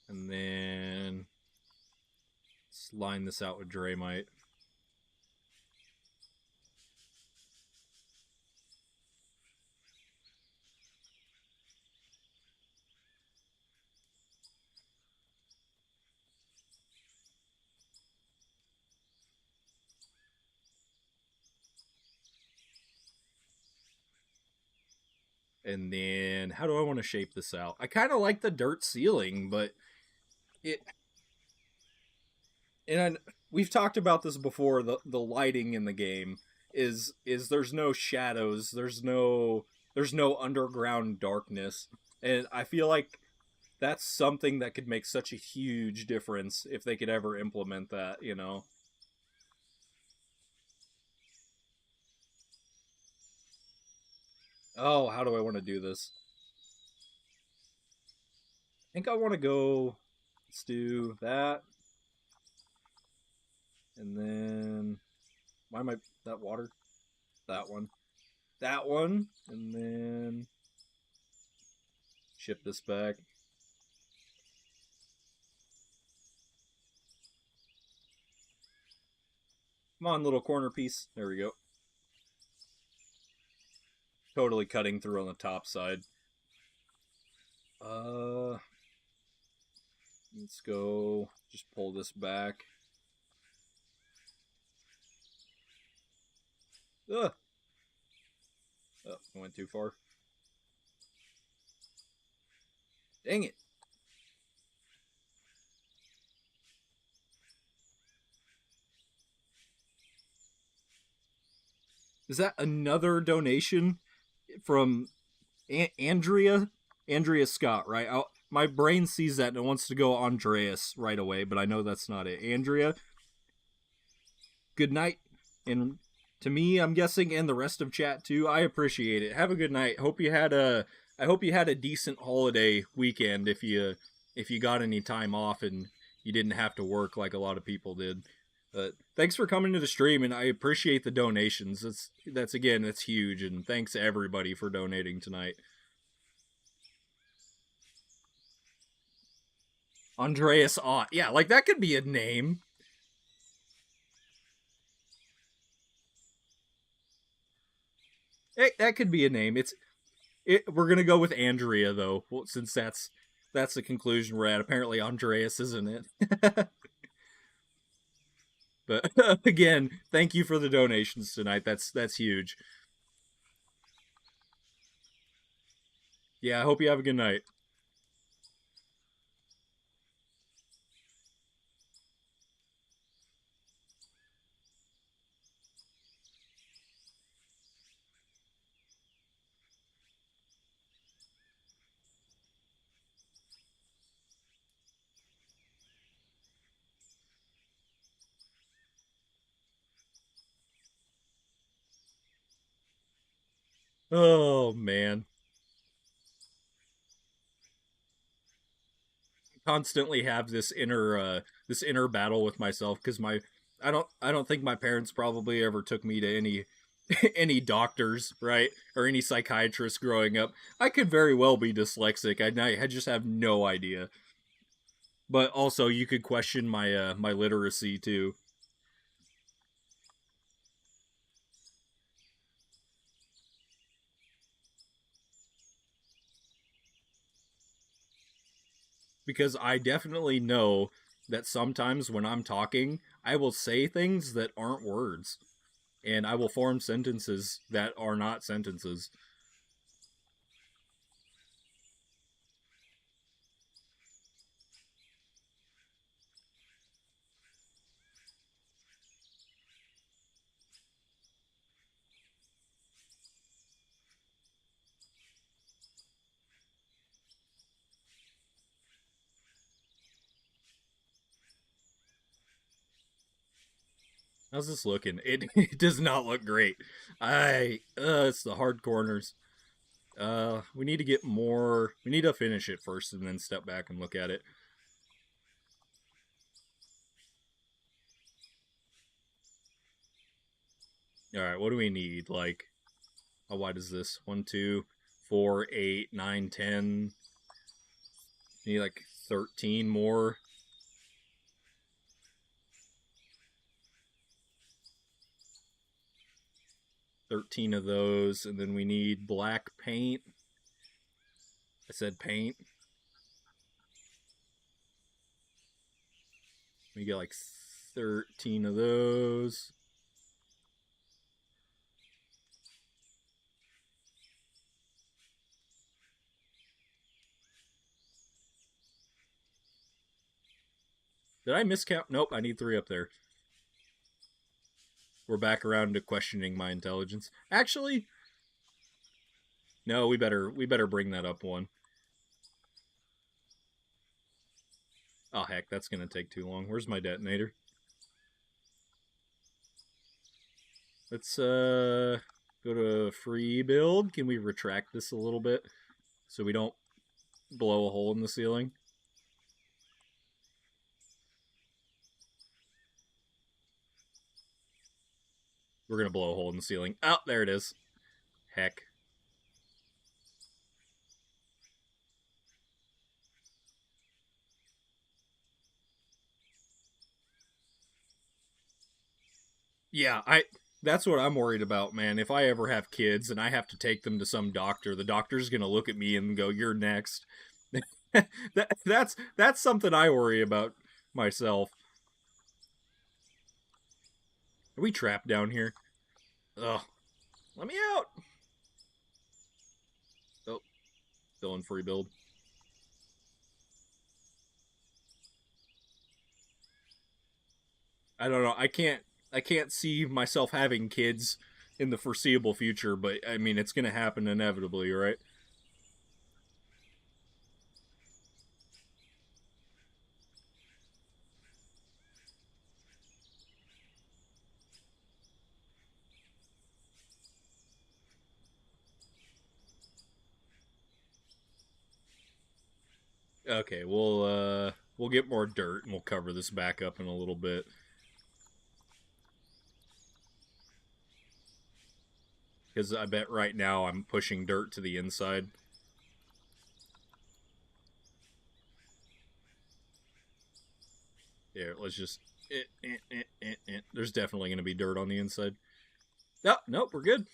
S1: and then let's line this out with Dramite. And then how do I want to shape this out? I kind of like the dirt ceiling, but it and we've talked about this before. The lighting in the game is there's no shadows, there's no underground darkness, and I feel like that's something that could make such a huge difference if they could ever implement that. Oh, how do I want to do this? I think I want to go. Let's do that, and then why am I that water? That one, that one, and then ship this back. Come on, little corner piece. There we go. Totally cutting through on the top side. Uh, let's go. Just pull this back. Ugh. Oh, I went too far. Dang it. Is that another donation from Andrea? Andrea Scott, right? My brain sees that and it wants to go Andreas right away, but I know that's not it. Andrea, good night. And to me, I'm guessing, and the rest of chat too, I appreciate it. Have a good night. I hope you had a decent holiday weekend if you got any time off and you didn't have to work like a lot of people did. But thanks for coming to the stream, and I appreciate the donations. That's again, that's huge, and thanks everybody for donating tonight. Andreas Ott, yeah, like that could be a name. That could be a name. We're gonna go with Andrea though, since that's the conclusion we're at. Apparently, Andreas isn't it. But again, thank you for the donations tonight. That's huge. Yeah, I hope you have a good night. Oh man, constantly have this inner battle with myself because my I don't think my parents probably ever took me to any any doctors, right, or any psychiatrists growing up. I could very well be dyslexic. I just have no idea. But also, you could question my literacy too, because I definitely know that sometimes when I'm talking, I will say things that aren't words, and I will form sentences that are not sentences. How's this looking? It does not look great. It's the hard corners. We need to get more. We need to finish it first and then step back and look at it. All right, what do we need? Like, how wide is this? 1, 2, 4, 8, 9, 10. Need like 13 more. 13 of those, and then we need black paint. I said paint. We get like 13 of those. Did I miscount? Nope, I need 3 up there. We're back around to questioning my intelligence. Actually, no, we better bring that up one. Oh heck, that's gonna take too long. Where's my detonator? Let's go to free build. Can we retract this a little bit so we don't blow a hole in the ceiling? We're gonna blow a hole in the ceiling. Oh, there it is. Heck. Yeah, I that's what I'm worried about, man. If I ever have kids and I have to take them to some doctor, the doctor's going to look at me and go, "You're next." That's something I worry about myself. Are we trapped down here? Ugh. Let me out! Oh, still in free build. I don't know. I can't see myself having kids in the foreseeable future, but I mean it's gonna happen inevitably, right? Okay, we'll get more dirt and we'll cover this back up in a little bit. Because I bet right now I'm pushing dirt to the inside. Yeah, let's just. There's definitely going to be dirt on the inside. Oh, nope, we're good.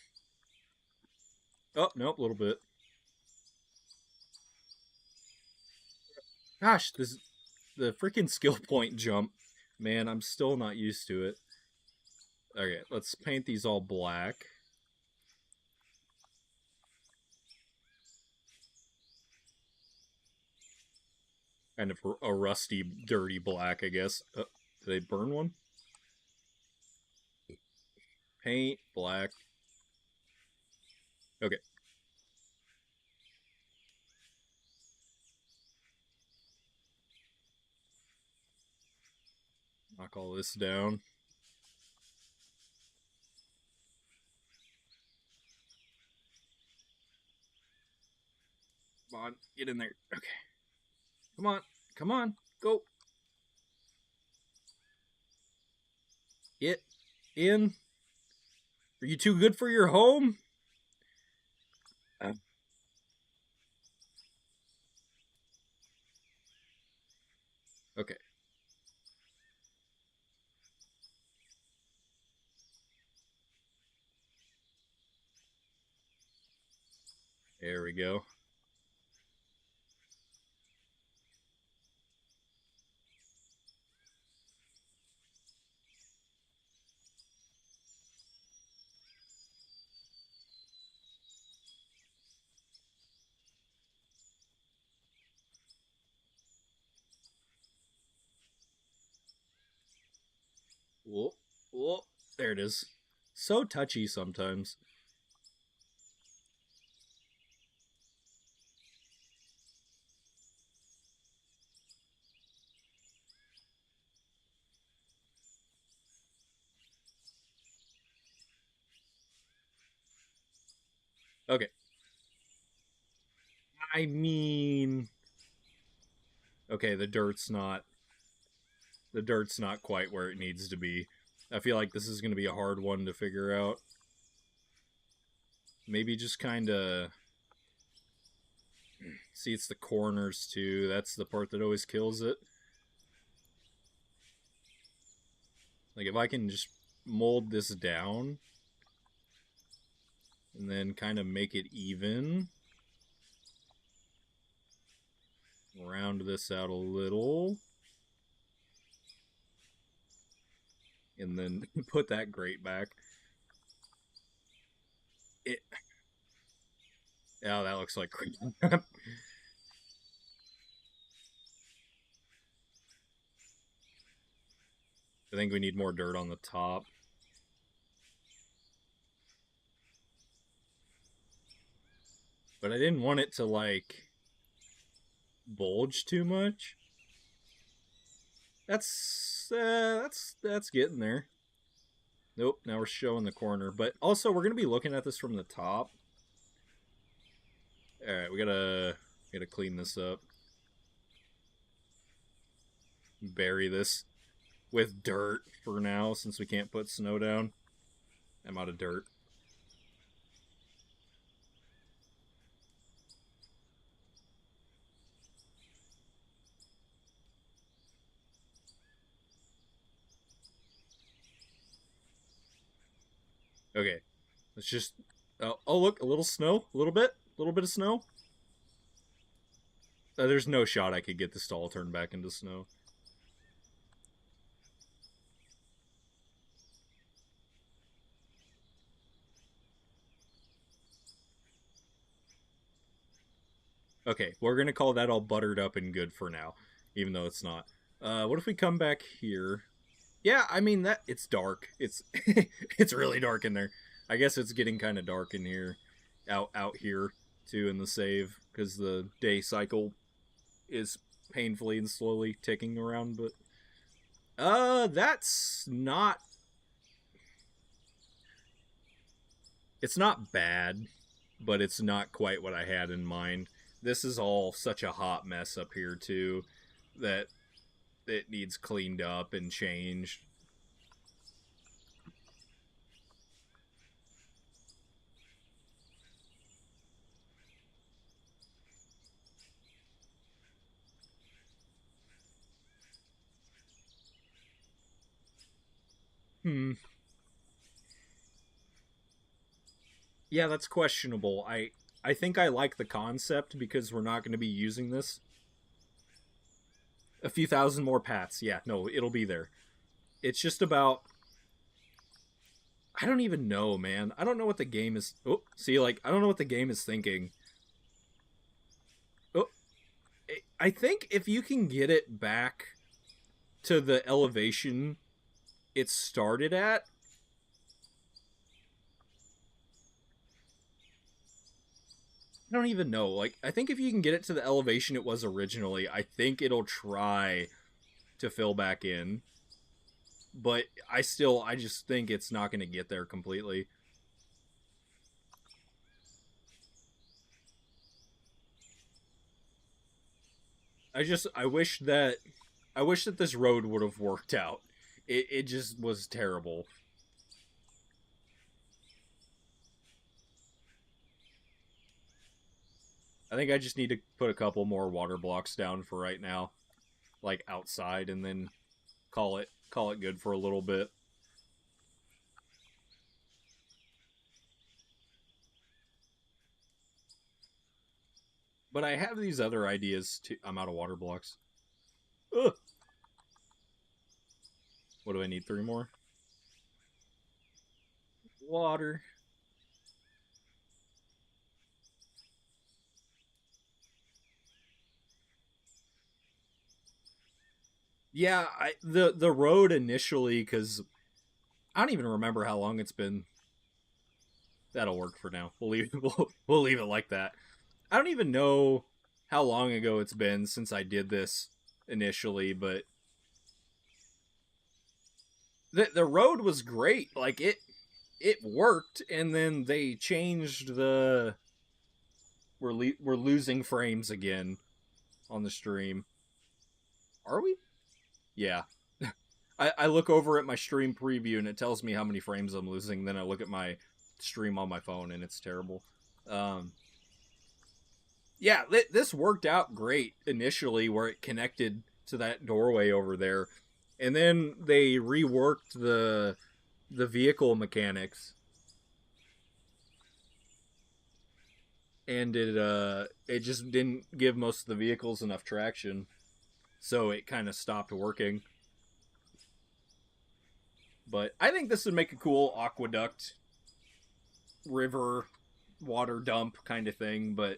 S1: Oh, nope, a little bit. Gosh, this the freaking skill point jump. Man, I'm still not used to it. Okay, let's paint these all black. Kind of a rusty, dirty black, I guess. Did they burn one? Paint black. Okay. Knock all this down. Come on, get in there. Okay. Come on. Come on. Go. Get in. Are you too good for your home? Uh, okay. There we go. Whoa. Whoa. There it is. So touchy sometimes. Okay. I mean, okay, the dirt's not quite where it needs to be. I feel like this is going to be a hard one to figure out. Maybe just kind of see it's the corners too. That's the part that always kills it. Like if I can just mold this down and then kind of make it even, round this out a little, and then put that grate back. It. Oh, that looks like crap. I think we need more dirt on the top. But I didn't want it to, like, bulge too much. That's getting there. Nope, now we're showing the corner. But also, we're going to be looking at this from the top. Alright, we gotta clean this up. Bury this with dirt for now, since we can't put snow down. I'm out of dirt. Okay, let's just... oh, look, a little snow. A little bit of snow. There's no shot I could get this to all turn back into snow. Okay, we're gonna call that all buttered up and good for now, even though it's not. What if we come back here? Yeah, I mean that it's dark. It's it's really dark in there. I guess it's getting kind of dark in here, out here too in the save because the day cycle is painfully and slowly ticking around. But that's not. It's not bad, but it's not quite what I had in mind. This is all such a hot mess up here too that it needs cleaned up and changed. Hmm. Yeah, that's questionable. I think I like the concept because we're not going to be using this. A few thousand more paths. Yeah, no, it'll be there. It's just about I don't even know, man. I don't know what the game is. Oh, see, like I don't know what the game is thinking. Oh, I think if you can get it back to the elevation it started at, I don't even know. Like, I think if you can get it to the elevation it was originally, I think it'll try to fill back in. But I just think it's not going to get there completely. I wish that this road would have worked out. It just was terrible. I think I just need to put a couple more water blocks down for right now, like outside, and then call it good for a little bit. But I have these other ideas too. I'm out of water blocks. Ugh. What do I need? Three more water. Yeah, the road initially because I don't even remember how long it's been. That'll work for now. We'll leave it like that. I don't even know how long ago it's been since I did this initially, but the road was great. Like it worked, and then they changed the we're losing frames again on the stream. Are we? Yeah. I look over at my stream preview and it tells me how many frames I'm losing. Then I look at my stream on my phone and it's terrible. Um, yeah, this worked out great initially where it connected to that doorway over there, and then they reworked the vehicle mechanics, and it just didn't give most of the vehicles enough traction, so it kind of stopped working. But I think this would make a cool aqueduct river water dump kind of thing, but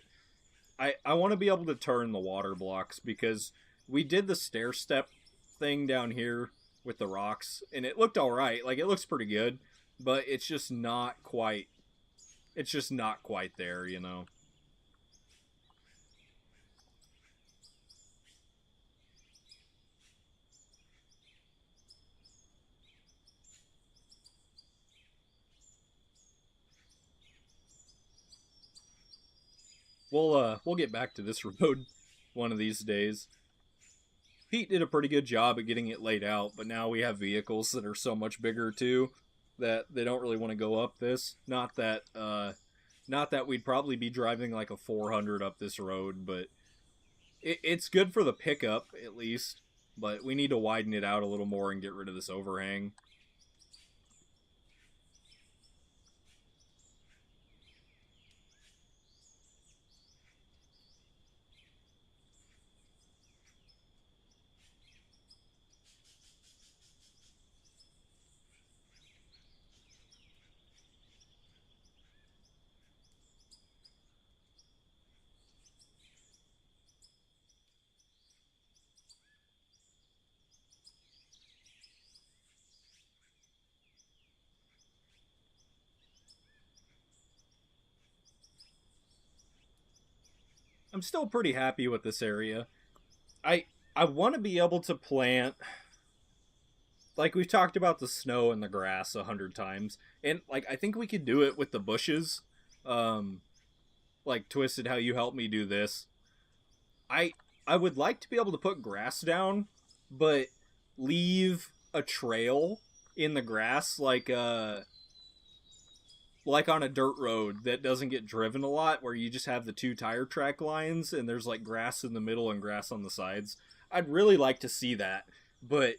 S1: I want to be able to turn the water blocks because we did the stair step thing down here with the rocks and it looked all right. Like it looks pretty good, but it's just not quite there, you know. We'll get back to this road one of these days. Pete did a pretty good job at getting it laid out, but now we have vehicles that are so much bigger too that they don't really want to go up this. Not that we'd probably be driving like a 400 up this road, but it's good for the pickup at least. But we need to widen it out a little more and get rid of this overhang. I'm still pretty happy with this area. I I want to be able to plant, like we've talked about the snow and the grass 100 times, and like I think we could do it with the bushes. Um, like Twisted, how you helped me do this. I I would like to be able to put grass down, but leave a trail in the grass, like on a dirt road that doesn't get driven a lot, where you just have the two tire track lines and there's like grass in the middle and grass on the sides. I'd really like to see that, but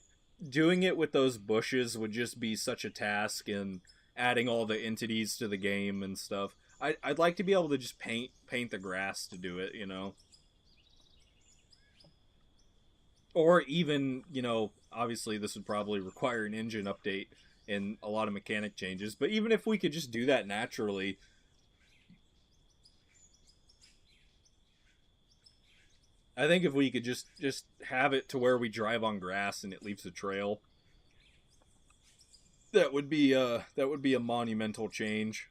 S1: doing it with those bushes would just be such a task, and adding all the entities to the game and stuff. I'd like to be able to just paint the grass to do it, or even, obviously this would probably require an engine update and a lot of mechanic changes, but even if we could just do that naturally, I think if we could just have it to where we drive on grass and it leaves a trail, that would be a monumental change.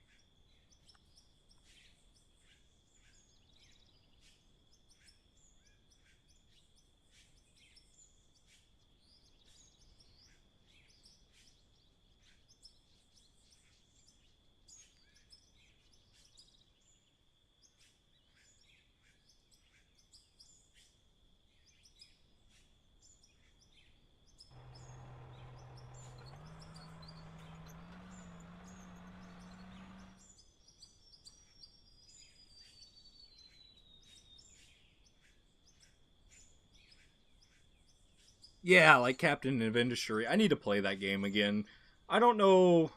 S1: Yeah, like Captain of Industry. I need to play that game again. I don't know.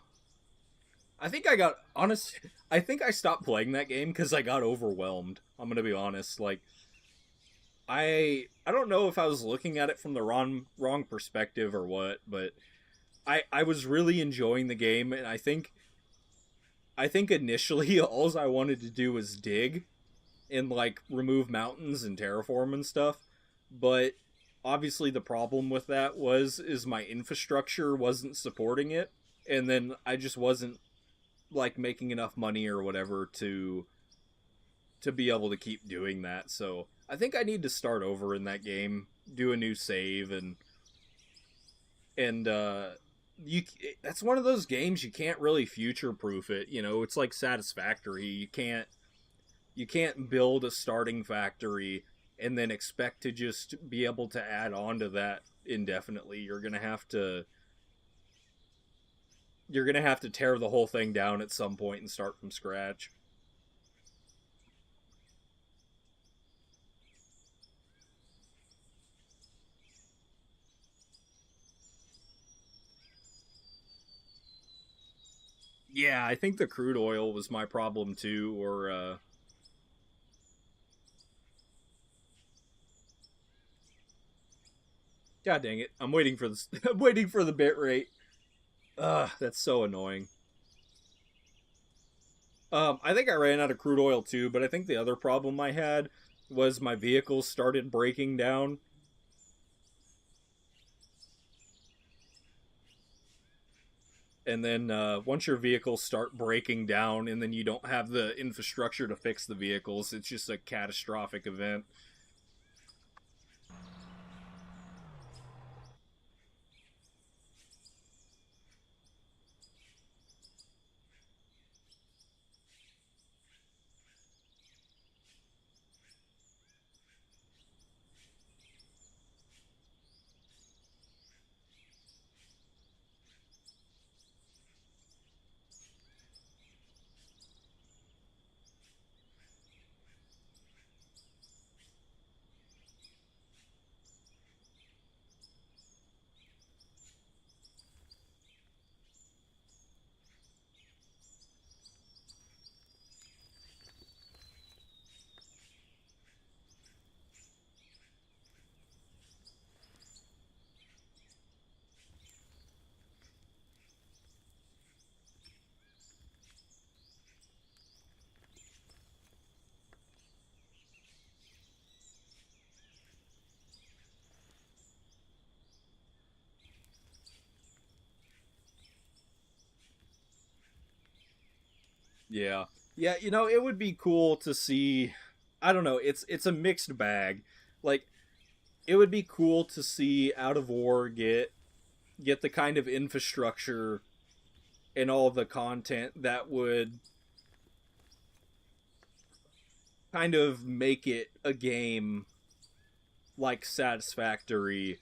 S1: I think I got honest. I think I stopped playing that game because I got overwhelmed. I'm gonna be honest. Like I don't know if I was looking at it from the wrong perspective or what, but I was really enjoying the game, and I think initially all I wanted to do was dig and like remove mountains and terraform and stuff. But obviously the problem with that is my infrastructure wasn't supporting it, and then I just wasn't like making enough money or whatever to be able to keep doing that. So I think I need to start over in that game, do a new save, and you that's one of those games you can't really future proof it. It's like Satisfactory. You can't build a starting factory and then expect to just be able to add on to that indefinitely. You're gonna have to tear the whole thing down at some point and start from scratch. Yeah, I think the crude oil was my problem too. Or god dang it, I'm waiting for this. I'm waiting for the bit rate. Ugh, that's so annoying. I think I ran out of crude oil too, but I think the other problem I had was my vehicles started breaking down. And then once your vehicles start breaking down and then you don't have the infrastructure to fix the vehicles, it's just a catastrophic event. Yeah. Yeah, it would be cool to see. I don't know. It's a mixed bag. Like it would be cool to see Out of War get the kind of infrastructure and all the content that would kind of make it a game like Satisfactory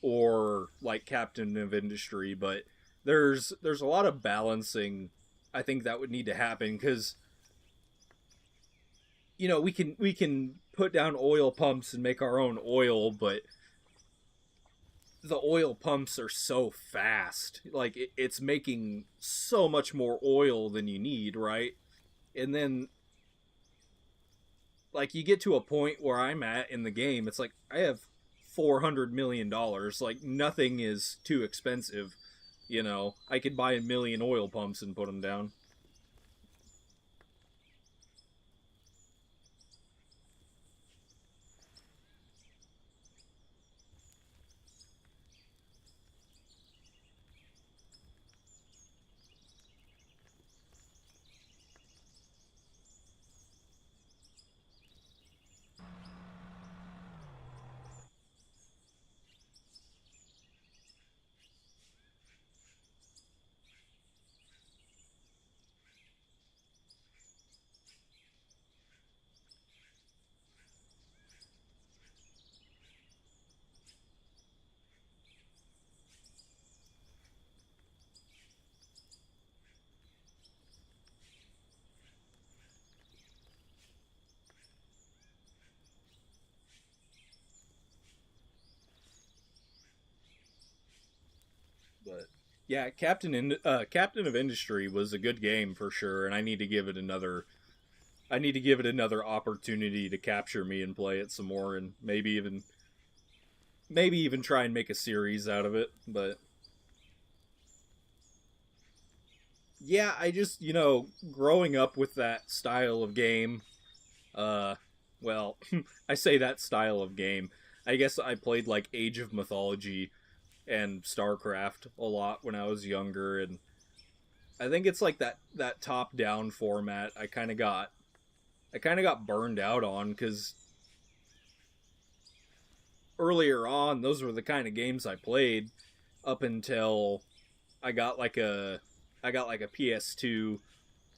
S1: or like Captain of Industry, but there's a lot of balancing I think that would need to happen cuz we can put down oil pumps and make our own oil, but the oil pumps are so fast. Like it's making so much more oil than you need, right? And then like you get to a point where I'm at in the game, it's like I have $400 million. Like nothing is too expensive. I could buy a million oil pumps and put them down. But yeah, Captain of Industry was a good game for sure, and I need to give it another opportunity to capture me and play it some more, and maybe even try and make a series out of it. But yeah, I just growing up with that style of game. Uh, well, I say that style of game. I guess I played like Age of Mythology and StarCraft a lot when I was younger, and I think it's like that top down format. I kind of got burned out on because earlier on those were the kind of games I played up until I got like a I got like a PS2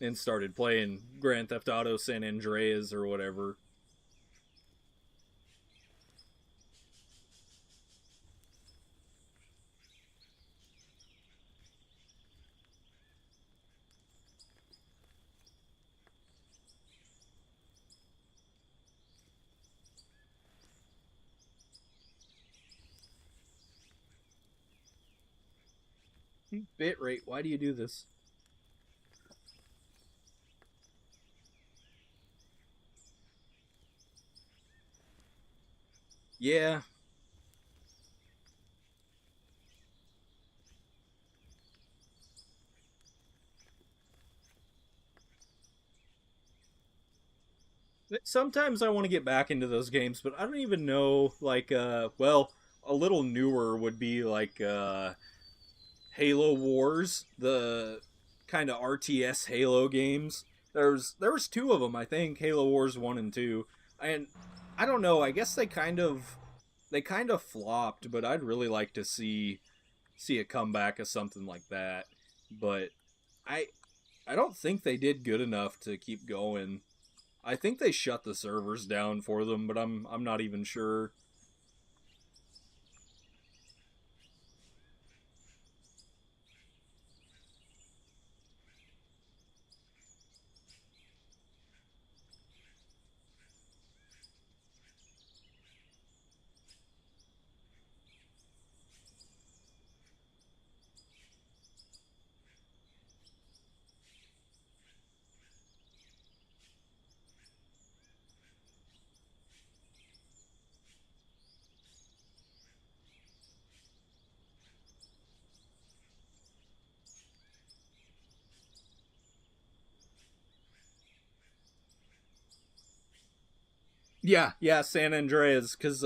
S1: and started playing Grand Theft Auto San Andreas or whatever. Bitrate, why do you do this? Yeah, sometimes I want to get back into those games, but I don't even know like well, a little newer would be like Halo Wars, the kind of RTS Halo games. There was two of them, I think, Halo Wars 1 and 2. And I don't know, I guess they kind of flopped, but I'd really like to see a comeback of something like that. But I I don't think they did good enough to keep going. I think they shut the servers down for them, but I'm not even sure. Yeah, yeah, San Andreas, because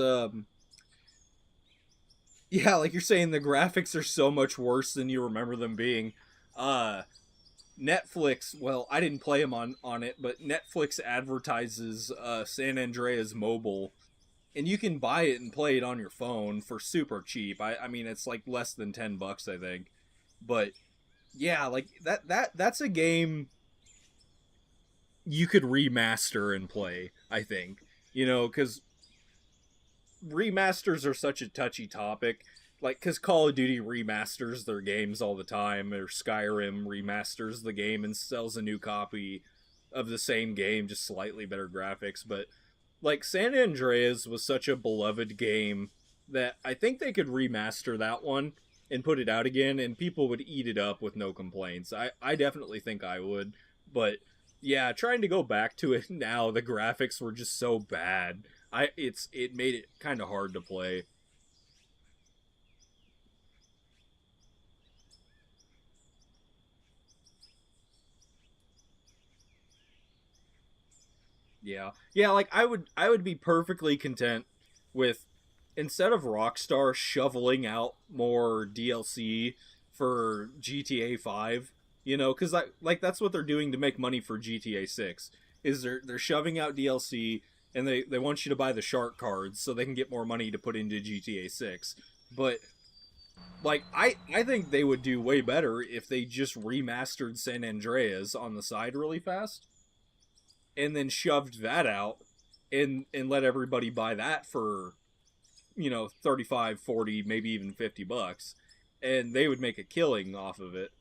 S1: yeah, like you're saying, the graphics are so much worse than you remember them being. Uh, Netflix, well, I didn't play them on it, but Netflix advertises San Andreas Mobile, and you can buy it and play it on your phone for super cheap. I mean, it's like less than $10, I think. But yeah, like that's a game you could remaster and play. I think, because remasters are such a touchy topic. Like, because Call of Duty remasters their games all the time, or Skyrim remasters the game and sells a new copy of the same game, just slightly better graphics. But, like, San Andreas was such a beloved game that I think they could remaster that one and put it out again, and people would eat it up with no complaints. I definitely think I would. But, yeah, trying to go back to it now, the graphics were just so bad. It made it kind of hard to play. Yeah. Yeah, like I would be perfectly content with, instead of Rockstar shoveling out more DLC for GTA 5, cuz like that's what they're doing to make money for GTA 6. Is they're shoving out DLC, and they want you to buy the shark cards so they can get more money to put into GTA 6. But like I think they would do way better if they just remastered San Andreas on the side really fast, and then shoved that out, and let everybody buy that for 35, 40, maybe even $50, and they would make a killing off of it.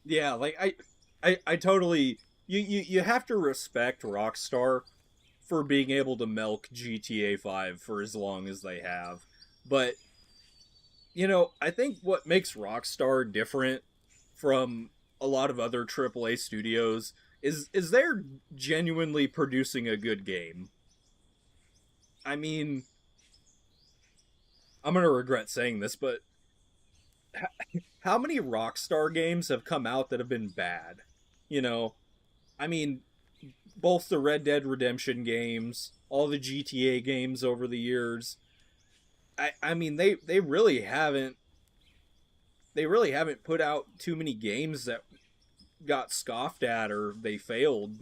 S1: Yeah, like I totally, you have to respect Rockstar for being able to milk GTA 5 for as long as they have. But I think what makes Rockstar different from a lot of other AAA studios is they're genuinely producing a good game. I mean, I'm gonna regret saying this, but how many Rockstar games have come out that have been bad? You know, I mean, both the Red Dead Redemption games, all the GTA games over the years. I mean, they really haven't put out too many games that got scoffed at or they failed.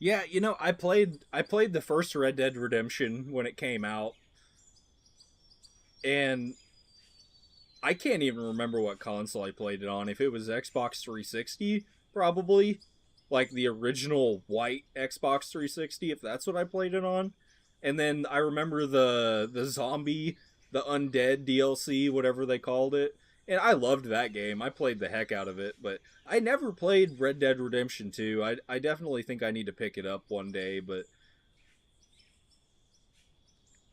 S1: Yeah, I played the first Red Dead Redemption when it came out, and I can't even remember what console I played it on. If it was Xbox 360, probably like the original white Xbox 360, if that's what I played it on. And then I remember the zombie, the undead DLC, whatever they called it. And I loved that game. I played the heck out of it, but I never played Red Dead Redemption 2. I definitely think I need to pick it up one day, but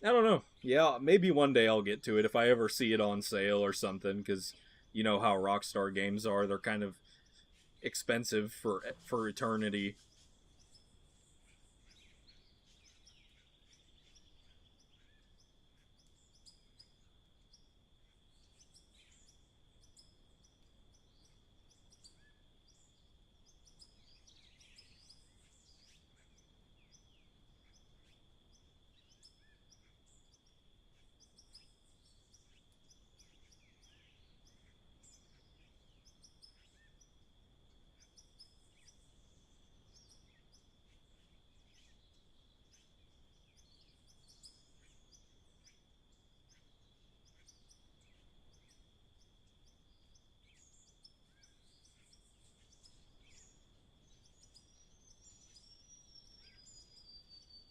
S1: I don't know. Yeah, maybe one day I'll get to it if I ever see it on sale or something. Because you know how Rockstar games are; they're kind of expensive for eternity.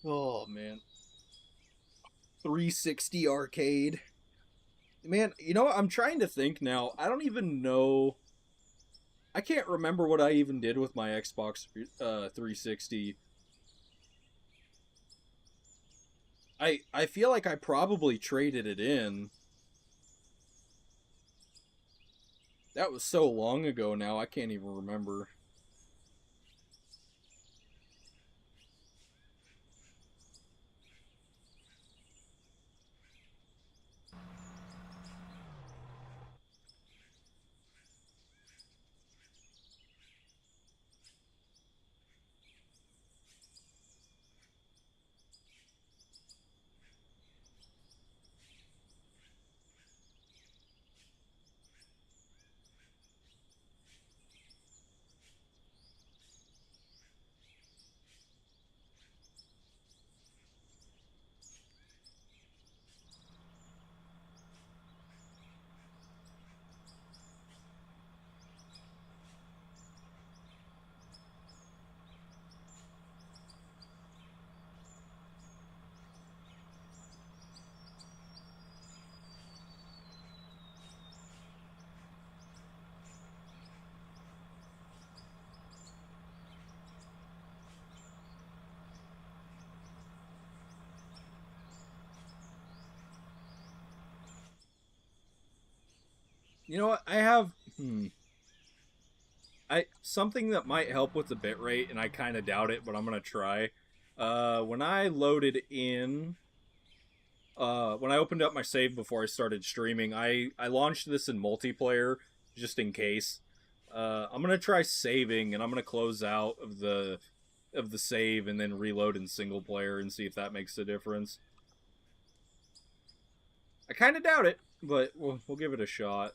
S1: Oh man, 360 arcade. Man, I'm trying to think now. I don't even know. I can't remember what I even did with my Xbox 360. I feel like I probably traded it in. That was so long ago now. I can't even remember. You know what? I have. I something that might help with the bitrate, and I kind of doubt it, but I'm gonna try. When I loaded in, when I opened up my save before I started streaming, I launched this in multiplayer just in case. I'm gonna try saving, and I'm gonna close out of the save, and then reload in single player and see if that makes a difference. I kind of doubt it, but we'll give it a shot.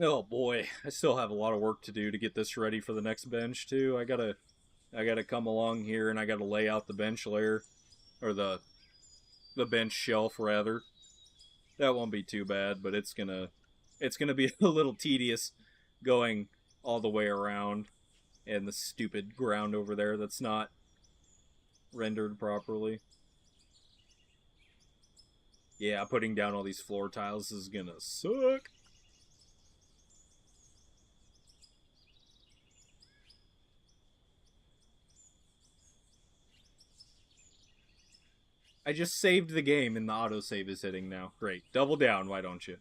S1: Oh boy, I still have a lot of work to do to get this ready for the next bench too. I gotta come along here and I gotta lay out the bench layer or the bench shelf rather. That won't be too bad, but it's gonna be a little tedious going all the way around and the stupid ground over there that's not rendered properly. Yeah, putting down all these floor tiles is gonna suck. I just saved the game and the autosave is hitting now. Great. Double down, why don't you?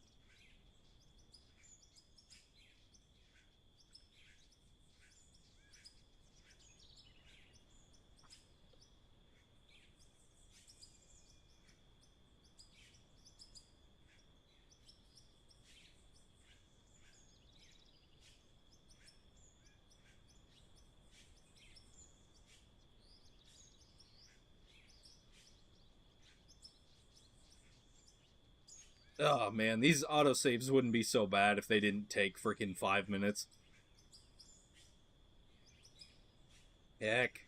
S1: Oh man, these autosaves wouldn't be so bad if they didn't take freaking 5 minutes. Heck.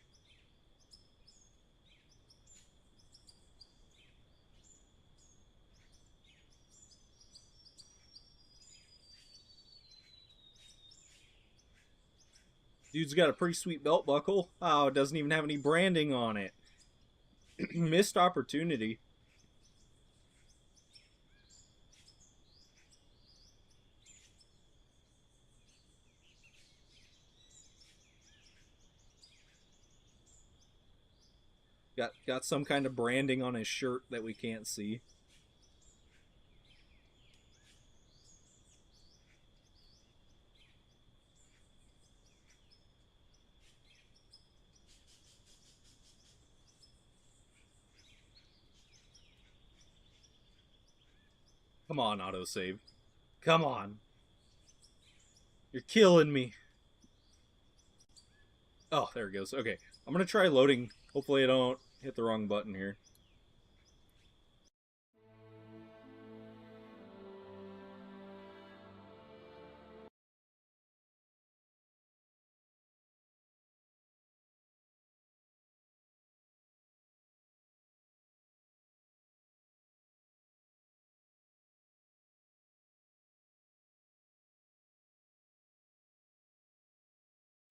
S1: Dude's got a pretty sweet belt buckle. Oh, it doesn't even have any branding on it. Missed opportunity. Got some kind of branding on his shirt that we can't see. Come on, autosave. Come on. You're killing me. Oh, there it goes. Okay. I'm gonna try loading. Hopefully I don't hit the wrong button here.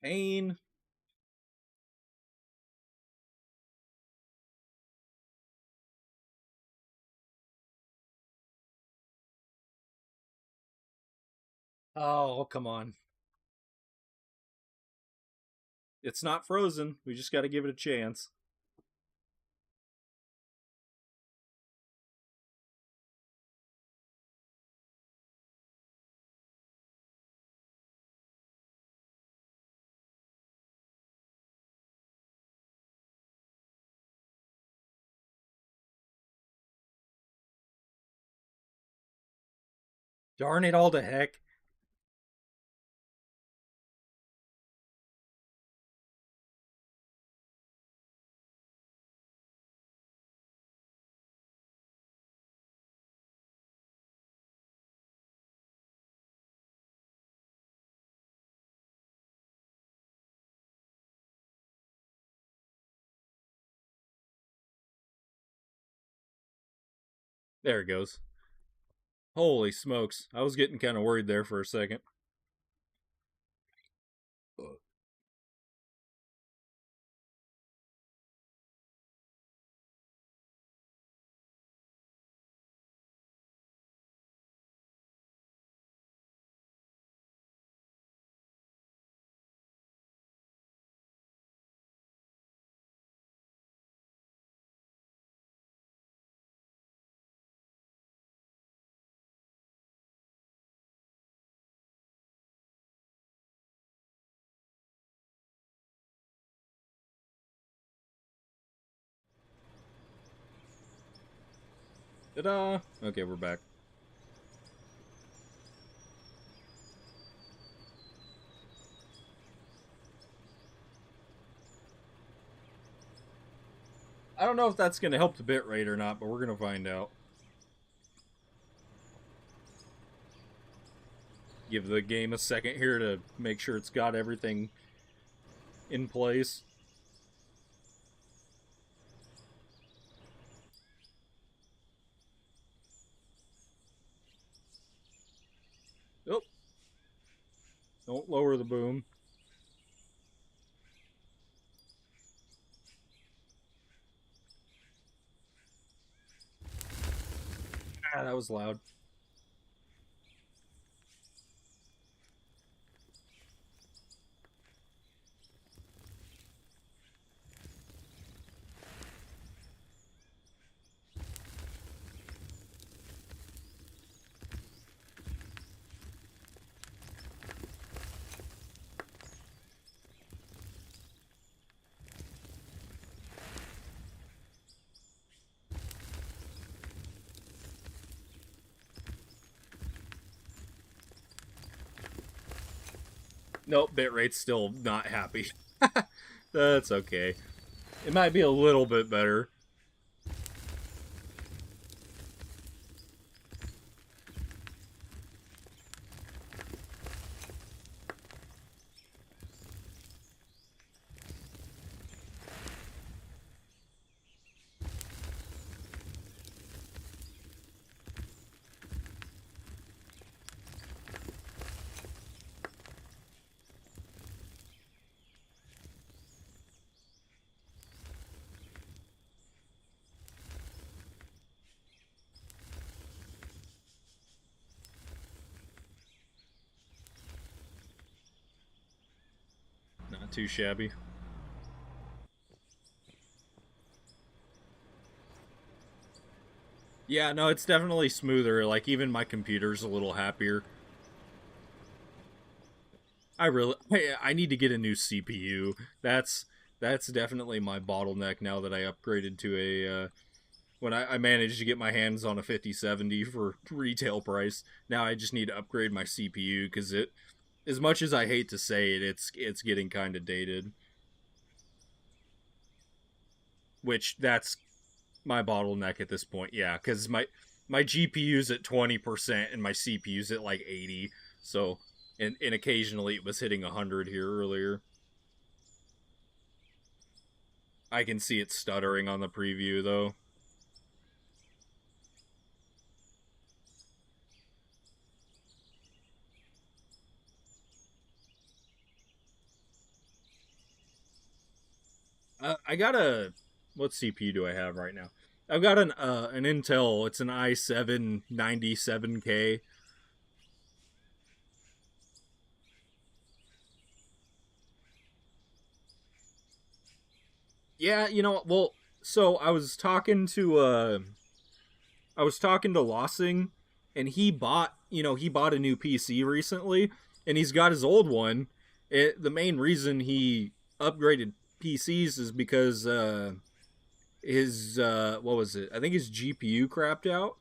S1: Pain. Oh, come on. It's not frozen. We just gotta give it a chance. Darn it all to heck. There it goes. Holy smokes. I was getting kind of worried there for a second. Ta-da! Okay, we're back. I don't know if that's going to help the bitrate or not, but we're going to find out. Give the game a second here to make sure it's got everything in place. Oh, don't lower the boom. Ah, that was loud. Nope, bitrate's still not happy. That's okay. It might be a little bit better. not too shabby. Yeah, no, it's definitely smoother. Like even my computer's a little happier. I need to get a new CPU. That's definitely my bottleneck now that I upgraded to a when I managed to get my hands on a 5070 for retail price. Now I just need to upgrade my CPU because it, as much as I hate to say it, it's getting kind of dated. Which that's my bottleneck at this point. Yeah, because my GPU's at 20% and my CPU's at like 80. So and occasionally it was hitting 100 here earlier. I can see it stuttering on the preview though. I got a what CPU do I have right now? I've got an Intel. It's an i7 97K. Yeah, you know, well, so I was talking to Lossing, and he bought a new PC recently, and he's got his old one. The main reason he upgraded PCs is because his what was it? I think his GPU crapped out.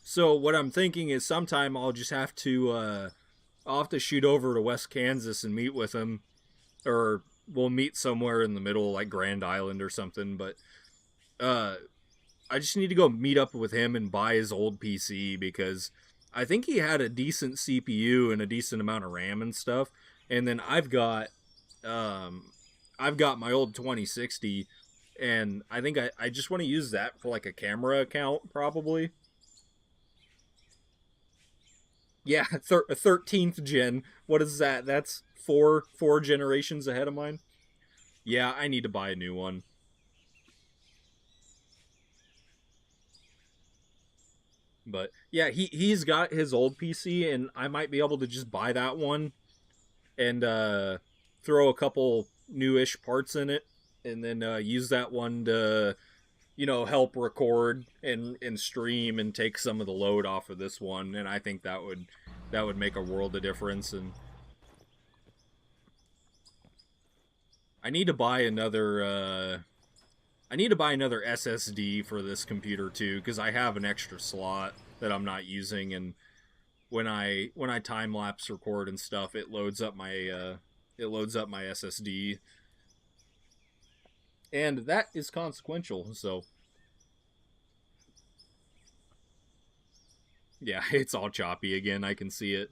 S1: So what I'm thinking is sometime I'll have to shoot over to West Kansas and meet with him, or we'll meet somewhere in the middle, like Grand Island or something. But uh, I just need to go meet up with him and buy his old PC because I think he had a decent CPU and a decent amount of RAM and stuff. And then um, I've got my old 2060, and I think I just want to use that for like a camera account probably. Yeah, 13th gen. What is that? That's four generations ahead of mine. Yeah, I need to buy a new one. But yeah, he's got his old PC, and I might be able to just buy that one and throw a couple newish parts in it, and then use that one to help record and stream and take some of the load off of this one. And I think that would make a world of difference. And I need to buy another. I need to buy another SSD for this computer too because I have an extra slot that I'm not using, and when I time lapse record and stuff, it loads up my SSD, and that is consequential. So yeah, it's all choppy again. I can see it.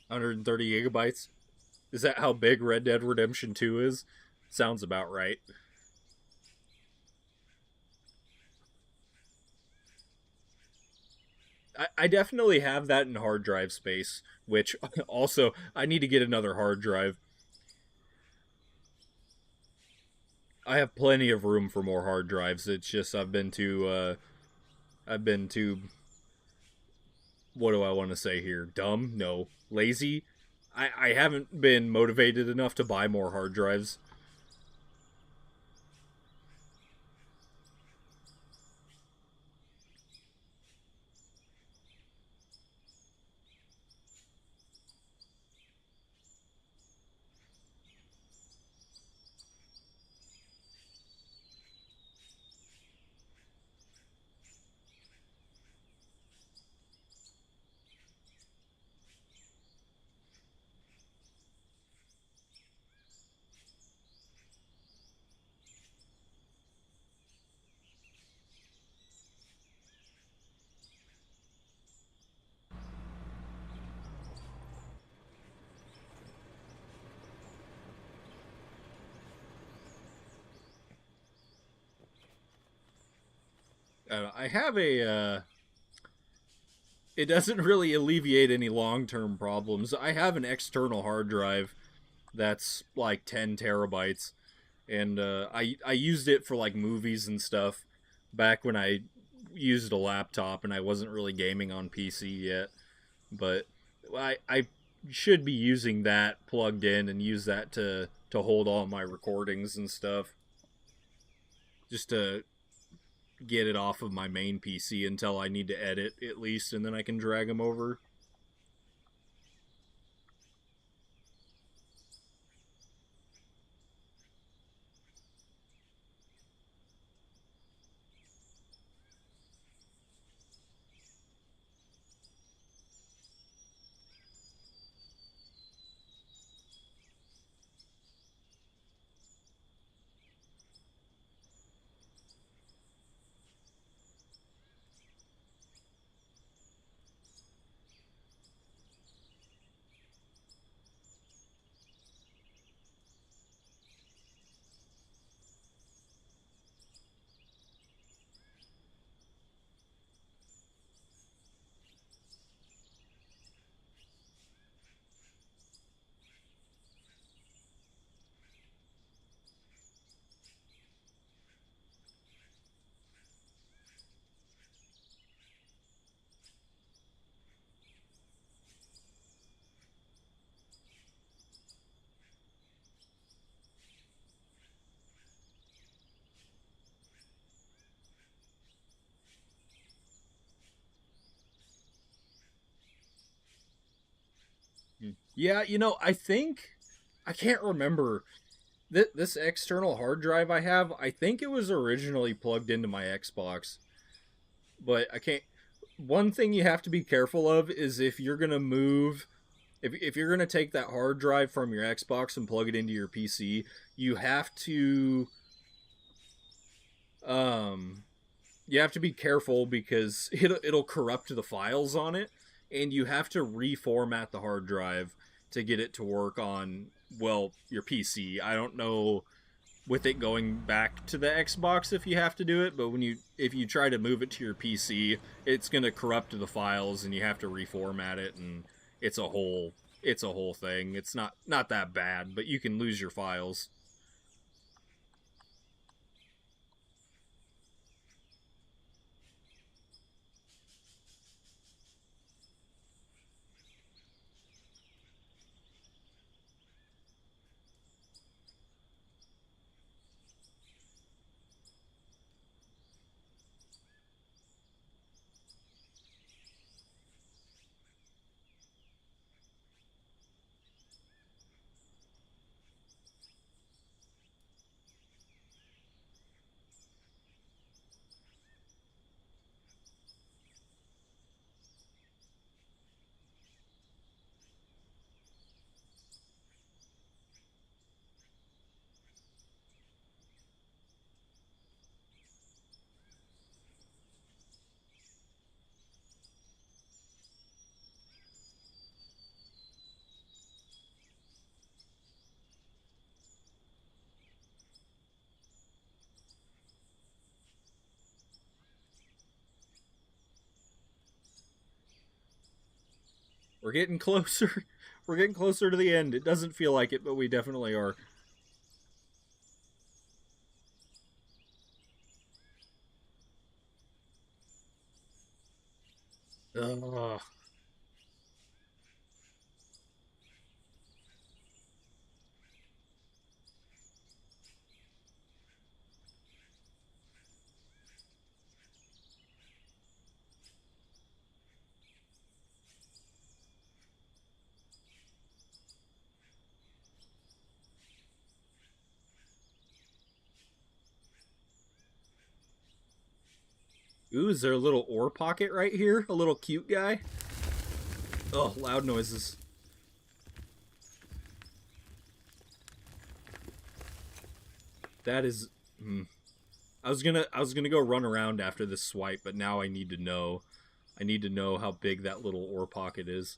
S1: 130 gigabytes. Is that how big Red Dead Redemption 2 is? Sounds about right. I definitely have that in hard drive space, which also I need to get another hard drive. I have plenty of room for more hard drives. It's just I've been too what do I want to say here? Dumb? No. Lazy? I haven't been motivated enough to buy more hard drives. I have a. It doesn't really alleviate any long term problems. I have an external hard drive that's like 10 terabytes, and I used it for like movies and stuff back when I used a laptop and I wasn't really gaming on PC yet. But I should be using that plugged in and use that to hold all my recordings and stuff, just to get it off of my main PC until I need to edit at least, and then I can drag them over. Yeah, I think I can't remember this external hard drive I have. I think it was originally plugged into my Xbox, but I can't. One thing you have to be careful of is if you're gonna move, if you're gonna take that hard drive from your Xbox and plug it into your PC, you have to um you have to be careful because it'll corrupt the files on it, and you have to reformat the hard drive to get it to work on, well, your PC. I don't know with it going back to the Xbox if you have to do it, but if you try to move it to your PC, it's going to corrupt the files and you have to reformat it, and it's a whole thing. It's not that bad, but you can lose your files. We're getting closer. We're getting closer to the end. It doesn't feel like it, but we definitely are. Ugh. Ooh, is there a little ore pocket right here? A little cute guy? Oh, loud noises. That is. Hmm. I was gonna go run around after this swipe, but now I need to know. I need to know how big that little ore pocket is.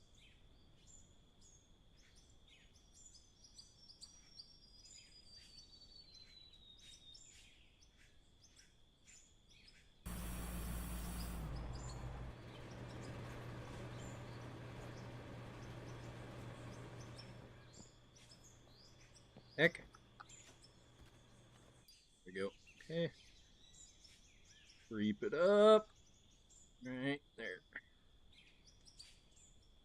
S1: Heck. There we go. Okay. Creep it up. Right there.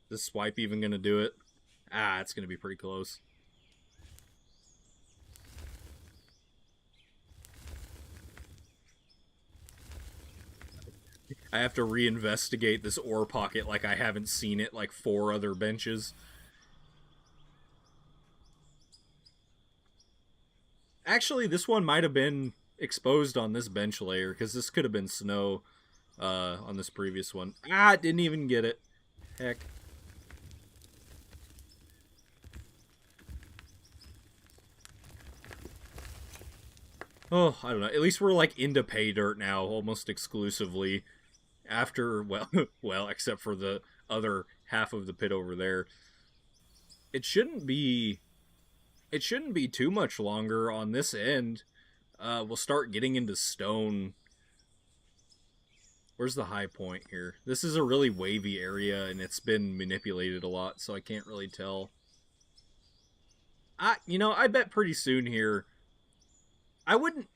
S1: This swipe even gonna do it? Ah, it's gonna be pretty close. I have to reinvestigate this ore pocket like I haven't seen it like 4 other benches. Actually, this one might have been exposed on this bench layer, because this could have been snow on this previous one. Ah, didn't even get it. Heck. Oh, I don't know. At least we're like into pay dirt now, almost exclusively. After, well, well, except for the other half of the pit over there. It shouldn't be too much longer on this end. We'll start getting into stone. Where's the high point here? This is a really wavy area, and it's been manipulated a lot, so I can't really tell. I bet pretty soon here. I wouldn't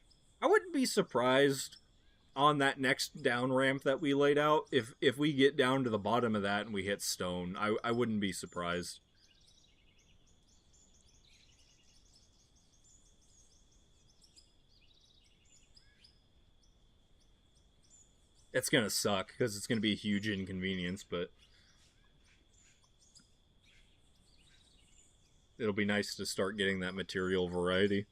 S1: be surprised on that next down ramp that we laid out if we get down to the bottom of that and we hit stone. I wouldn't be surprised. It's gonna suck because it's gonna be a huge inconvenience, but it'll be nice to start getting that material variety.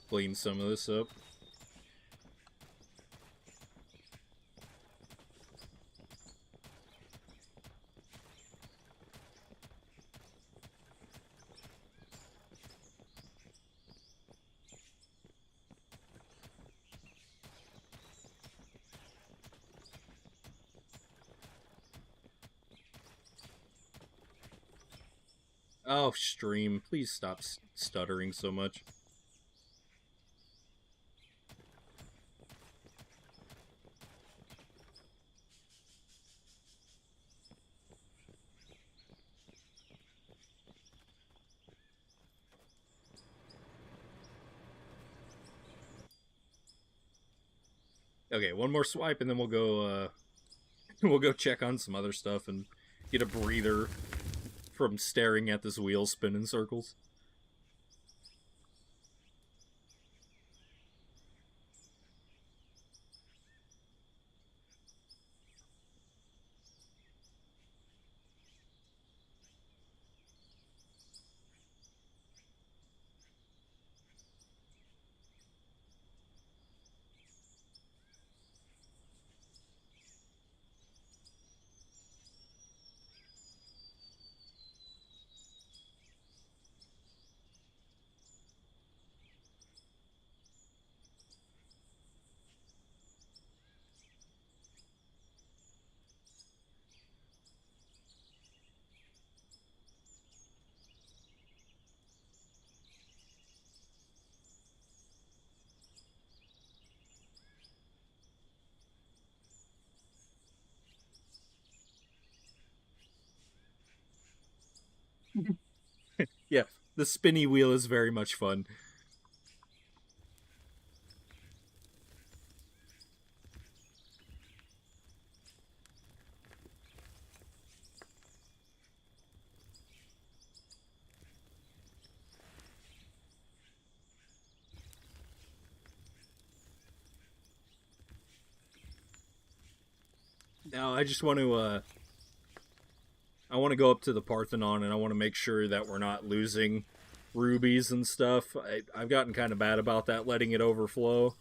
S1: Clean some of this up. Oh, stream, please stop stuttering so much. Okay, one more swipe and then we'll go we'll go check on some other stuff and get a breather from staring at this wheel spin in circles. Yeah, the spinny wheel is very much fun. Now I just want to I want to go up to the Parthenon and I want to make sure that we're not losing rubies and stuff. I've gotten kind of bad about that, letting it overflow.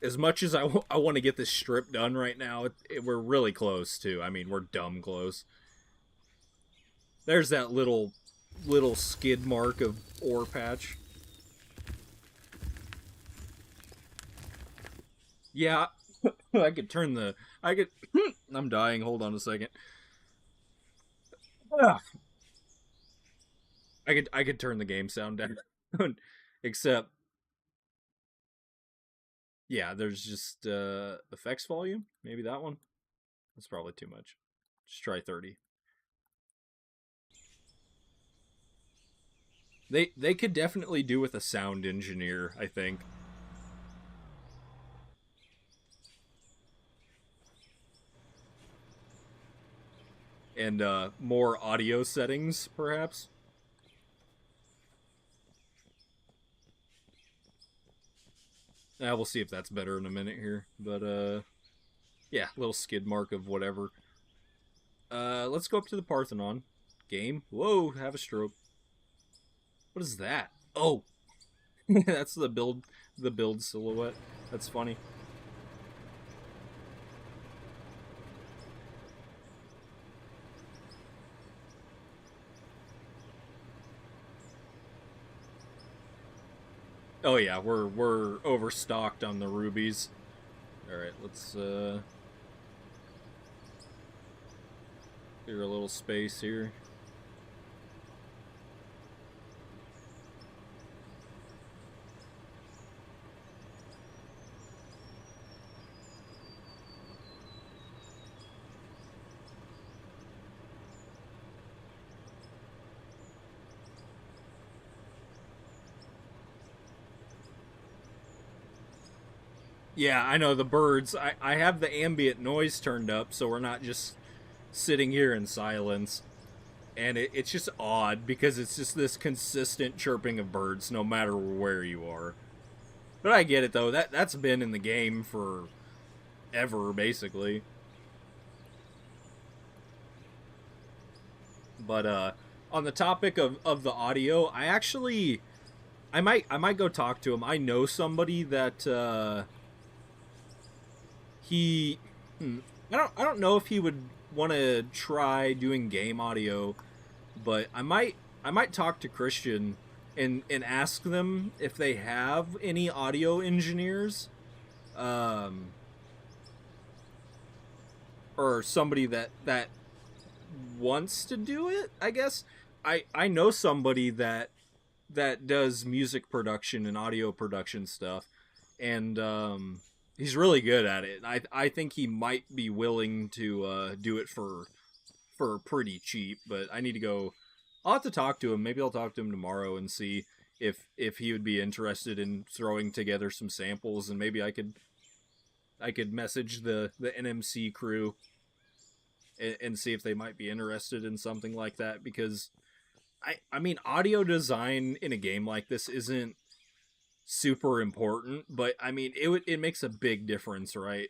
S1: As much as I want to get this strip done right now, we're really close too. I mean, we're dumb close. There's that little skid mark of ore patch. Yeah, I could turn the. I could. I'm dying. Hold on a second. Ah, I could turn the game sound down. Except, yeah, there's just effects volume. Maybe that one. That's probably too much. Just try 30. They could definitely do with a sound engineer, I think. And more audio settings, perhaps. We'll see if that's better in a minute here. But yeah, little skid mark of whatever. Let's go up to the Parthenon game. Whoa, have a stroke. What is that? Oh, that's the build silhouette. That's funny. Oh yeah, we're overstocked on the rubies. All right, let's clear a little space here. Yeah, I know the birds. I have the ambient noise turned up so we're not just sitting here in silence. And it's just odd because it's just this consistent chirping of birds no matter where you are. But I get it though. That's been in the game for ever basically. But on the topic of the audio, I might go talk to him. I know somebody that he I don't know if he would want to try doing game audio, but I might talk to Christian and ask them if they have any audio engineers, um, or somebody that wants to do it. I guess I know somebody that does music production and audio production stuff, and he's really good at it. I think he might be willing to do it for pretty cheap, but I need to go. I'll have to talk to him. Maybe I'll talk to him tomorrow and see if he would be interested in throwing together some samples, and maybe I could message the NMC crew and see if they might be interested in something like that, because I mean audio design in a game like this isn't super important, but I mean it makes a big difference, right?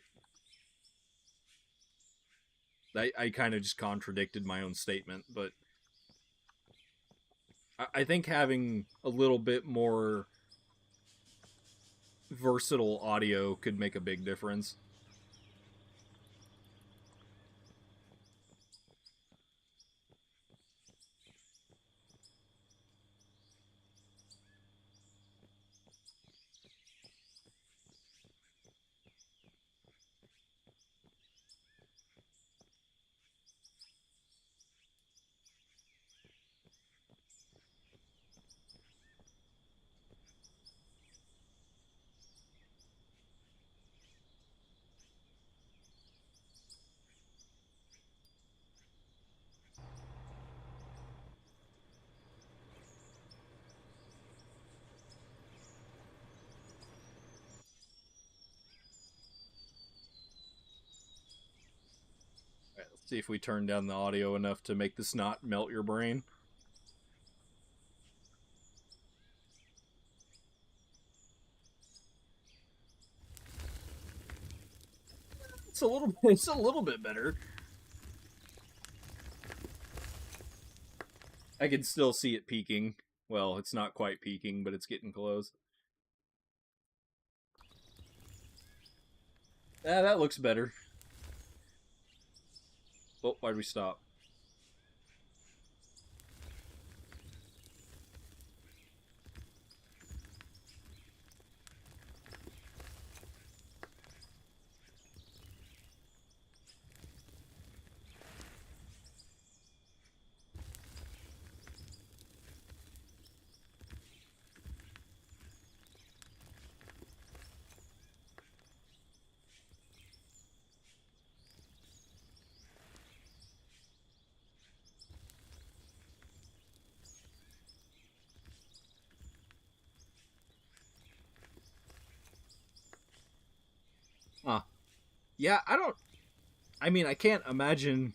S1: I kind of just contradicted my own statement, but I think having a little bit more versatile audio could make a big difference. Right, let's see if we turn down the audio enough to make this not melt your brain. It's a little bit better. I can still see it peaking. Well, it's not quite peaking, but it's getting close. Ah, that looks better. Oh, why'd we stop? Huh. Yeah, I don't. I mean, I can't imagine.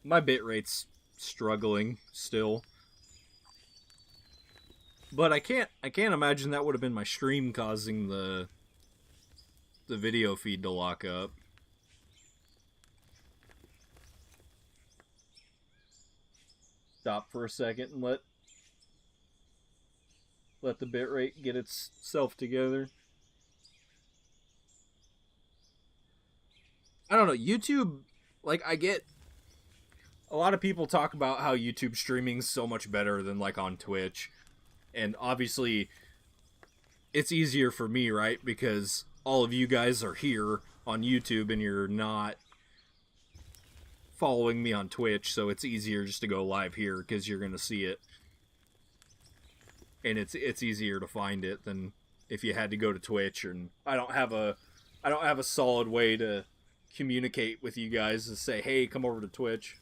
S1: My bitrate's struggling still. But I can't imagine that would have been my stream causing the video feed to lock up. Stop for a second and let the bitrate get itself together. I don't know, YouTube, like, I get a lot of people talk about how YouTube streaming's so much better than like on Twitch. And obviously it's easier for me, right? Because all of you guys are here on YouTube and you're not following me on Twitch, so it's easier just to go live here because you're gonna see it, and it's easier to find it than if you had to go to Twitch. And I don't have a solid way to communicate with you guys to say, hey, come over to Twitch.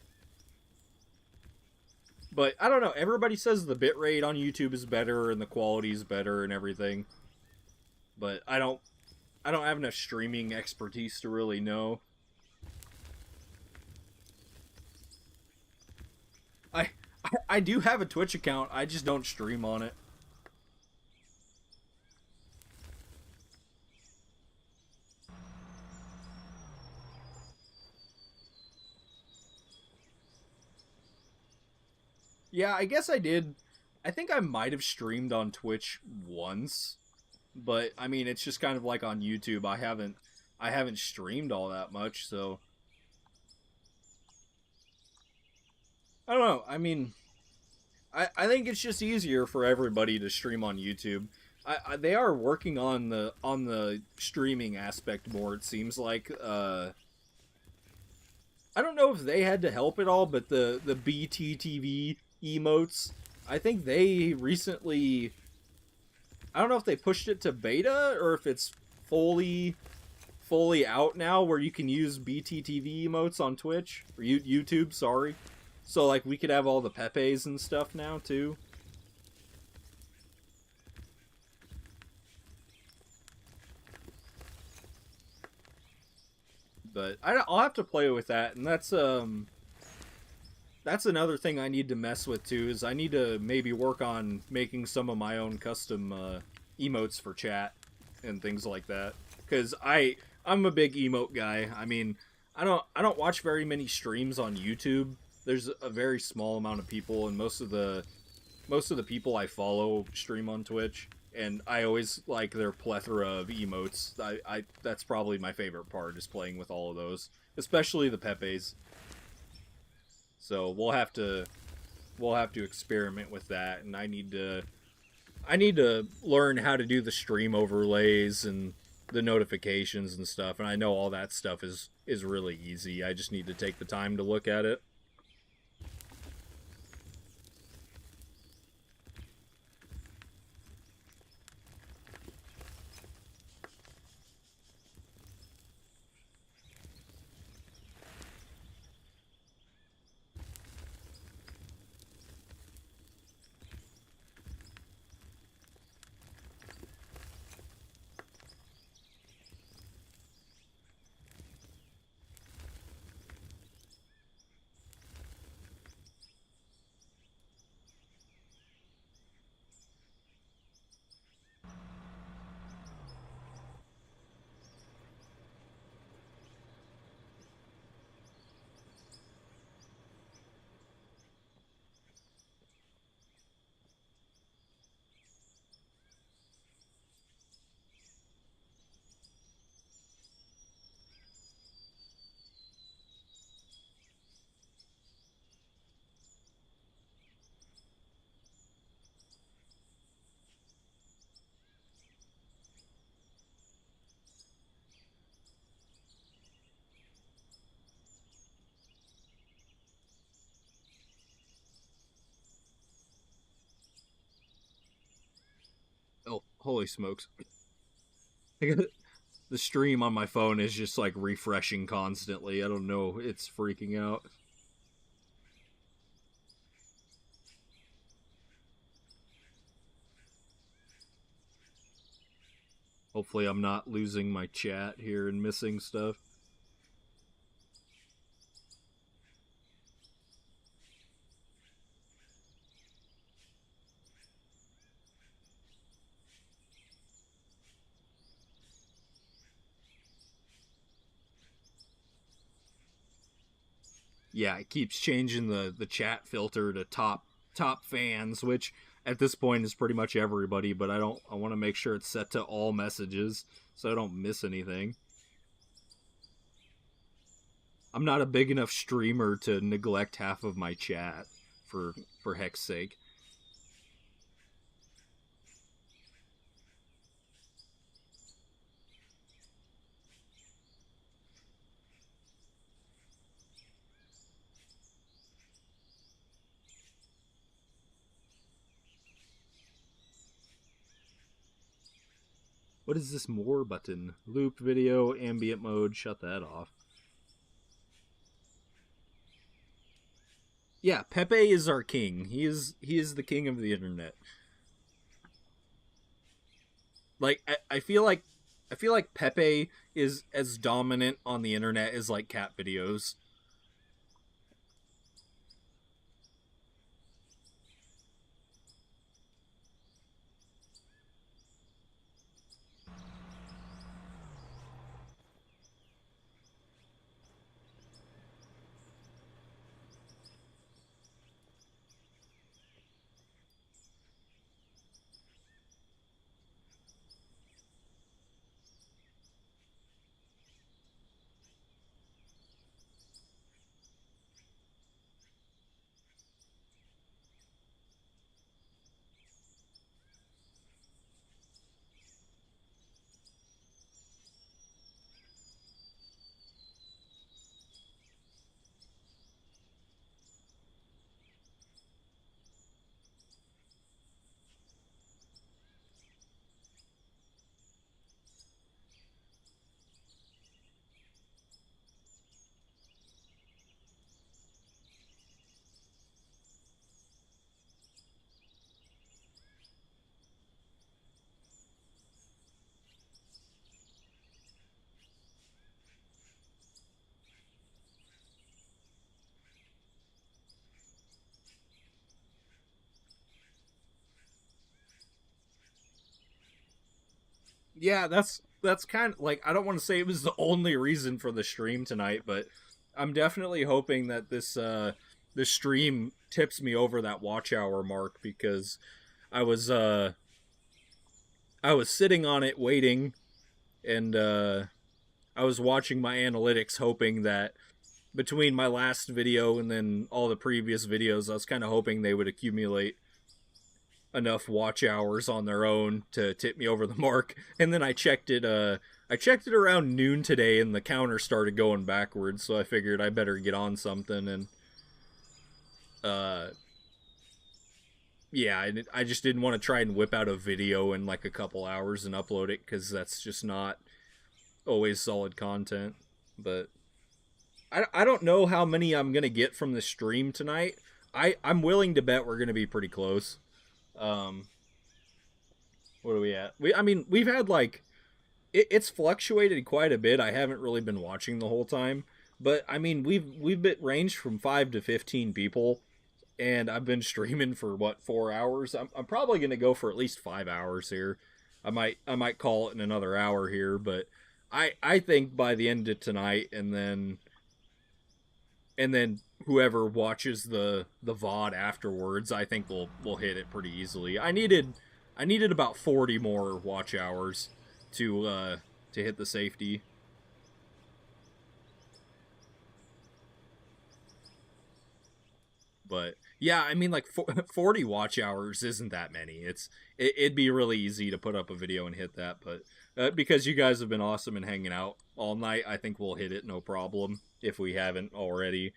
S1: But I don't know. Everybody says the bitrate on YouTube is better and the quality is better and everything. But I don't have enough streaming expertise to really know. I I do have a Twitch account. I just don't stream on it. Yeah, I guess I did. I think I might have streamed on Twitch once, but I mean, it's just kind of like on YouTube. I haven't streamed all that much, so I don't know. I mean, I think it's just easier for everybody to stream on YouTube. They are working on the streaming aspect more. It seems like I don't know if they had to help at all, but the BTTV emotes, I think they recently. I don't know if they pushed it to beta or if it's fully out now, where you can use BTTV emotes on Twitch or YouTube. Sorry, so like we could have all the Pepes and stuff now too. But I'll have to play with that, and that's another thing I need to mess with too. Is I need to maybe work on making some of my own custom emotes for chat and things like that. Because I'm a big emote guy. I mean, I don't watch very many streams on YouTube. There's a very small amount of people, and most of the people I follow stream on Twitch, and I always like their plethora of emotes. I that's probably my favorite part, is playing with all of those, especially the Pepes. So we'll have to experiment with that, and I need to learn how to do the stream overlays and the notifications and stuff. And I know all that stuff is really easy. I just need to take the time to look at it. Holy smokes. The stream on my phone is just like refreshing constantly. I don't know. It's freaking out. Hopefully, I'm not losing my chat here and missing stuff. Yeah, it keeps changing the chat filter to top fans, which at this point is pretty much everybody, but I want to make sure it's set to all messages so I don't miss anything. I'm not a big enough streamer to neglect half of my chat for for heck's sake. What is this more button? Loop video, ambient mode, shut that off. Yeah, Pepe is our king. He is the king of the internet. Like I feel like Pepe is as dominant on the internet as like cat videos. Yeah, that's kind of like I don't want to say it was the only reason for the stream tonight, but I'm definitely hoping that this stream tips me over that watch hour mark because I was uh I was sitting on it waiting and I was watching my analytics hoping that between my last video and then all the previous videos I was kind of hoping they would accumulate enough watch hours on their own to tip me over the mark. And then I checked it around noon today and the counter started going backwards, so I figured I better get on something and uh yeah, I just didn't want to try and whip out a video in like a couple hours and upload it cuz that's just not always solid content. But I don't know how many I'm going to get from the stream tonight. I'm willing to bet we're going to be pretty close. Um what are we at? I mean, we've had like it's fluctuated quite a bit. I haven't really been watching the whole time, but I mean, we've been ranged from 5 to 15 people, and I've been streaming for what 4 hours. I'm probably gonna go for at least 5 hours here. I might call it in another hour here, but I think by the end of tonight, and then whoever watches the VOD afterwards, I think we'll hit it pretty easily. I needed about 40 more watch hours to hit the safety. But yeah, I mean like 40 watch hours isn't that many. It'd be really easy to put up a video and hit that, but because you guys have been awesome and hanging out all night, I think we'll hit it no problem if we haven't already.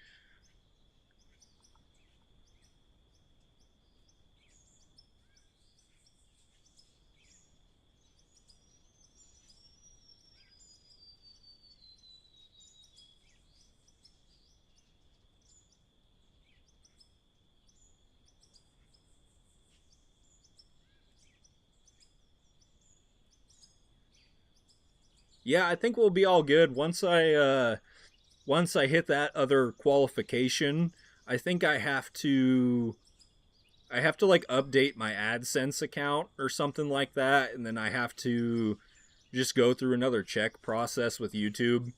S1: Yeah, I think we'll be all good once I hit that other qualification. I think I have to like update my AdSense account or something like that, and then I have to just go through another check process with YouTube,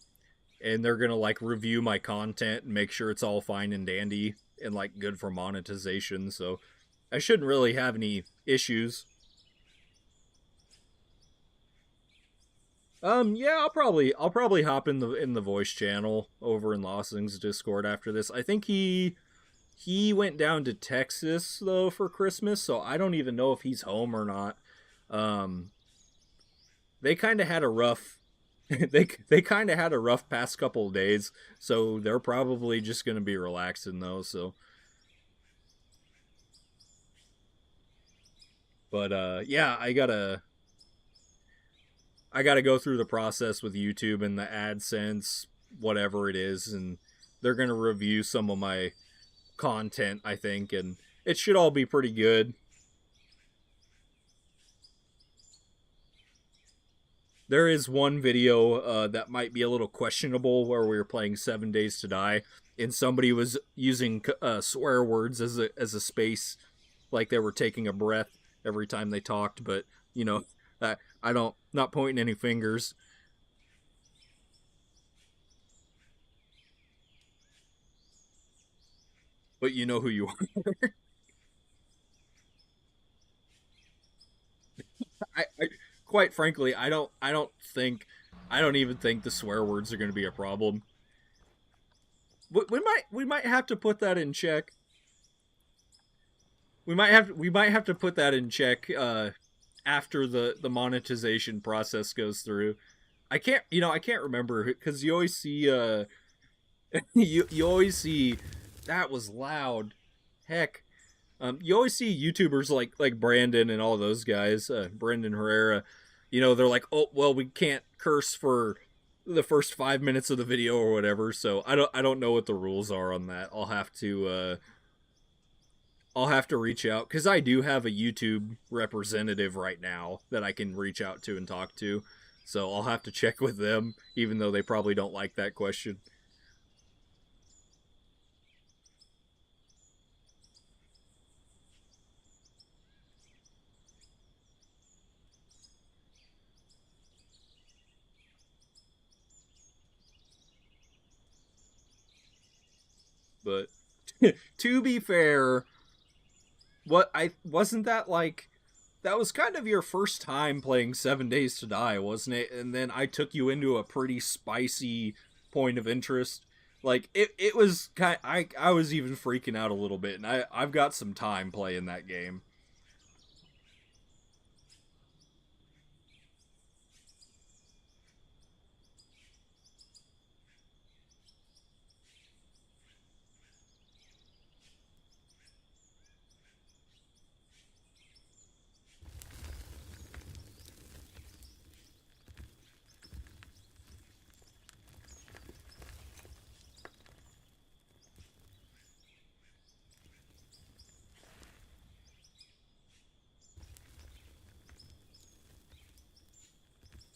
S1: and they're gonna like review my content and make sure it's all fine and dandy and like good for monetization. So I shouldn't really have any issues. Yeah, I'll probably hop in the voice channel over in Lawson's Discord after this. I think he went down to Texas though for Christmas, so I don't even know if he's home or not. Um, they kind of had a rough they kind of had a rough past couple of days, so they're probably just gonna be relaxing though. So, but yeah, I gotta go through the process with YouTube and the AdSense, whatever it is, and they're gonna review some of my content, I think, and it should all be pretty good. There is one video that might be a little questionable where we were playing 7 Days to Die, and somebody was using swear words as a space, like they were taking a breath every time they talked. But you know, I don't not pointing any fingers, but you know who you are. I quite frankly, I don't even think the swear words are going to be a problem. We might have to put that in check. We might have to put that in check after the monetization process goes through. I can't remember because you always see you always see that was loud. Heck, you always see YouTubers like Brandon and all those guys, Brendan Herrera. You know, they're like, oh well, we can't curse for the first 5 minutes of the video or whatever. So I don't know what the rules are on that. I'll have to reach out because I do have a YouTube representative right now that I can reach out to and talk to. So I'll have to check with them, even though they probably don't like that question. But to be fair, what I wasn't that like that was kind of your first time playing 7 Days to Die, wasn't it? And then I took you into a pretty spicy point of interest. Like it was kind. I was even freaking out a little bit, and I've got some time playing that game.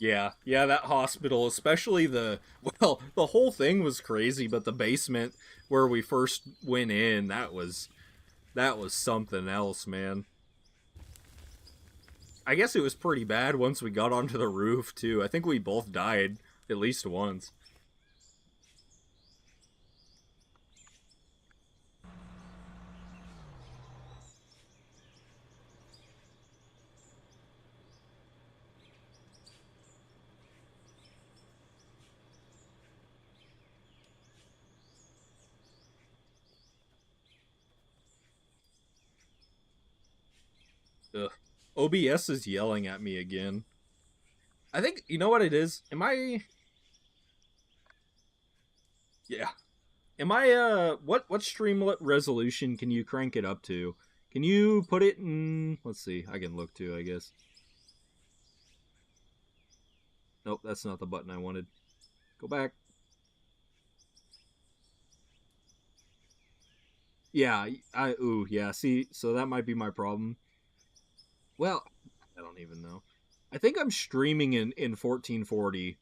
S1: Yeah, yeah, that hospital, especially the whole thing was crazy, but the basement where we first went in, that was something else, man. I guess it was pretty bad once we got onto the roof too. I think we both died at least once. Ugh. OBS is yelling at me again. I think you know what it is. Am I? Yeah. Am I? What streamlet resolution can you crank it up to? Can you put it in? Let's see. I can look too. I guess. Nope, that's not the button I wanted. Go back. Yeah. I. Ooh. Yeah. See. So that might be my problem. Well, I don't even know. I think I'm streaming in 1440.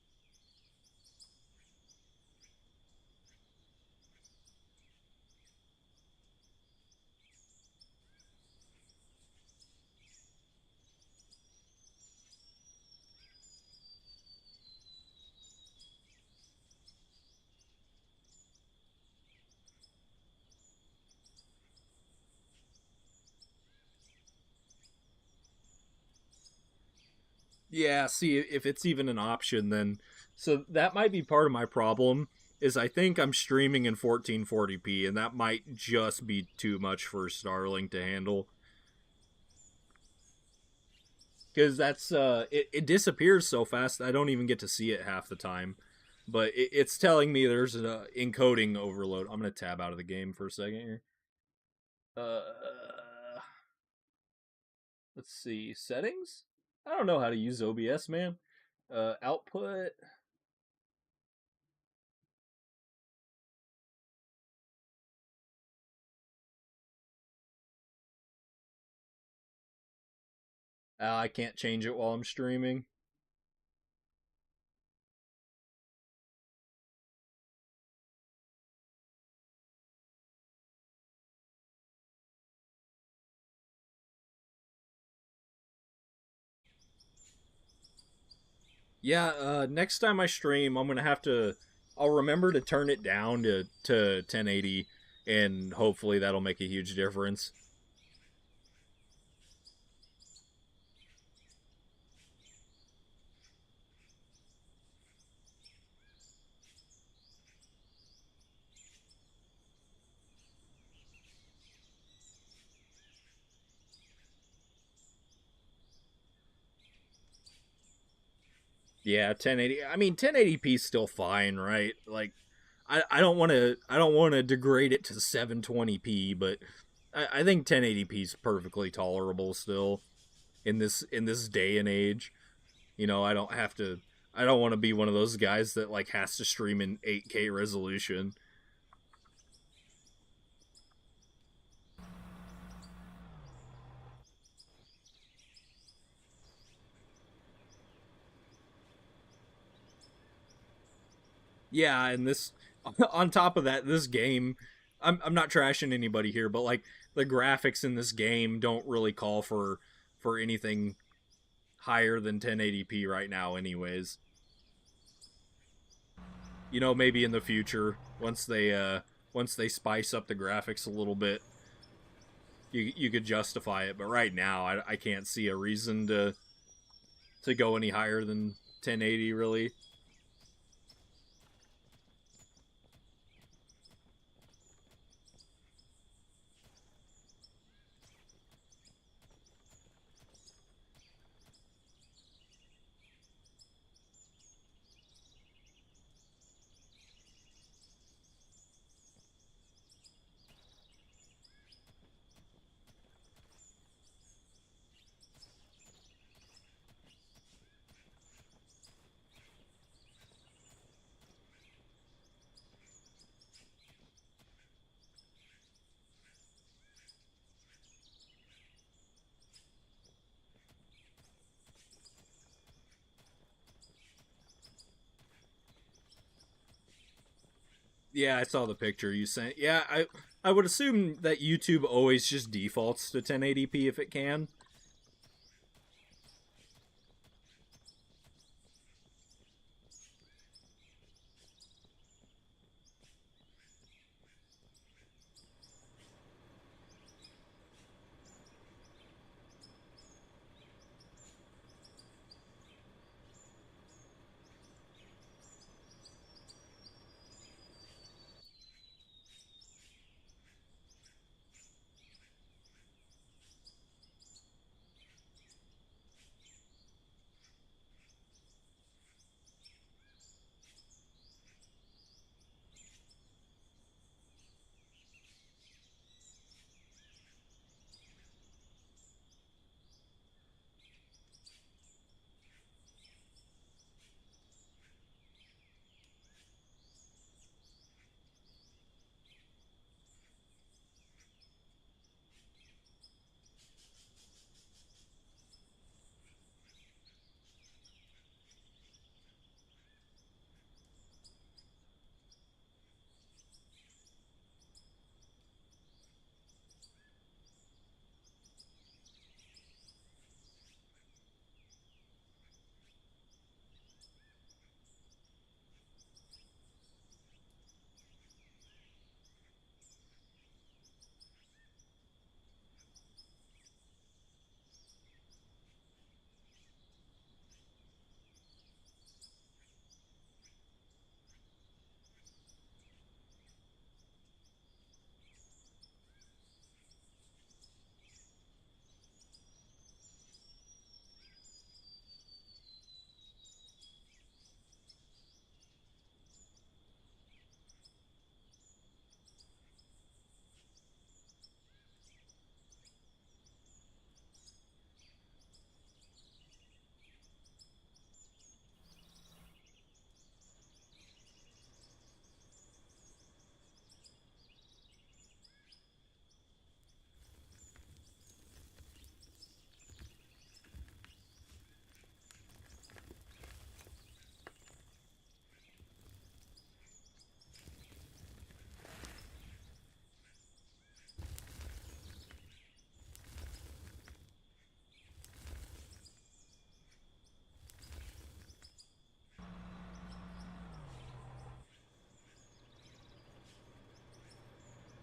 S1: Yeah, see if it's even an option then. So that might be part of my problem is I think I'm streaming in 1440p and that might just be too much for Starlink to handle cuz that's it disappears so fast I don't even get to see it half the time. But it's telling me there's an encoding overload. I'm going to tab out of the game for a second here. Uh let's see. Settings? I don't know how to use OBS, man. Output. I can't change it while I'm streaming. Yeah, next time I stream, I'm gonna have to. I'll remember to turn it down to 1080, and hopefully that'll make a huge difference. Yeah, 1080. I mean, 1080p is still fine, right? Like, I don't want to. I don't want to degrade it to 720p, but I think 1080p is perfectly tolerable still in this day and age. You know, I don't have to. I don't want to be one of those guys that like has to stream in 8K resolution. Yeah, and this on top of that, this game I'm not trashing anybody here, but like the graphics in this game don't really call for anything higher than 1080p right now anyways. You know, maybe in the future once they spice up the graphics a little bit, you could justify it, but right now I can't see a reason to go any higher than 1080 really. Yeah, I saw the picture you sent. Yeah, I would assume that YouTube always just defaults to 1080p if it can.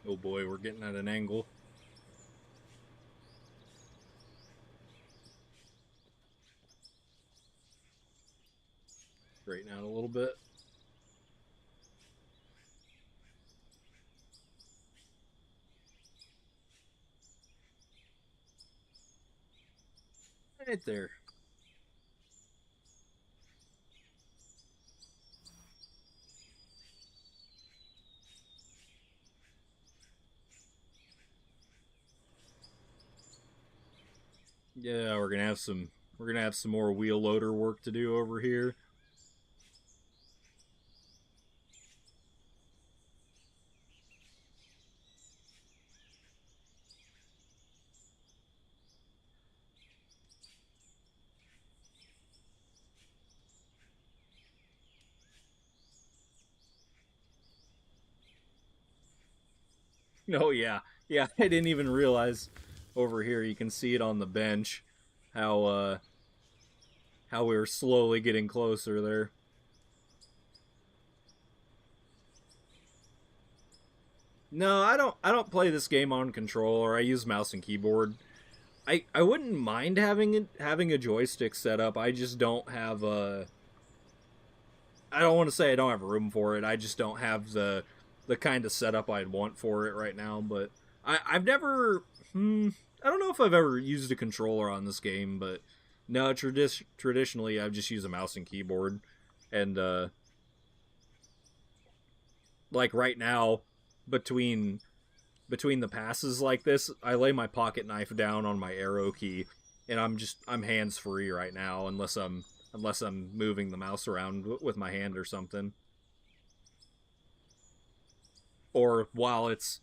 S1: Oh boy, we're getting at an angle. Straighten out a little bit. Right there. Yeah, we're gonna have some more wheel loader work to do over here. Oh yeah, yeah. I didn't even realize over here. You can see it on the bench. How we were slowly getting closer there. No, I don't play this game on controller. I use mouse and keyboard. I wouldn't mind having a joystick set up. I just don't have a. I don't want to say I don't have room for it. I just don't have the kind of setup I'd want for it right now. But I've never. I don't know if I've ever used a controller on this game, but no. Traditionally, I've just used a mouse and keyboard, and like right now, between the passes like this, I lay my pocket knife down on my arrow key, and I'm hands free right now, unless I'm moving the mouse around with my hand or something, or while it's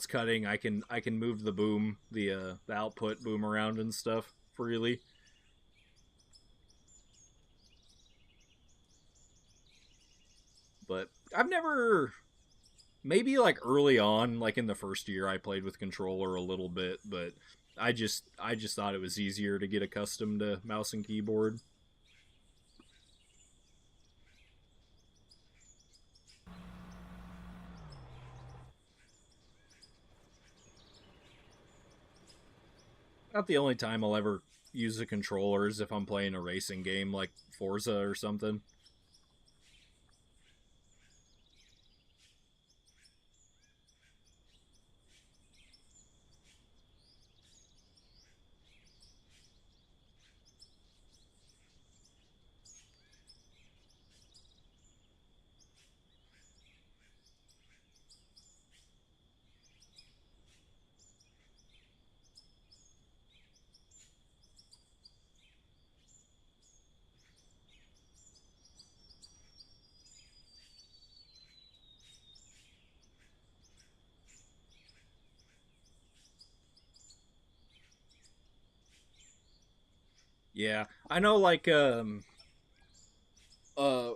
S1: cutting, I can move the output boom around and stuff freely. But I've never maybe like early on, like in the first year, I played with controller a little bit, but I just thought it was easier to get accustomed to mouse and keyboard. Not the only time I'll ever use a controller is if I'm playing a racing game like Forza or something. Yeah, I know. Like uh,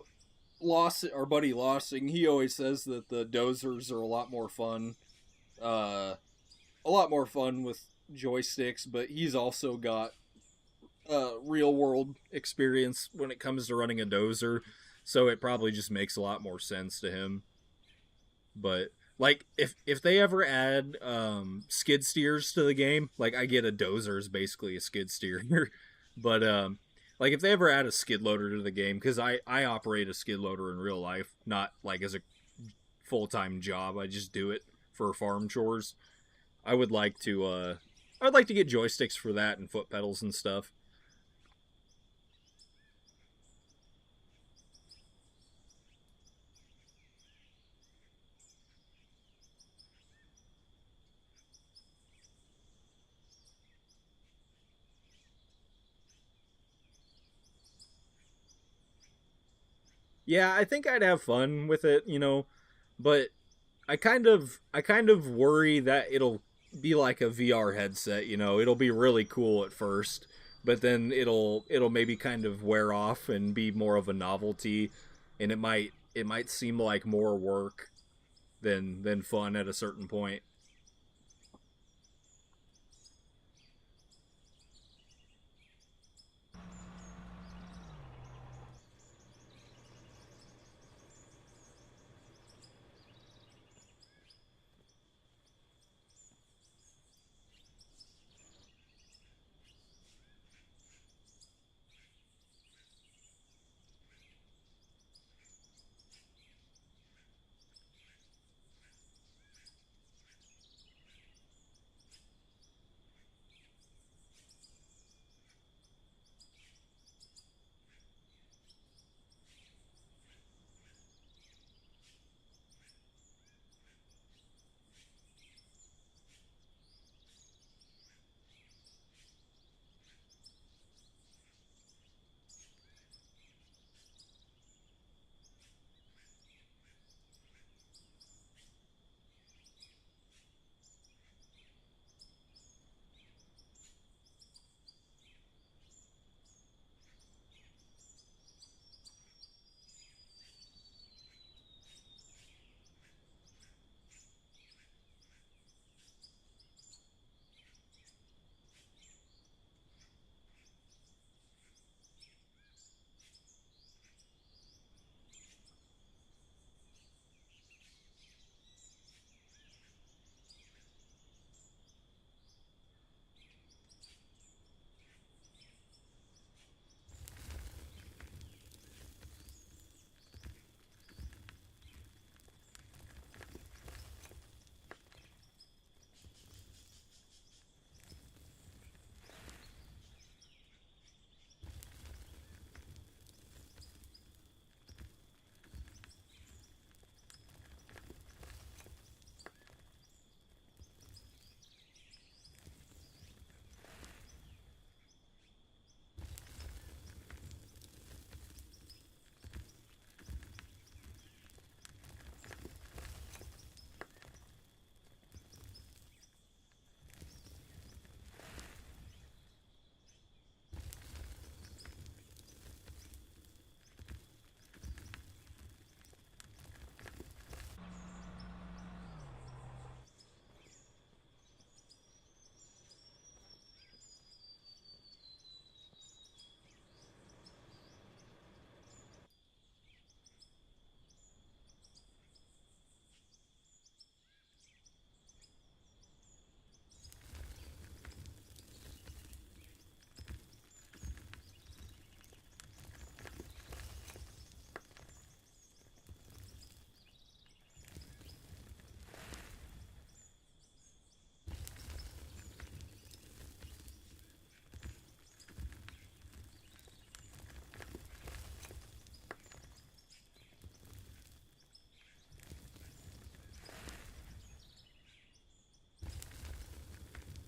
S1: Loss our buddy Lossing, he always says that the dozers are a lot more fun. A lot more fun with joysticks, but he's also got real world experience when it comes to running a dozer, so it probably just makes a lot more sense to him. But like if they ever add skid steers to the game, like I get a dozer is basically a skid steer, but like if they ever add a skid loader to the game, because I operate a skid loader in real life, not like as a full time job. I just do it for farm chores. I would like to I'd like to get joysticks for that and foot pedals and stuff. Yeah, I think I'd have fun with it, but I kind of worry that it'll be like a VR headset, It'll be really cool at first, but then it'll maybe kind of wear off and be more of a novelty, and it might seem like more work than fun at a certain point.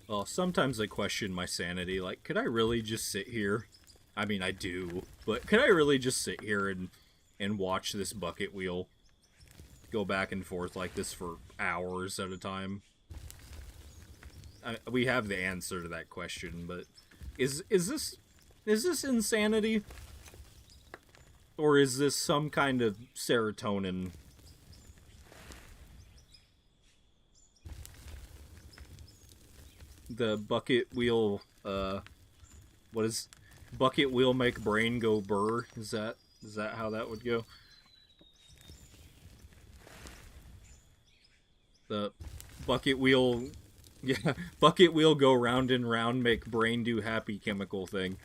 S1: Well, sometimes I question my sanity. Like, could I really just sit here? I mean, I do, but could I really just sit here and watch this bucket wheel go back and forth like this for hours at a time? We have the answer to that question, but is this insanity, or is this some kind of serotonin? The bucket wheel, what is bucket wheel make brain go burr? Is that how that would go? The bucket wheel, yeah, bucket wheel go round and round, make brain do happy chemical thing.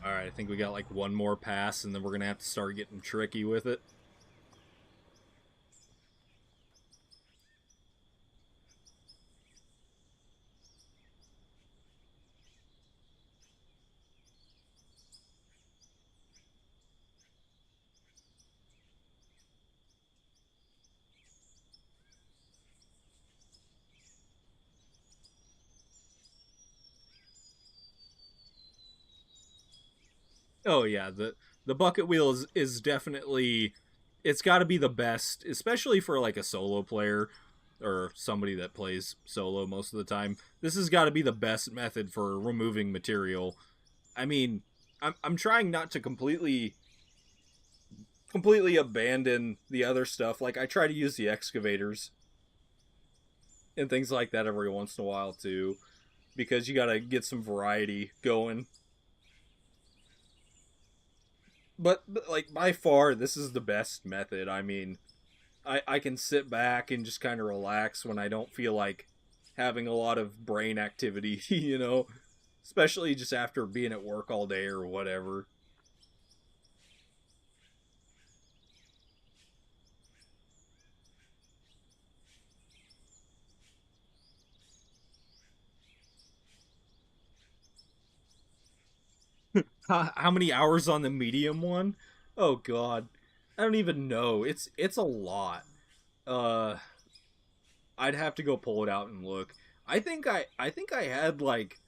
S1: All right, I think we got like one more pass, and then we're gonna have to start getting tricky with it. Oh yeah, the bucket wheel is definitely, it's got to be the best, especially for like a solo player or somebody that plays solo most of the time. This has got to be the best method for removing material. I mean, I'm trying not to completely abandon the other stuff. Like I try to use the excavators and things like that every once in a while too, because you got to get some variety going. But like by far this is the best method. I mean, I can sit back and just kind of relax when I don't feel like having a lot of brain activity, especially just after being at work all day or whatever. How many hours on the medium one? Oh god. I don't even know. It's a lot. Uh I'd have to go pull it out and look. I think I had like,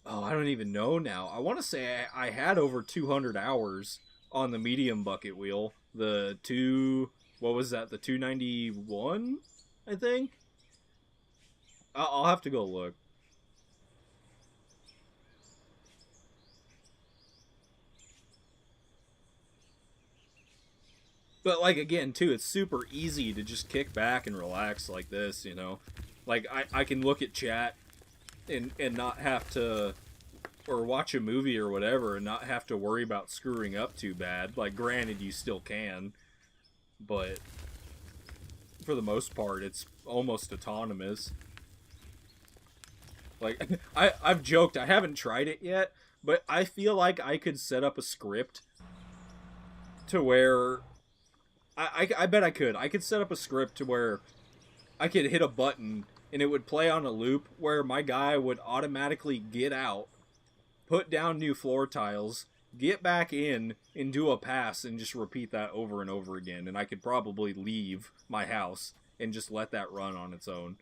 S1: oh, I don't even know now. I want to say I had over 200 hours on the medium bucket wheel. The two, what was that? The 291, I think. I'll have to go look. But like again, too, it's super easy to just kick back and relax like this. Like I can look at chat and not have to, or watch a movie or whatever and not have to worry about screwing up too bad. Like granted you still can, but for the most part it's almost autonomous. Like I've joked, I haven't tried it yet, but I feel like I could set up a script to where I bet I could. I could set up a script to where I could hit a button and it would play on a loop where my guy would automatically get out, put down new floor tiles, get back in, and do a pass and just repeat that over and over again. And I could probably leave my house and just let that run on its own.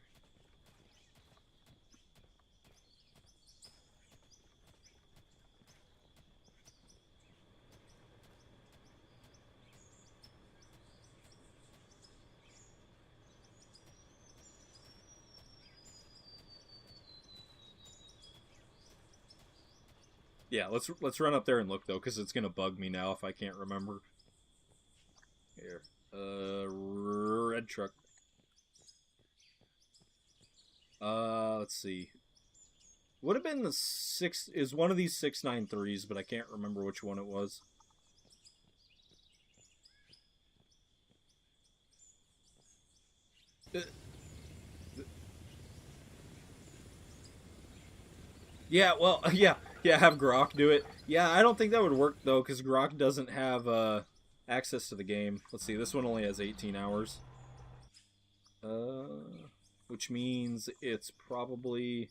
S1: Yeah, let's run up there and look though, because it's gonna bug me now if I can't remember. Here, red truck. Let's see. Would have been the six. Is one of these 693s, but I can't remember which one it was. Uh, Yeah, well, yeah. Have Grok do it. Yeah, I don't think that would work though, because Grok doesn't have access to the game. Let's see. This one only has 18 hours. Which means it's probably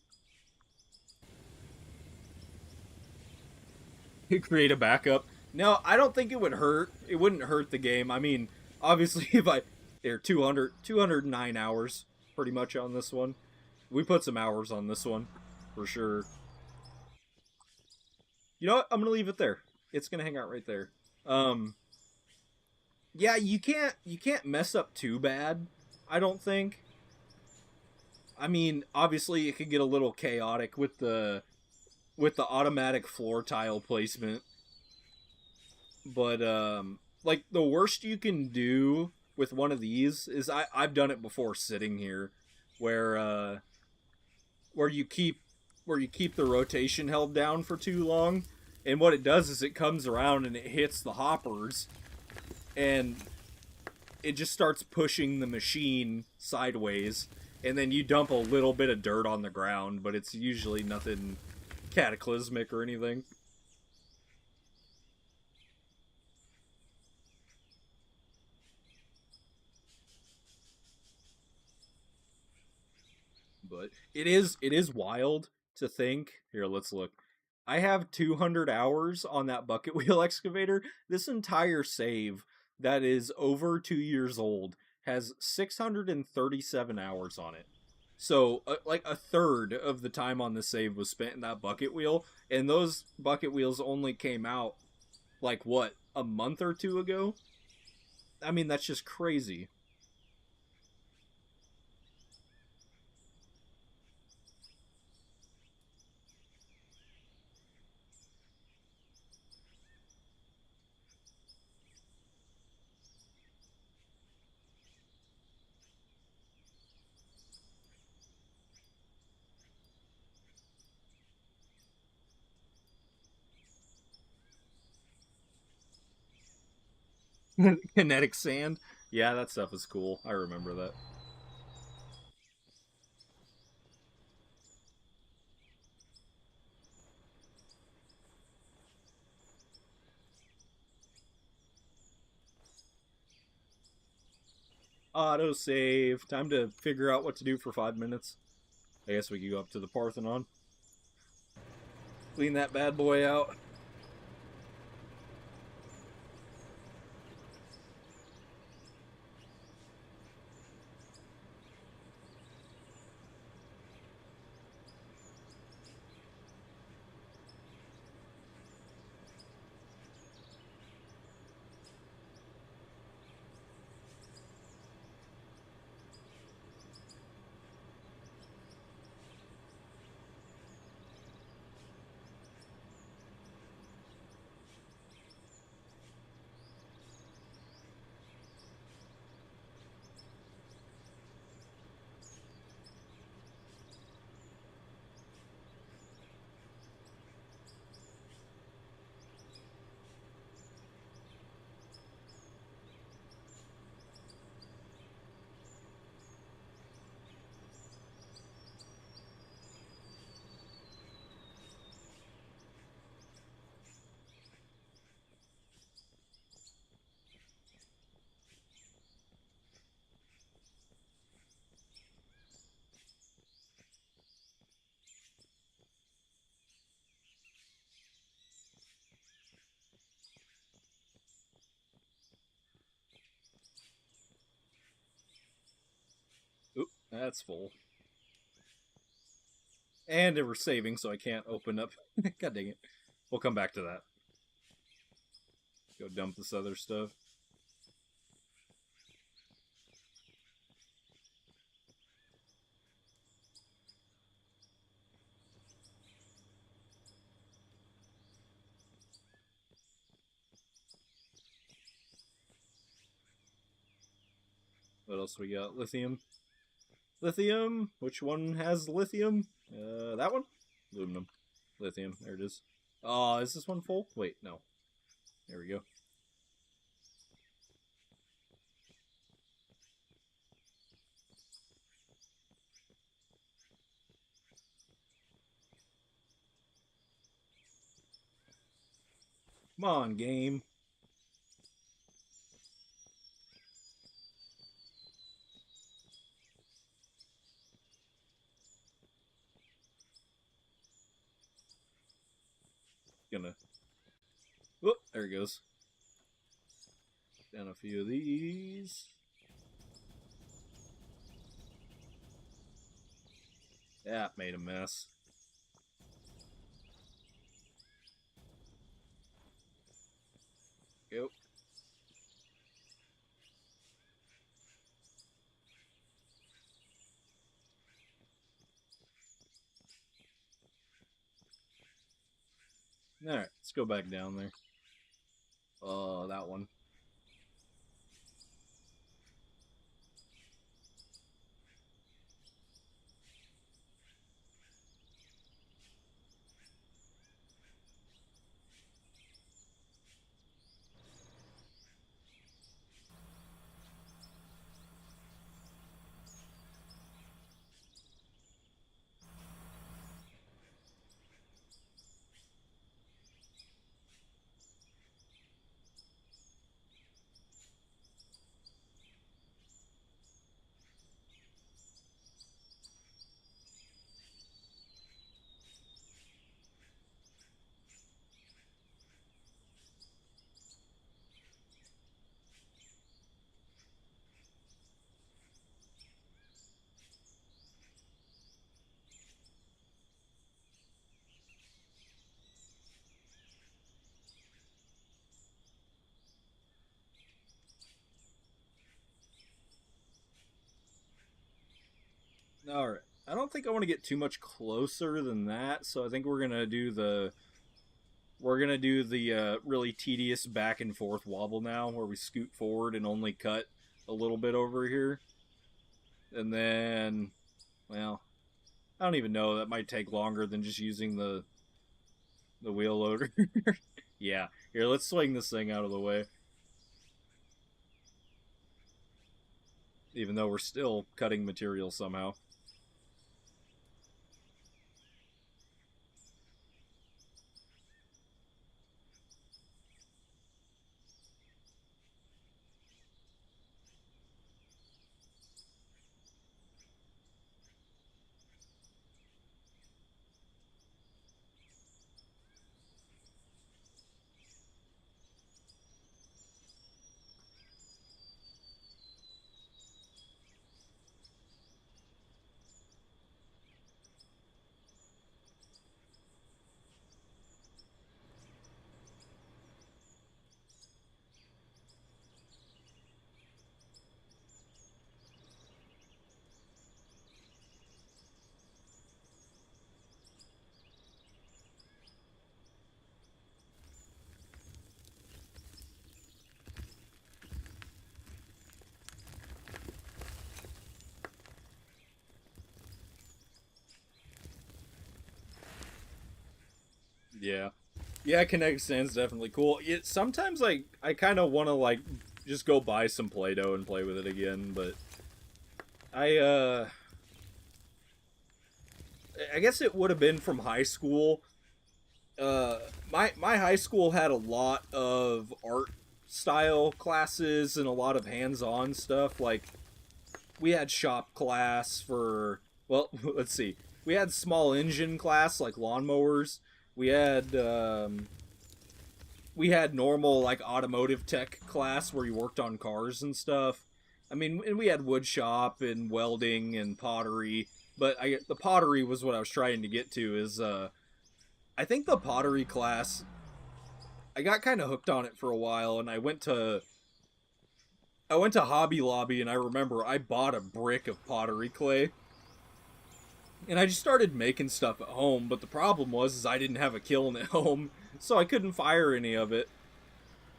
S1: create a backup. No, I don't think it would hurt. It wouldn't hurt the game. I mean, obviously, if I there 209 hours pretty much on this one. We put some hours on this one for sure. You know what? I'm gonna leave it there. It's gonna hang out right there. Um, yeah, you can't mess up too bad. I don't think. I mean, obviously, it could get a little chaotic with the automatic floor tile placement, but like the worst you can do with one of these is I've done it before sitting here, where where you keep where you keep the rotation held down for too long, and what it does is it comes around and it hits the hoppers, and it just starts pushing the machine sideways, and then you dump a little bit of dirt on the ground, but it's usually nothing cataclysmic or anything. But it is wild to think. Here, let's look. I have 200 hours on that bucket wheel excavator. This entire save that is over 2 years old has 637 hours on it. So, like a third of the time on the save was spent in that bucket wheel, and those bucket wheels only came out like what a month or two ago. I mean, that's just crazy. Kinetic sand, yeah, that stuff is cool. I remember that. Auto save. Time to figure out what to do for 5 minutes. I guess we can go up to the Parthenon, clean that bad boy out. Oop, that's full. And we're saving, so I can't open up. God dang it. We'll come back to that. Go dump this other stuff. What else we got? Lithium. Lithium. Which one has lithium? That one? Aluminum. Lithium. There it is. Is this one full? Wait, no. There we go. Come on, game. Gonna. Whoop, there it goes. Down a few of these. That made a mess. Go. Alright, let's go back down there. That one. Alright. I don't think I want to get too much closer than that, so I think we're gonna do the really tedious back and forth wobble now, where we scoot forward and only cut a little bit over here. And then, well, I don't even know. That might take longer than just using the wheel loader. Yeah. Here, let's swing this thing out of the way. Even though we're still cutting material somehow. Yeah. Yeah, kinetic sand's definitely cool. Sometimes like I kind of want to like just go buy some Play-Doh and play with it again, but I I guess it would have been from high school. My high school had a lot of art style classes and a lot of hands-on stuff. Like we had shop class for, well, let's see. We had small engine class like lawnmowers. We had normal like automotive tech class where you worked on cars and stuff. I mean, and we had wood shop and welding and pottery, but the pottery was what I was trying to get to. Is I think the pottery class, I got kind of hooked on it for a while, and I went to Hobby Lobby, and I remember I bought a brick of pottery clay, and I just started making stuff at home. But the problem was is I didn't have a kiln at home, so I couldn't fire any of it.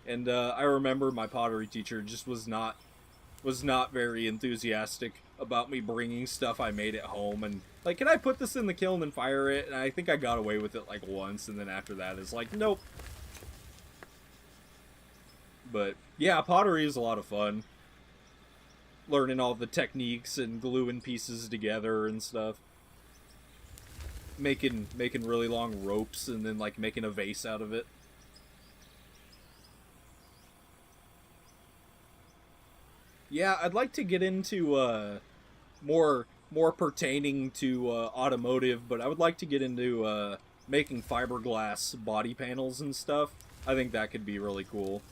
S1: And I remember my pottery teacher just was not very enthusiastic about me bringing stuff I made at home and like, can I put this in the kiln and fire it? And I think I got away with it like once, and then after that it's like, nope. But yeah, pottery is a lot of fun. Learning all the techniques and gluing pieces together and stuff. Making really long ropes and then like making a vase out of it. Yeah, I'd like to get into more pertaining to automotive, but I would like to get into making fiberglass body panels and stuff. I think that could be really cool.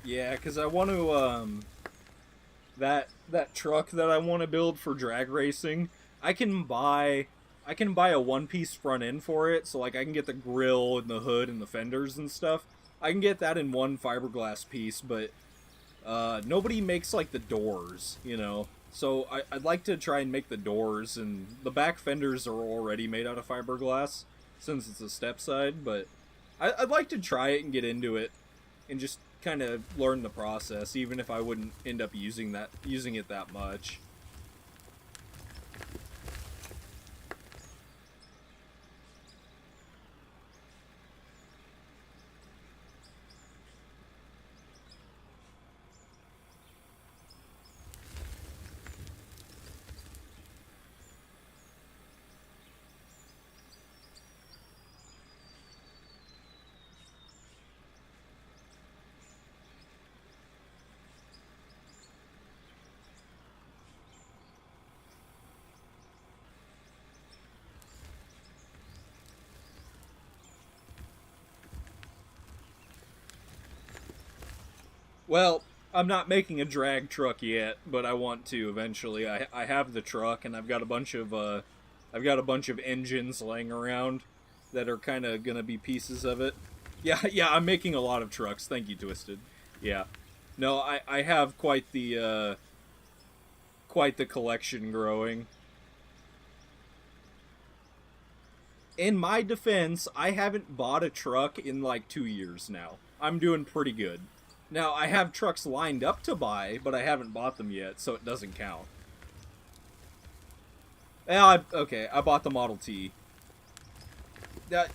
S1: Yeah, because I want to that truck that I want to build for drag racing. I can buy I can buy a one piece front end for it, so like I can get the grill and the hood and the fenders and stuff. I can get that in one fiberglass piece, but nobody makes like the doors, you know. So I'd like to try and make the doors, and the back fenders are already made out of fiberglass since it's a step side. But I'd like to try it and get into it and just kind of learn the process, even if I wouldn't end up using it that much. Well, I'm not making a drag truck yet, but I want to eventually. I have the truck, and I've got a bunch of engines laying around that are kind of gonna be pieces of it. Yeah, yeah, I'm making a lot of trucks. Thank you, Twisted. Yeah, no, I have quite the collection growing. In my defense, I haven't bought a truck in like 2 years now. I'm doing pretty good. Now, I have trucks lined up to buy, but I haven't bought them yet, so it doesn't count. Okay, I bought the Model T.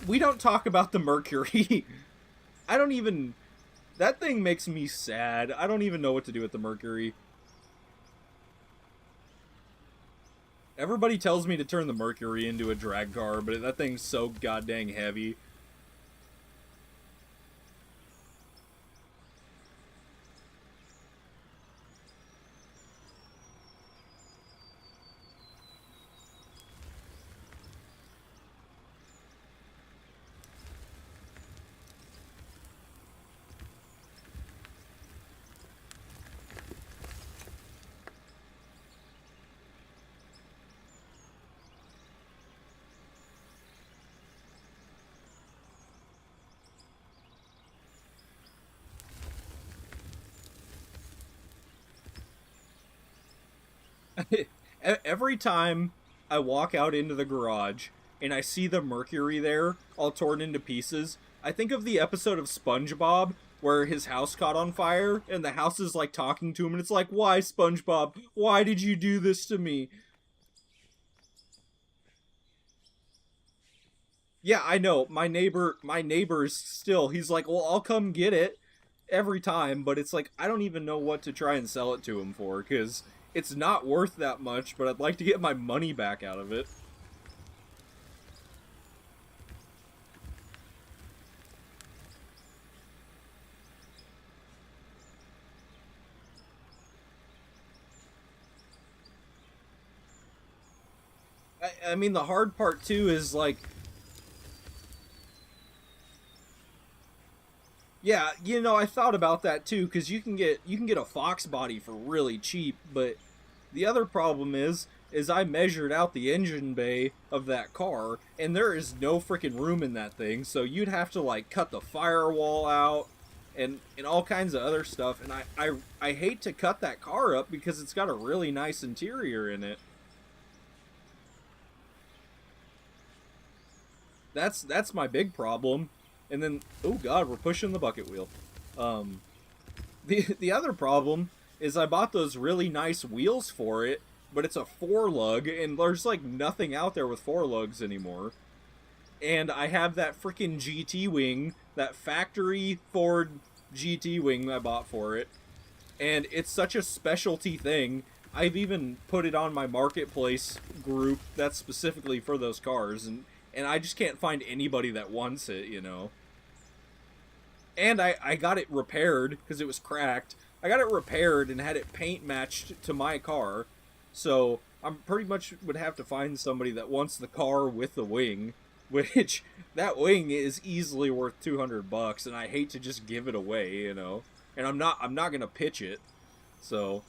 S1: We don't talk about the Mercury. I don't even... That thing makes me sad. I don't even know what to do with the Mercury. Everybody tells me to turn the Mercury into a drag car, but that thing's so goddamn heavy. Every time I walk out into the garage and I see the Mercury there, all torn into pieces, I think of the episode of SpongeBob where his house caught on fire and the house is like talking to him and it's like, "Why, SpongeBob? Why did you do this to me?" Yeah, I know. My neighbor's still. He's like, "Well, I'll come get it every time," but it's like I don't even know what to try and sell it to him for cuz it's not worth that much, but I'd like to get my money back out of it. I mean, the hard part too is like Yeah, you know, I thought about that too, because you can get a Fox body for really cheap, but the other problem is I measured out the engine bay of that car, and there is no freaking room in that thing. So you'd have to like cut the firewall out, and all kinds of other stuff. And I hate to cut that car up because it's got a really nice interior in it. That's my big problem. And then, oh god, we're pushing the bucket wheel. Um, the other problem is I bought those really nice wheels for it, but it's a four lug, and there's like nothing out there with four lugs anymore. And I have that freaking GT wing, that factory Ford GT wing I bought for it, and it's such a specialty thing. I've even put it on my marketplace group that's specifically for those cars, and I just can't find anybody that wants it, you know. And I got it repaired because it was cracked. I got it repaired and had it paint matched to my car. So I'm pretty much would have to find somebody that wants the car with the wing, which that wing is easily worth $200, and I hate to just give it away, you know. And I'm not gonna pitch it. So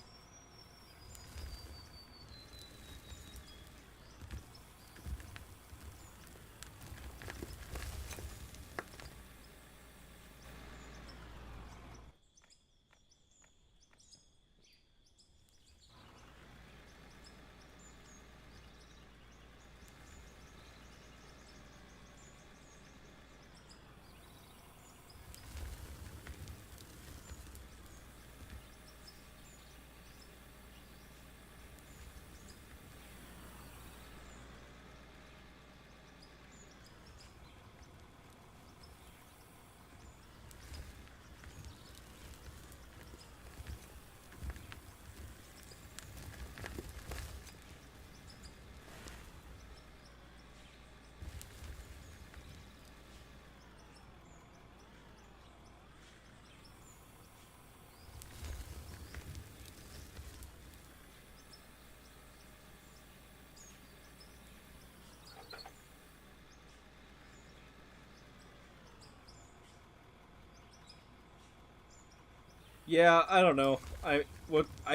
S1: yeah, I don't know. I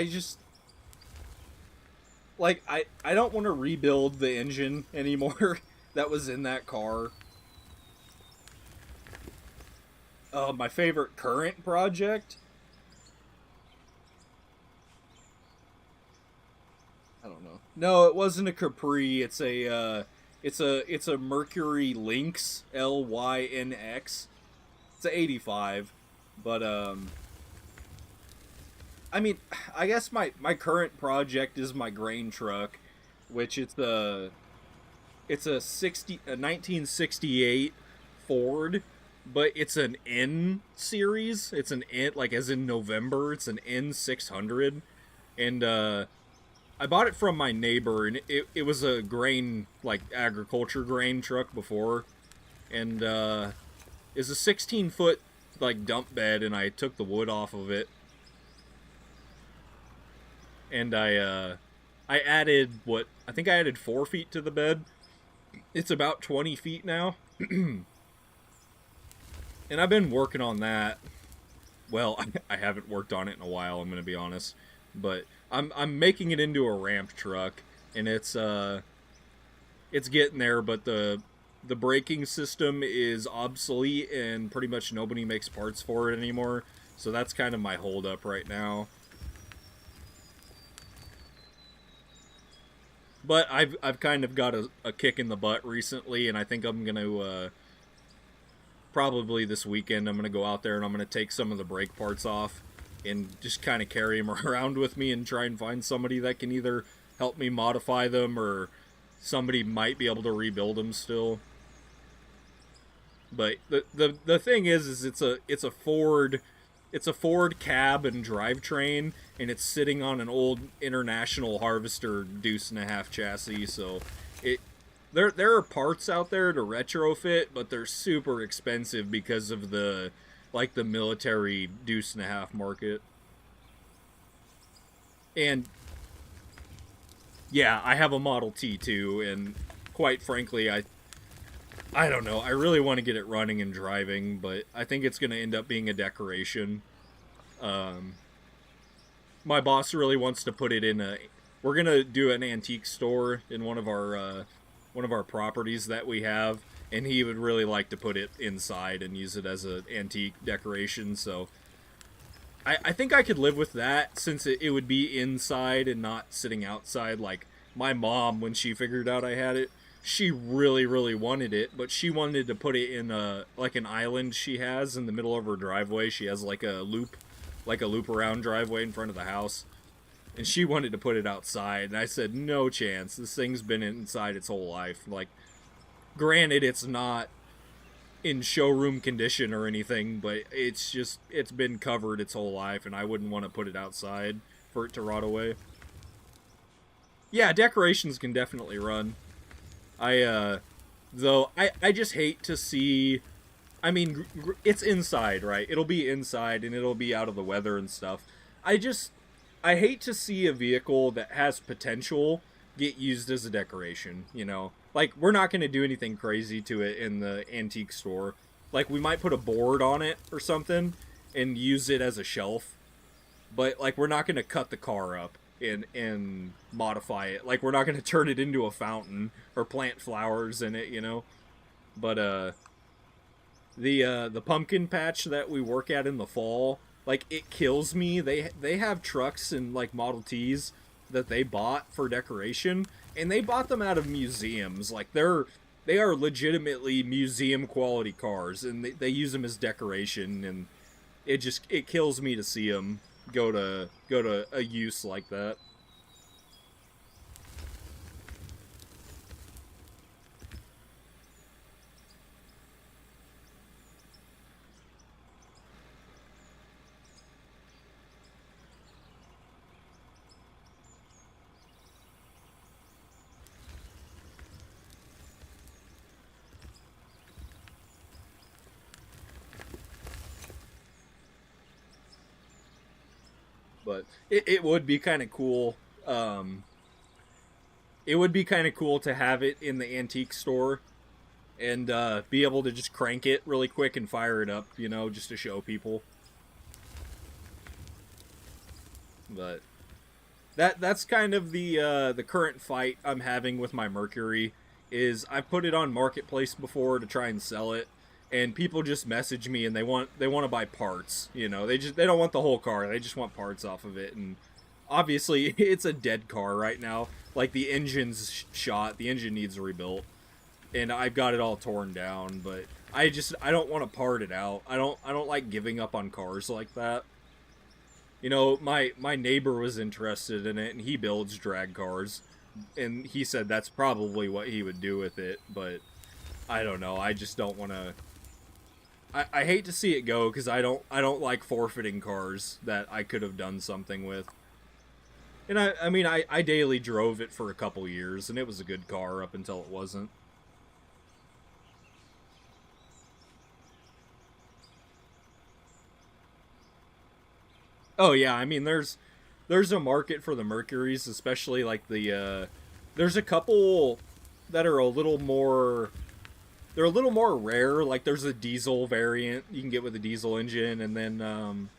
S1: just like I don't want to rebuild the engine anymore that was in that car. My favorite current project? I don't know. No, it wasn't a Capri. It's a Mercury Lynx, Lynx. It's a 85. But I mean, I guess my current project is my grain truck, which it's a 1968 Ford, but it's an N series. It's an N, like as in November. It's an N 600, and I bought it from my neighbor, and it was a grain, like agriculture grain truck before, and it's a 16-foot like dump bed, and I took the wood off of it, and I added what I think I added 4 feet to the bed. It's about 20 feet now, and I've been working on that. Well, I haven't worked on it in a while. I'm gonna be honest, but I'm making it into a ramp truck, and it's getting there. But the braking system is obsolete, and pretty much nobody makes parts for it anymore. So that's kind of my holdup right now. But I've kind of got a kick in the butt recently, and I think I'm gonna probably this weekend I'm gonna go out there and I'm gonna take some of the brake parts off and just kind of carry them around with me and try and find somebody that can either help me modify them or somebody might be able to rebuild them still. But the thing is it's a Ford cab and drivetrain, and it's sitting on an old International Harvester deuce and a half chassis. So it there are parts out there to retrofit, but they're super expensive because of the military deuce and a half market. And yeah, I have a Model T too, and quite frankly, I don't know. I really want to get it running and driving, but I think it's going to end up being a decoration. Um, my boss really wants to put it in a. We're gonna do an antique store in one of our properties that we have, and he would really like to put it inside and use it as an antique decoration. So I think I could live with that since it would be inside and not sitting outside. Like my mom, when she figured out I had it, she really wanted it, but she wanted to put it in a like an island she has in the middle of her driveway. She has like a loop around driveway in front of the house, and she wanted to put it outside. And I said, no chance. This thing's been inside its whole life. Like, granted, it's not in showroom condition or anything, but it's been covered its whole life, and I wouldn't want to put it outside for it to rot away. Yeah, decorations can definitely run. I just hate to see. I mean, it's inside, right? It'll be inside and it'll be out of the weather and stuff. I just I hate to see a vehicle that has potential get used as a decoration, you know? Like we're not going to do anything crazy to it in the antique store. Like we might put a board on it or something and use it as a shelf, but like we're not going to cut the car up and modify it. Like we're not going to turn it into a fountain or plant flowers in it, you know? But the pumpkin patch that we work at in the fall, like it kills me. They have trucks and like Model Ts that they bought for decoration, and they bought them out of museums. Like they are legitimately museum quality cars, and they use them as decoration, and it kills me to see them go to a use like that. But it would be kind of cool. Um, it would be kind of cool to have it in the antique store and be able to just crank it really quick and fire it up, you know, just to show people. But that's kind of the current fight I'm having with my Mercury. Is I've put it on Marketplace before to try and sell it, and people just message me and they want to buy parts. You know, they don't want the whole car. They just want parts off of it, and obviously it's a dead car right now. Like the engine's shot, the engine needs rebuilt, and I've got it all torn down. But I don't want to part it out. I don't like giving up on cars like that. You know, my neighbor was interested in it, and he builds drag cars, and he said that's probably what he would do with it. But I don't know. I just don't want to. I hate to see it go because I don't like forfeiting cars that I could have done something with. And I mean I daily drove it for a couple years, and it was a good car up until it wasn't. Oh yeah, I mean there's a market for the Mercuries, especially like there's a couple that are a little more they're a little more rare. Like there's a diesel variant you can get with a diesel engine, and then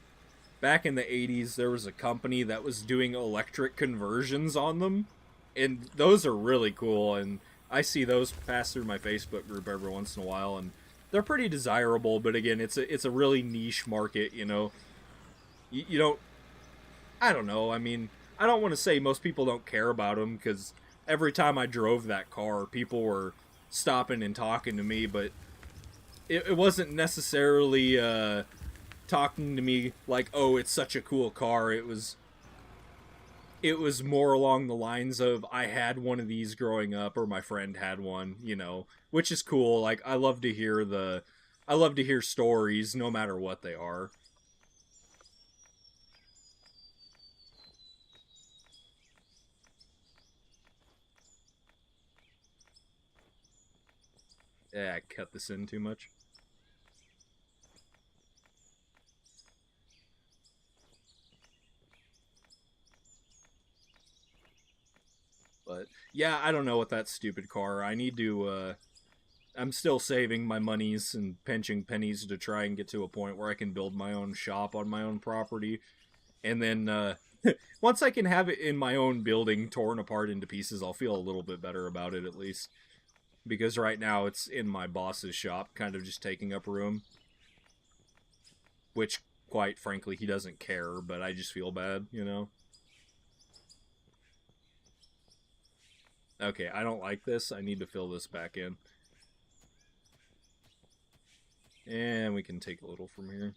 S1: back in the 80s there was a company that was doing electric conversions on them, and those are really cool, and I see those pass through my Facebook group every once in a while, and they're pretty desirable. But again, it's a really niche market, you know. You don't I don't know. I mean, I don't want to say most people don't care about them because every time I drove that car, people were stopping and talking to me, but it wasn't necessarily talking to me like, "Oh, it's such a cool car." It was more along the lines of I had one of these growing up, or my friend had one, you know, which is cool. Like I love to hear stories, no matter what they are. Yeah, I cut this in too much. But yeah, I don't know with that stupid car. I need to I'm still saving my monies and pinching pennies to try and get to a point where I can build my own shop on my own property. And then once I can have it in my own building torn apart into pieces, I'll feel a little bit better about it at least. Because right now it's in my boss's shop, kind of just taking up room. Which, quite frankly, he doesn't care, but I just feel bad, you know? Okay, I don't like this. I need to fill this back in. And we can take a little from here.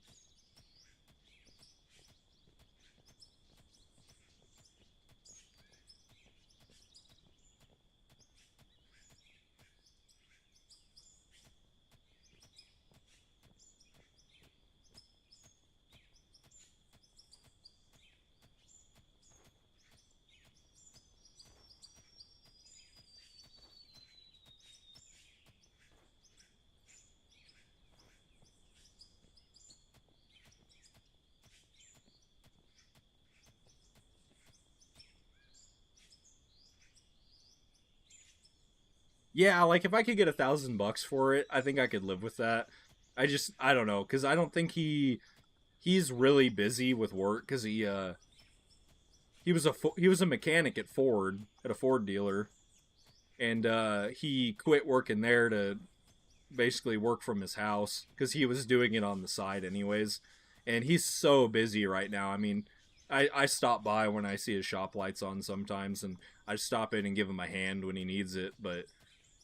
S1: Yeah, like if I could get $1,000 for it, I think I could live with that. I don't know, because I don't think he's really busy with work because he was a mechanic at Ford at a Ford dealer, and he quit working there to basically work from his house because he was doing it on the side anyways, and he's so busy right now. I mean, I stop by when I see his shop lights on sometimes, and I stop in and give him a hand when he needs it, but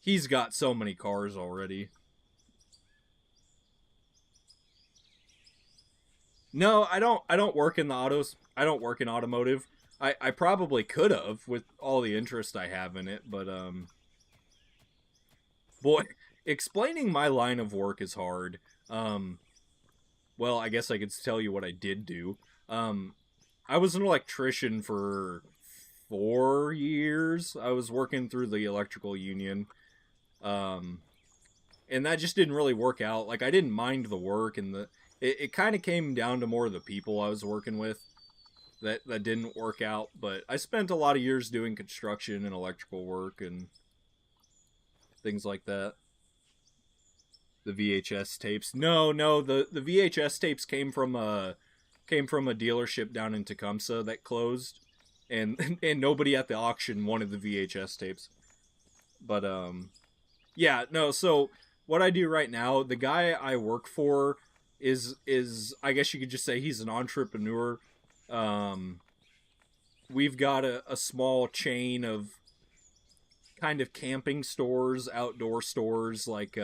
S1: he's got so many cars already. No, I don't work in the autos. I don't work in automotive. I probably could have with all the interest I have in it, but boy, explaining my line of work is hard. Um, well, I guess I could tell you what I did do. Um, I was an electrician for 4 years. I was working through the electrical union. Um, and that just didn't really work out. Like I didn't mind the work and it kind of came down to more of the people I was working with that didn't work out. But I spent a lot of years doing construction and electrical work and things like that. The VHS tapes. No, the VHS tapes came from a dealership down in Tecumseh that closed, and and nobody at the auction wanted the VHS tapes. But yeah, no. So what I do right now, the guy I work for is I guess you could just say he's an entrepreneur. Um, we've got a small chain of kind of camping stores, outdoor stores like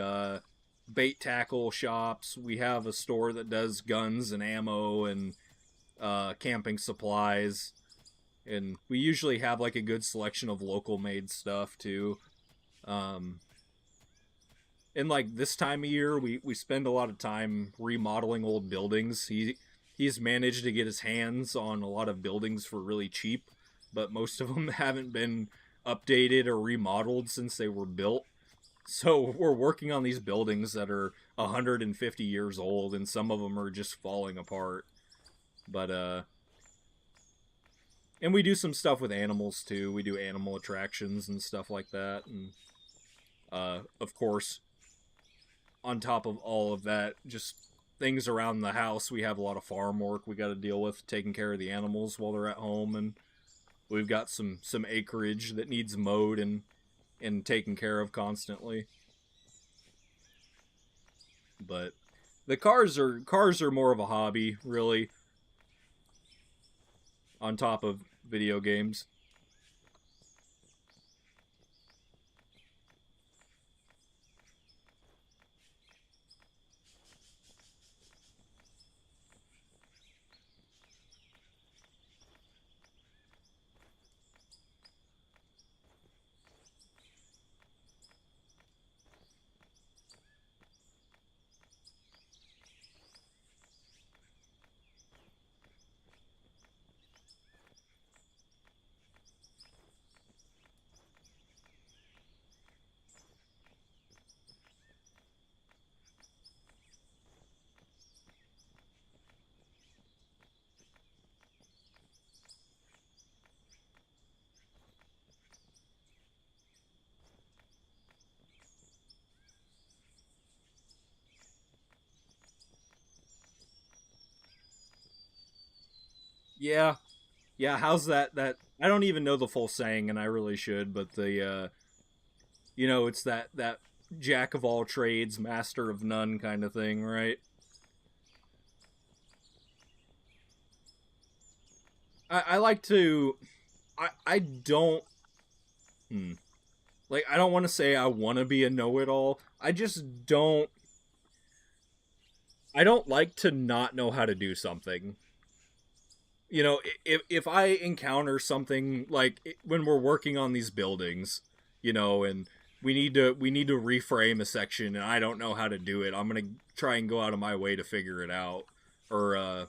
S1: bait tackle shops. We have a store that does guns and ammo and camping supplies. And we usually have like a good selection of local made stuff too. Um, and like this time of year, we spend a lot of time remodeling old buildings. He's managed to get his hands on a lot of buildings for really cheap, but most of them haven't been updated or remodeled since they were built. So we're working on these buildings that are 150 years old, and some of them are just falling apart. But and we do some stuff with animals too. We do animal attractions and stuff like that, and of course, on top of all of that, just things around the house. We have a lot of farm work we got to deal with, taking care of the animals while they're at home, and we've got some acreage that needs mowed and taken care of constantly. But the cars are more of a hobby, really, on top of video games. Yeah, yeah. How's that? That I don't even know the full saying, and I really should. But it's that jack of all trades, master of none kind of thing, right? I like to. I don't. Hmm, like I don't want to say I want to be a know-it-all. I just don't. I don't like to not know how to do something. If I encounter something like when we're working on these buildings, and we need to reframe a section and I don't know how to do it, I'm going to try and go out of my way to figure it out. Or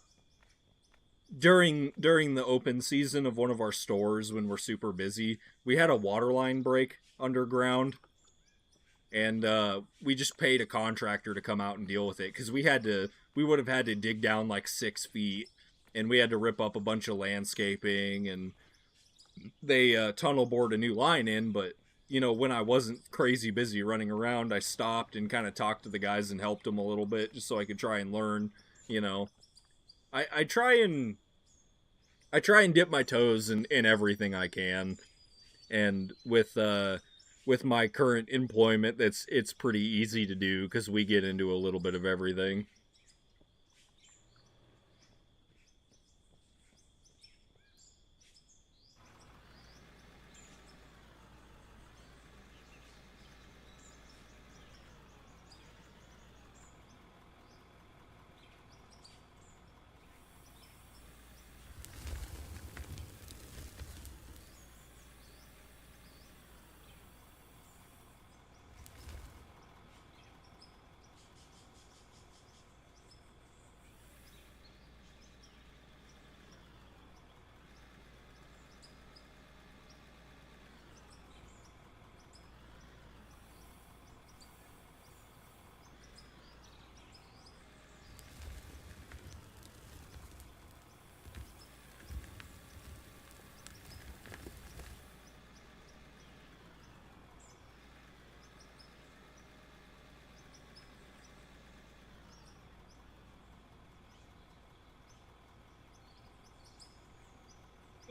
S1: during the open season of one of our stores when we're super busy, we had a water line break underground, and we just paid a contractor to come out and deal with it because we would have had to dig down like 6 feet, and we had to rip up a bunch of landscaping, and they tunnel bored a new line in. But when I wasn't crazy busy running around, I stopped and kind of talked to the guys and helped them a little bit just so I could try and learn. you know I try and dip my toes in everything I can, and with my current employment, it's pretty easy to do because we get into a little bit of everything.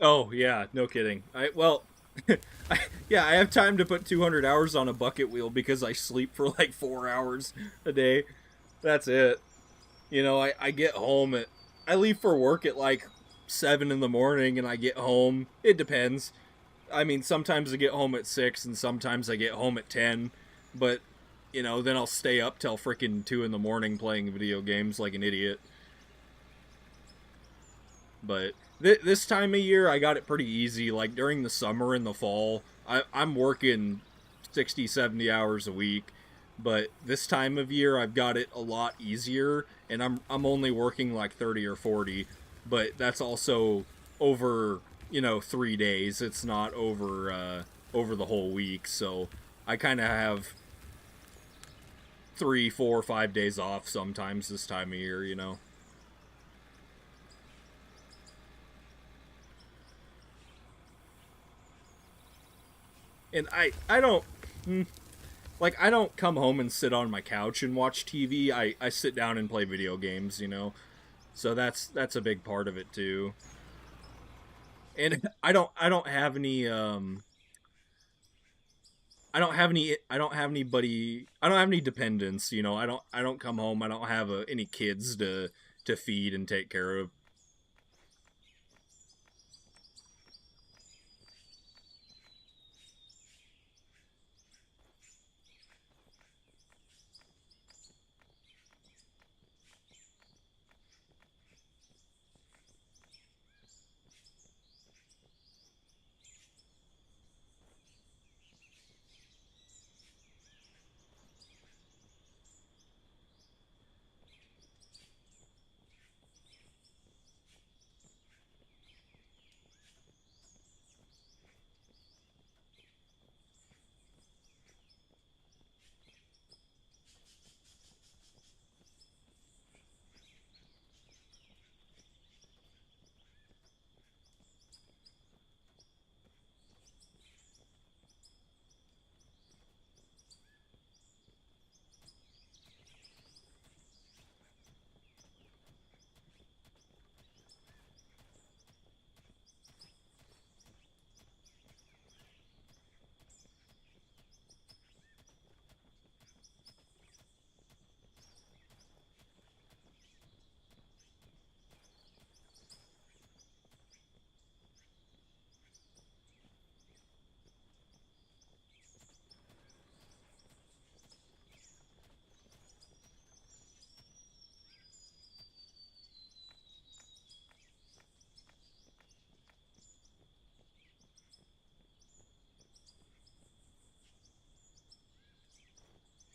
S1: Oh yeah, no kidding. I have time to put 200 hours on a bucket wheel because I sleep for like 4 hours a day. That's it. I get home at I leave for work at like 7 in the morning, and I get home. It depends. I mean, sometimes I get home at 6, and sometimes I get home at 10. But then I'll stay up till freaking 2 in the morning playing video games like an idiot. But this time of year, I got it pretty easy. Like during the summer and the fall, I'm working 60, 70 hours a week. But this time of year, I've got it a lot easier, and I'm only working like 30 or 40. But that's also over 3 days. It's not over the whole week. So I kind of have 3, 4, 5 days off sometimes this time of year. And I don't. hmm, like I don't come home and sit on my couch and watch TV. I sit down and play video games. So that's a big part of it too. And I don't have anybody I don't have any dependents. I don't come home. I don't have any kids to feed and take care of.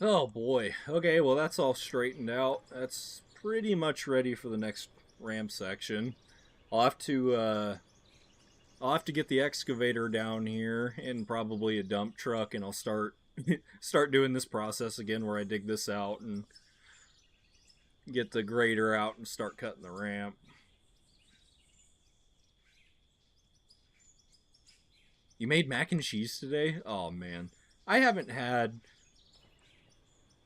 S1: Oh boy. Okay, well that's all straightened out. That's pretty much ready for the next ramp section. I'll have to uh I'll have to get the excavator down here and probably a dump truck and I'll start doing this process again where I dig this out and get the grader out and start cutting the ramp. You made mac and cheese today? Oh man. I haven't had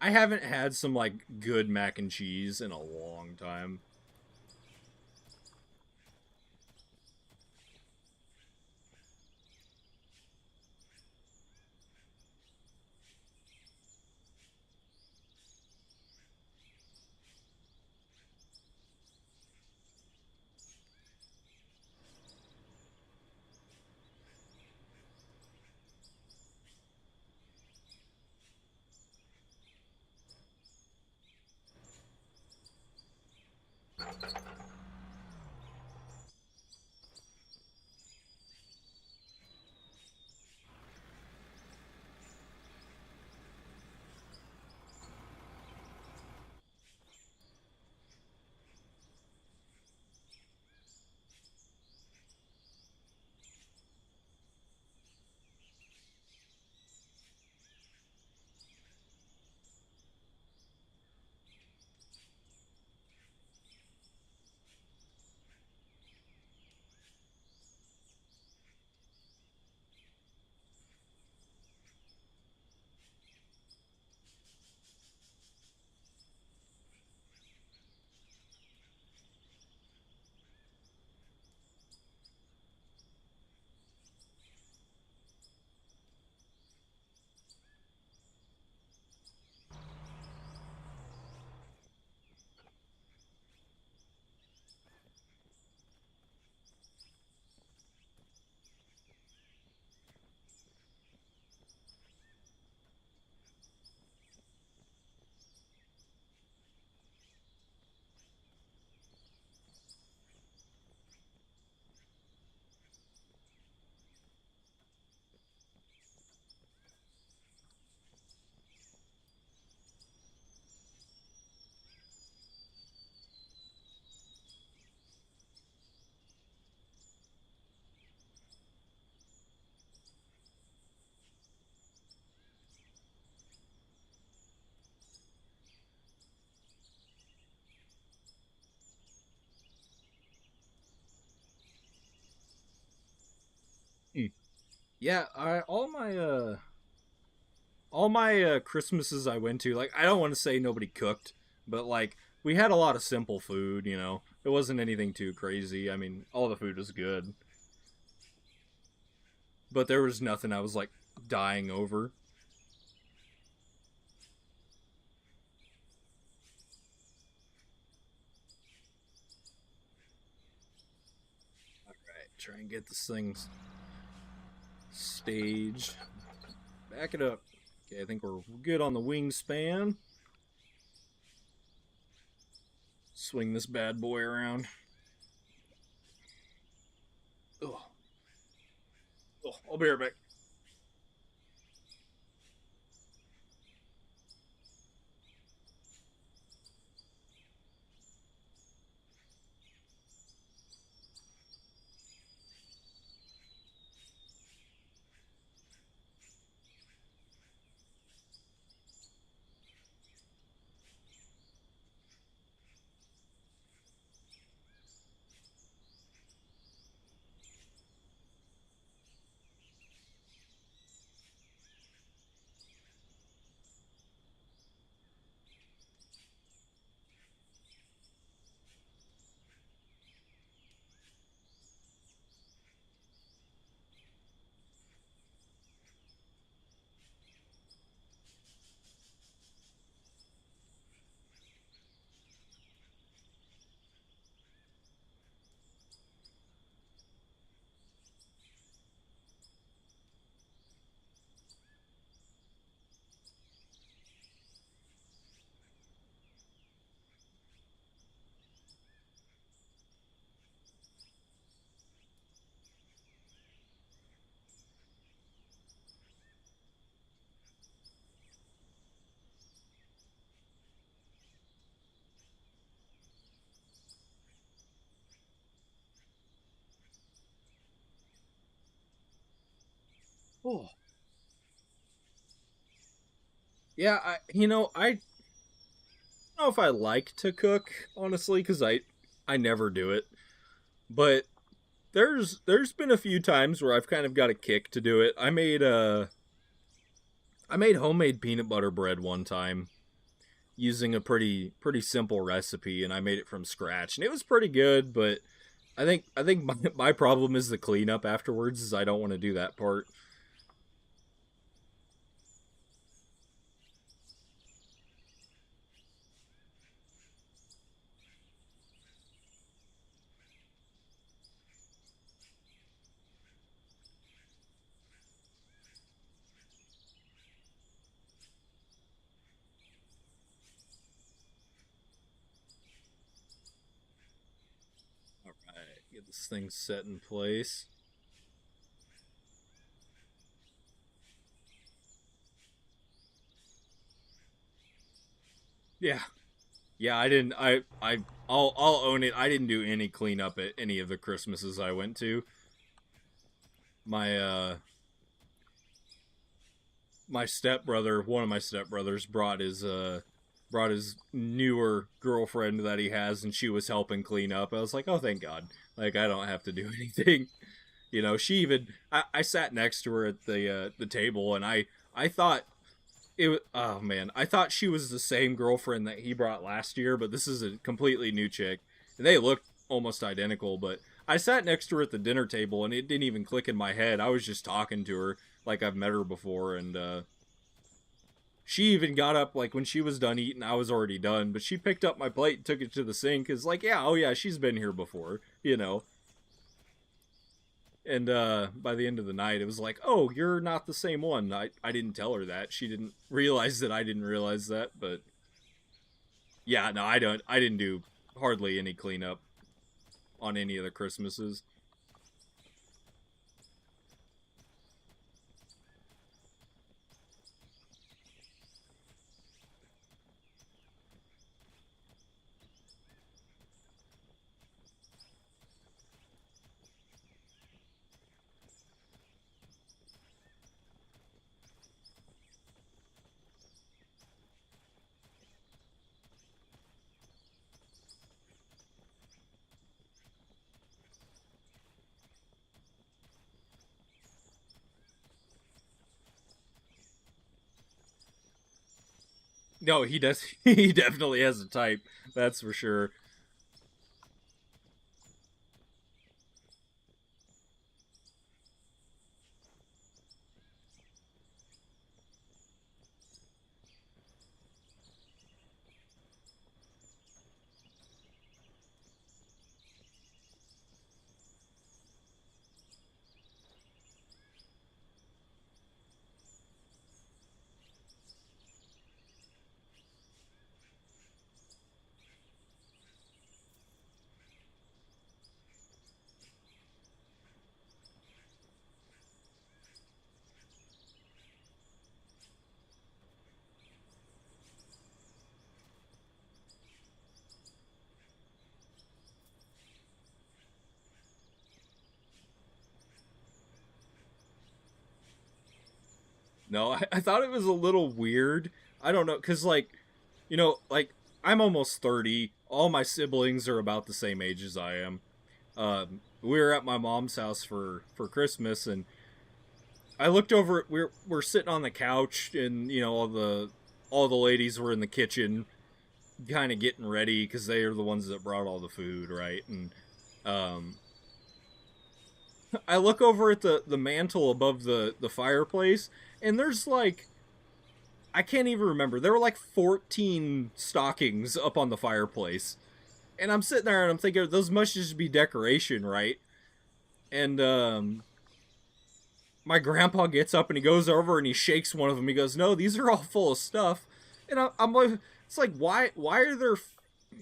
S1: I haven't had some like good mac and cheese in a long time. Hmm. Yeah, all my Christmases I went to, like I don't want to say nobody cooked, but like we had a lot of simple food, you know. It wasn't anything too crazy. I mean, all the food was good, but there was nothing I was like dying over. All right, try and get this thing staged. Back it up. Okay, I think we're good on the wingspan. Swing this bad boy around. Oh, oh, I'll be right back. Oh. Yeah, I don't know if I like to cook, honestly, because I never do it. But there's been a few times where I've kind of got a kick to do it. I made homemade peanut butter bread one time using a pretty simple recipe, and I made it from scratch, and it was pretty good. But I think my problem is the cleanup afterwards. Is I don't want to do that part. All right, get this thing set in place. Yeah, yeah. I didn't. I'll own it. I didn't do any cleanup at any of the Christmases I went to. My my stepbrother, one of my stepbrothers, brought his newer girlfriend that he has, and she was helping clean up. I was like, oh, thank God! Like I don't have to do anything. She even I sat next to her at the table, and I thought oh man, I thought she was the same girlfriend that he brought last year, but this is a completely new chick, and they looked almost identical. But I sat next to her at the dinner table, and it didn't even click in my head. I was just talking to her like I've met her before, and she even got up like when she was done eating. I was already done, but she picked up my plate and took it to the sink. Is like, yeah, oh yeah, she's been here before. And by the end of the night, it was like, oh, you're not the same one. I didn't tell her that. She didn't realize that I didn't realize that. But yeah, no, I didn't do hardly any cleanup on any of the Christmases. No, he does. He definitely has a type. That's for sure. No, I thought it was a little weird. I don't know, cause like I'm almost 30. All my siblings are about the same age as I am. We were at my mom's house for Christmas, and I looked over. We're sitting on the couch, and all the ladies were in the kitchen, kind of getting ready because they are the ones that brought all the food, right? And um, I look over at the mantle above the fireplace, and there's like I can't even remember. There were like 14 stockings up on the fireplace, and I'm sitting there and I'm thinking those must just be decoration, right? And my grandpa gets up and he goes over and he shakes one of them. He goes, "No, these are all full of stuff." And I'm like, it's like why are there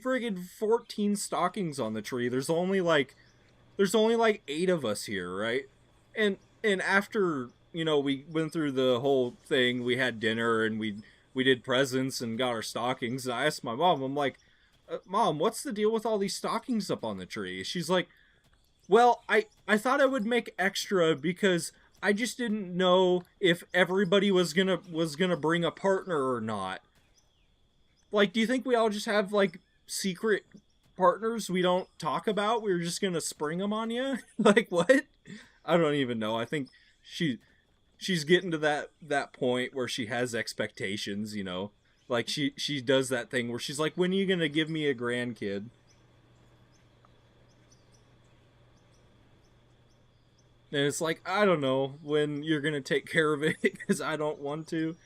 S1: friggin' 14 stockings on the tree? There's only like 8 of us here, right? And after we went through the whole thing, we had dinner and we did presents and got our stockings. And I asked my mom, I'm like, "Mom, what's the deal with all these stockings up on the tree?" She's like, "Well, I thought I would make extra because I just didn't know if everybody was gonna bring a partner or not. Like, do you think we all just have like secret partners we don't talk about? We're just gonna spring them on you? Like what? I don't even know. I think she she's getting to that point where she has expectations. Like she does that thing where she's like, "When are you gonna give me a grandkid?" And it's like, I don't know when you're gonna take care of it because I don't want to.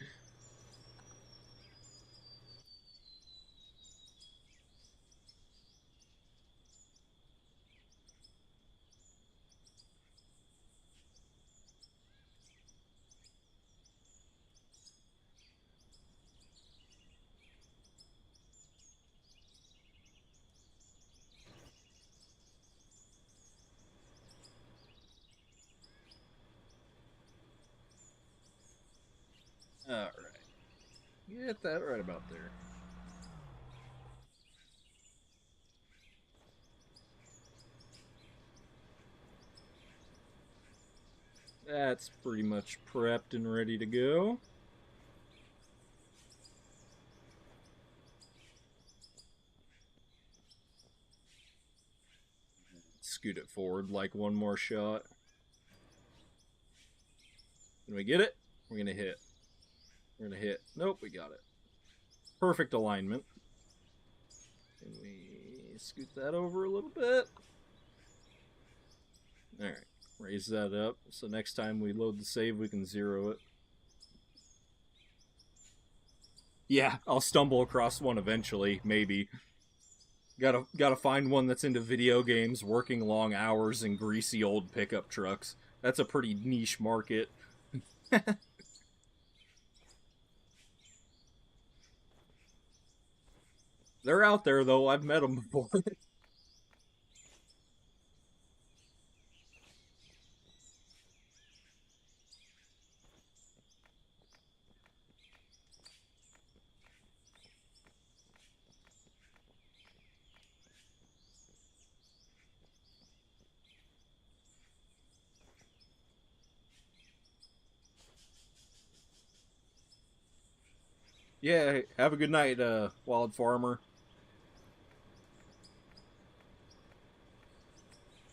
S1: All right, get that right about there. That's pretty much prepped and ready to go. Scoot it forward like one more shot. Can we get it? We're gonna hit. We're gonna hit. Nope, we got it. Perfect alignment. Can we scoot that over a little bit? Alright, raise that up so next time we load the save we can zero it. Yeah, I'll stumble across one eventually, maybe. Gotta find one that's into video games, working long hours, and greasy old pickup trucks. That's a pretty niche market. They're out there though. I've met them before. Yeah, have a good night, Wild Farmer.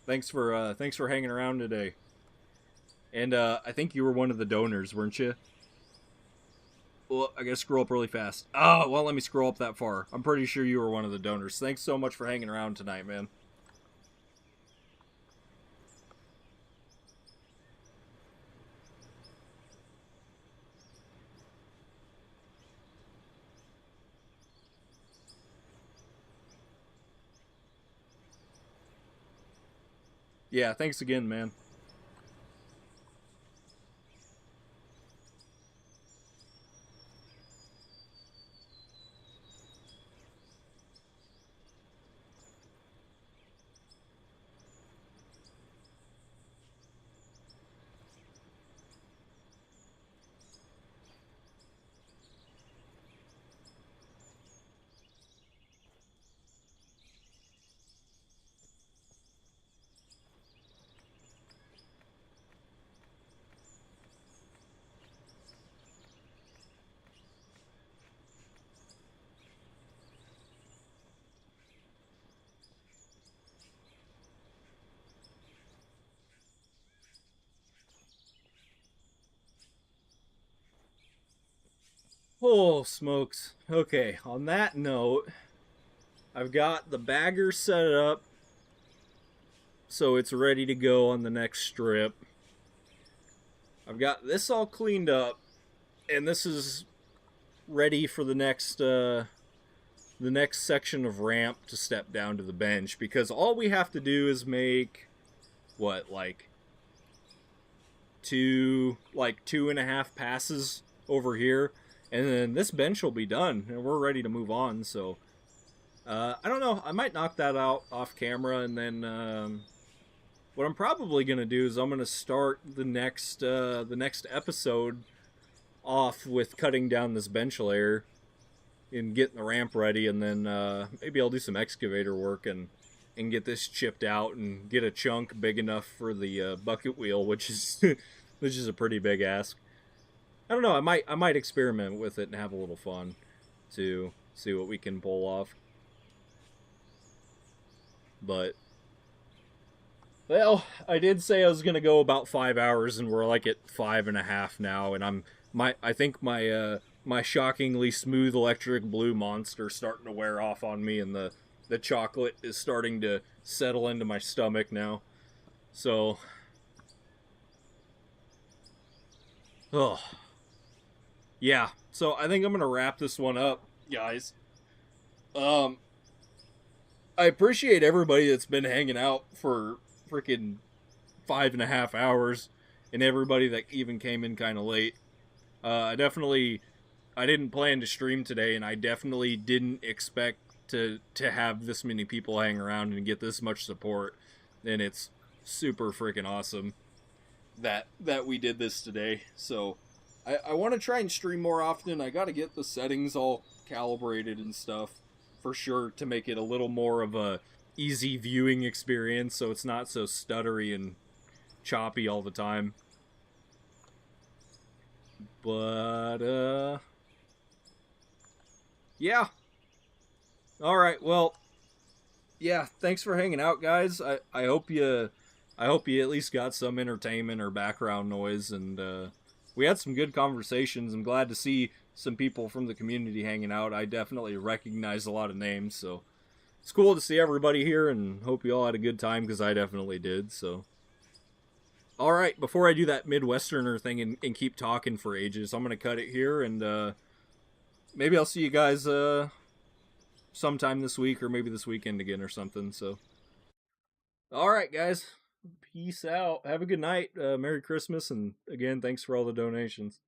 S1: Thanks for hanging around today. And I think you were one of the donors, weren't you? Well, I gotta scroll up really fast. Oh, well, let me scroll up that far. I'm pretty sure you were one of the donors. Thanks so much for hanging around tonight, man. Yeah, thanks again, man. Oh, smokes. Okay, on that note, I've got the bagger set up so it's ready to go on the next strip. I've got this all cleaned up, and this is ready for the next section of ramp to step down to the bench because all we have to do is make what like two and a half passes over here, and then this bench will be done and we're ready to move on. So I don't know, I might knock that out off camera, and then what I'm probably gonna do is I'm gonna start the next episode off with cutting down this bench layer and getting the ramp ready, and then maybe I'll do some excavator work and get this chipped out and get a chunk big enough for the bucket wheel, which is which is a pretty big ask. I don't know. I might experiment with it and have a little fun to see what we can pull off. But well, I did say I was gonna go about 5 hours, and we're like at 5.5 now, and I think my shockingly smooth electric blue monster starting to wear off on me, and the chocolate is starting to settle into my stomach now. So, oh yeah. So I think I'm gonna wrap this one up, guys. Um, I appreciate everybody that's been hanging out for freaking 5.5 hours, and everybody that even came in kind of late. I didn't plan to stream today, and I definitely didn't expect to have this many people hang around and get this much support. And it's super freaking awesome that we did this today. So I want to try and stream more often. I got to get the settings all calibrated and stuff for sure to make it a little more of a easy viewing experience, so it's not so stuttery and choppy all the time. But yeah. All right. Well, yeah, thanks for hanging out, guys. I hope you at least got some entertainment or background noise, and we had some good conversations. I'm glad to see some people from the community hanging out. I definitely recognize a lot of names, so it's cool to see everybody here, and hope you all had a good time because I definitely did. So, all right, before I do that Midwesterner thing and keep talking for ages, I'm gonna cut it here, and maybe I'll see you guys sometime this week or maybe this weekend again or something. So, all right, guys, peace out. Have a good night. Merry Christmas, and again, thanks for all the donations.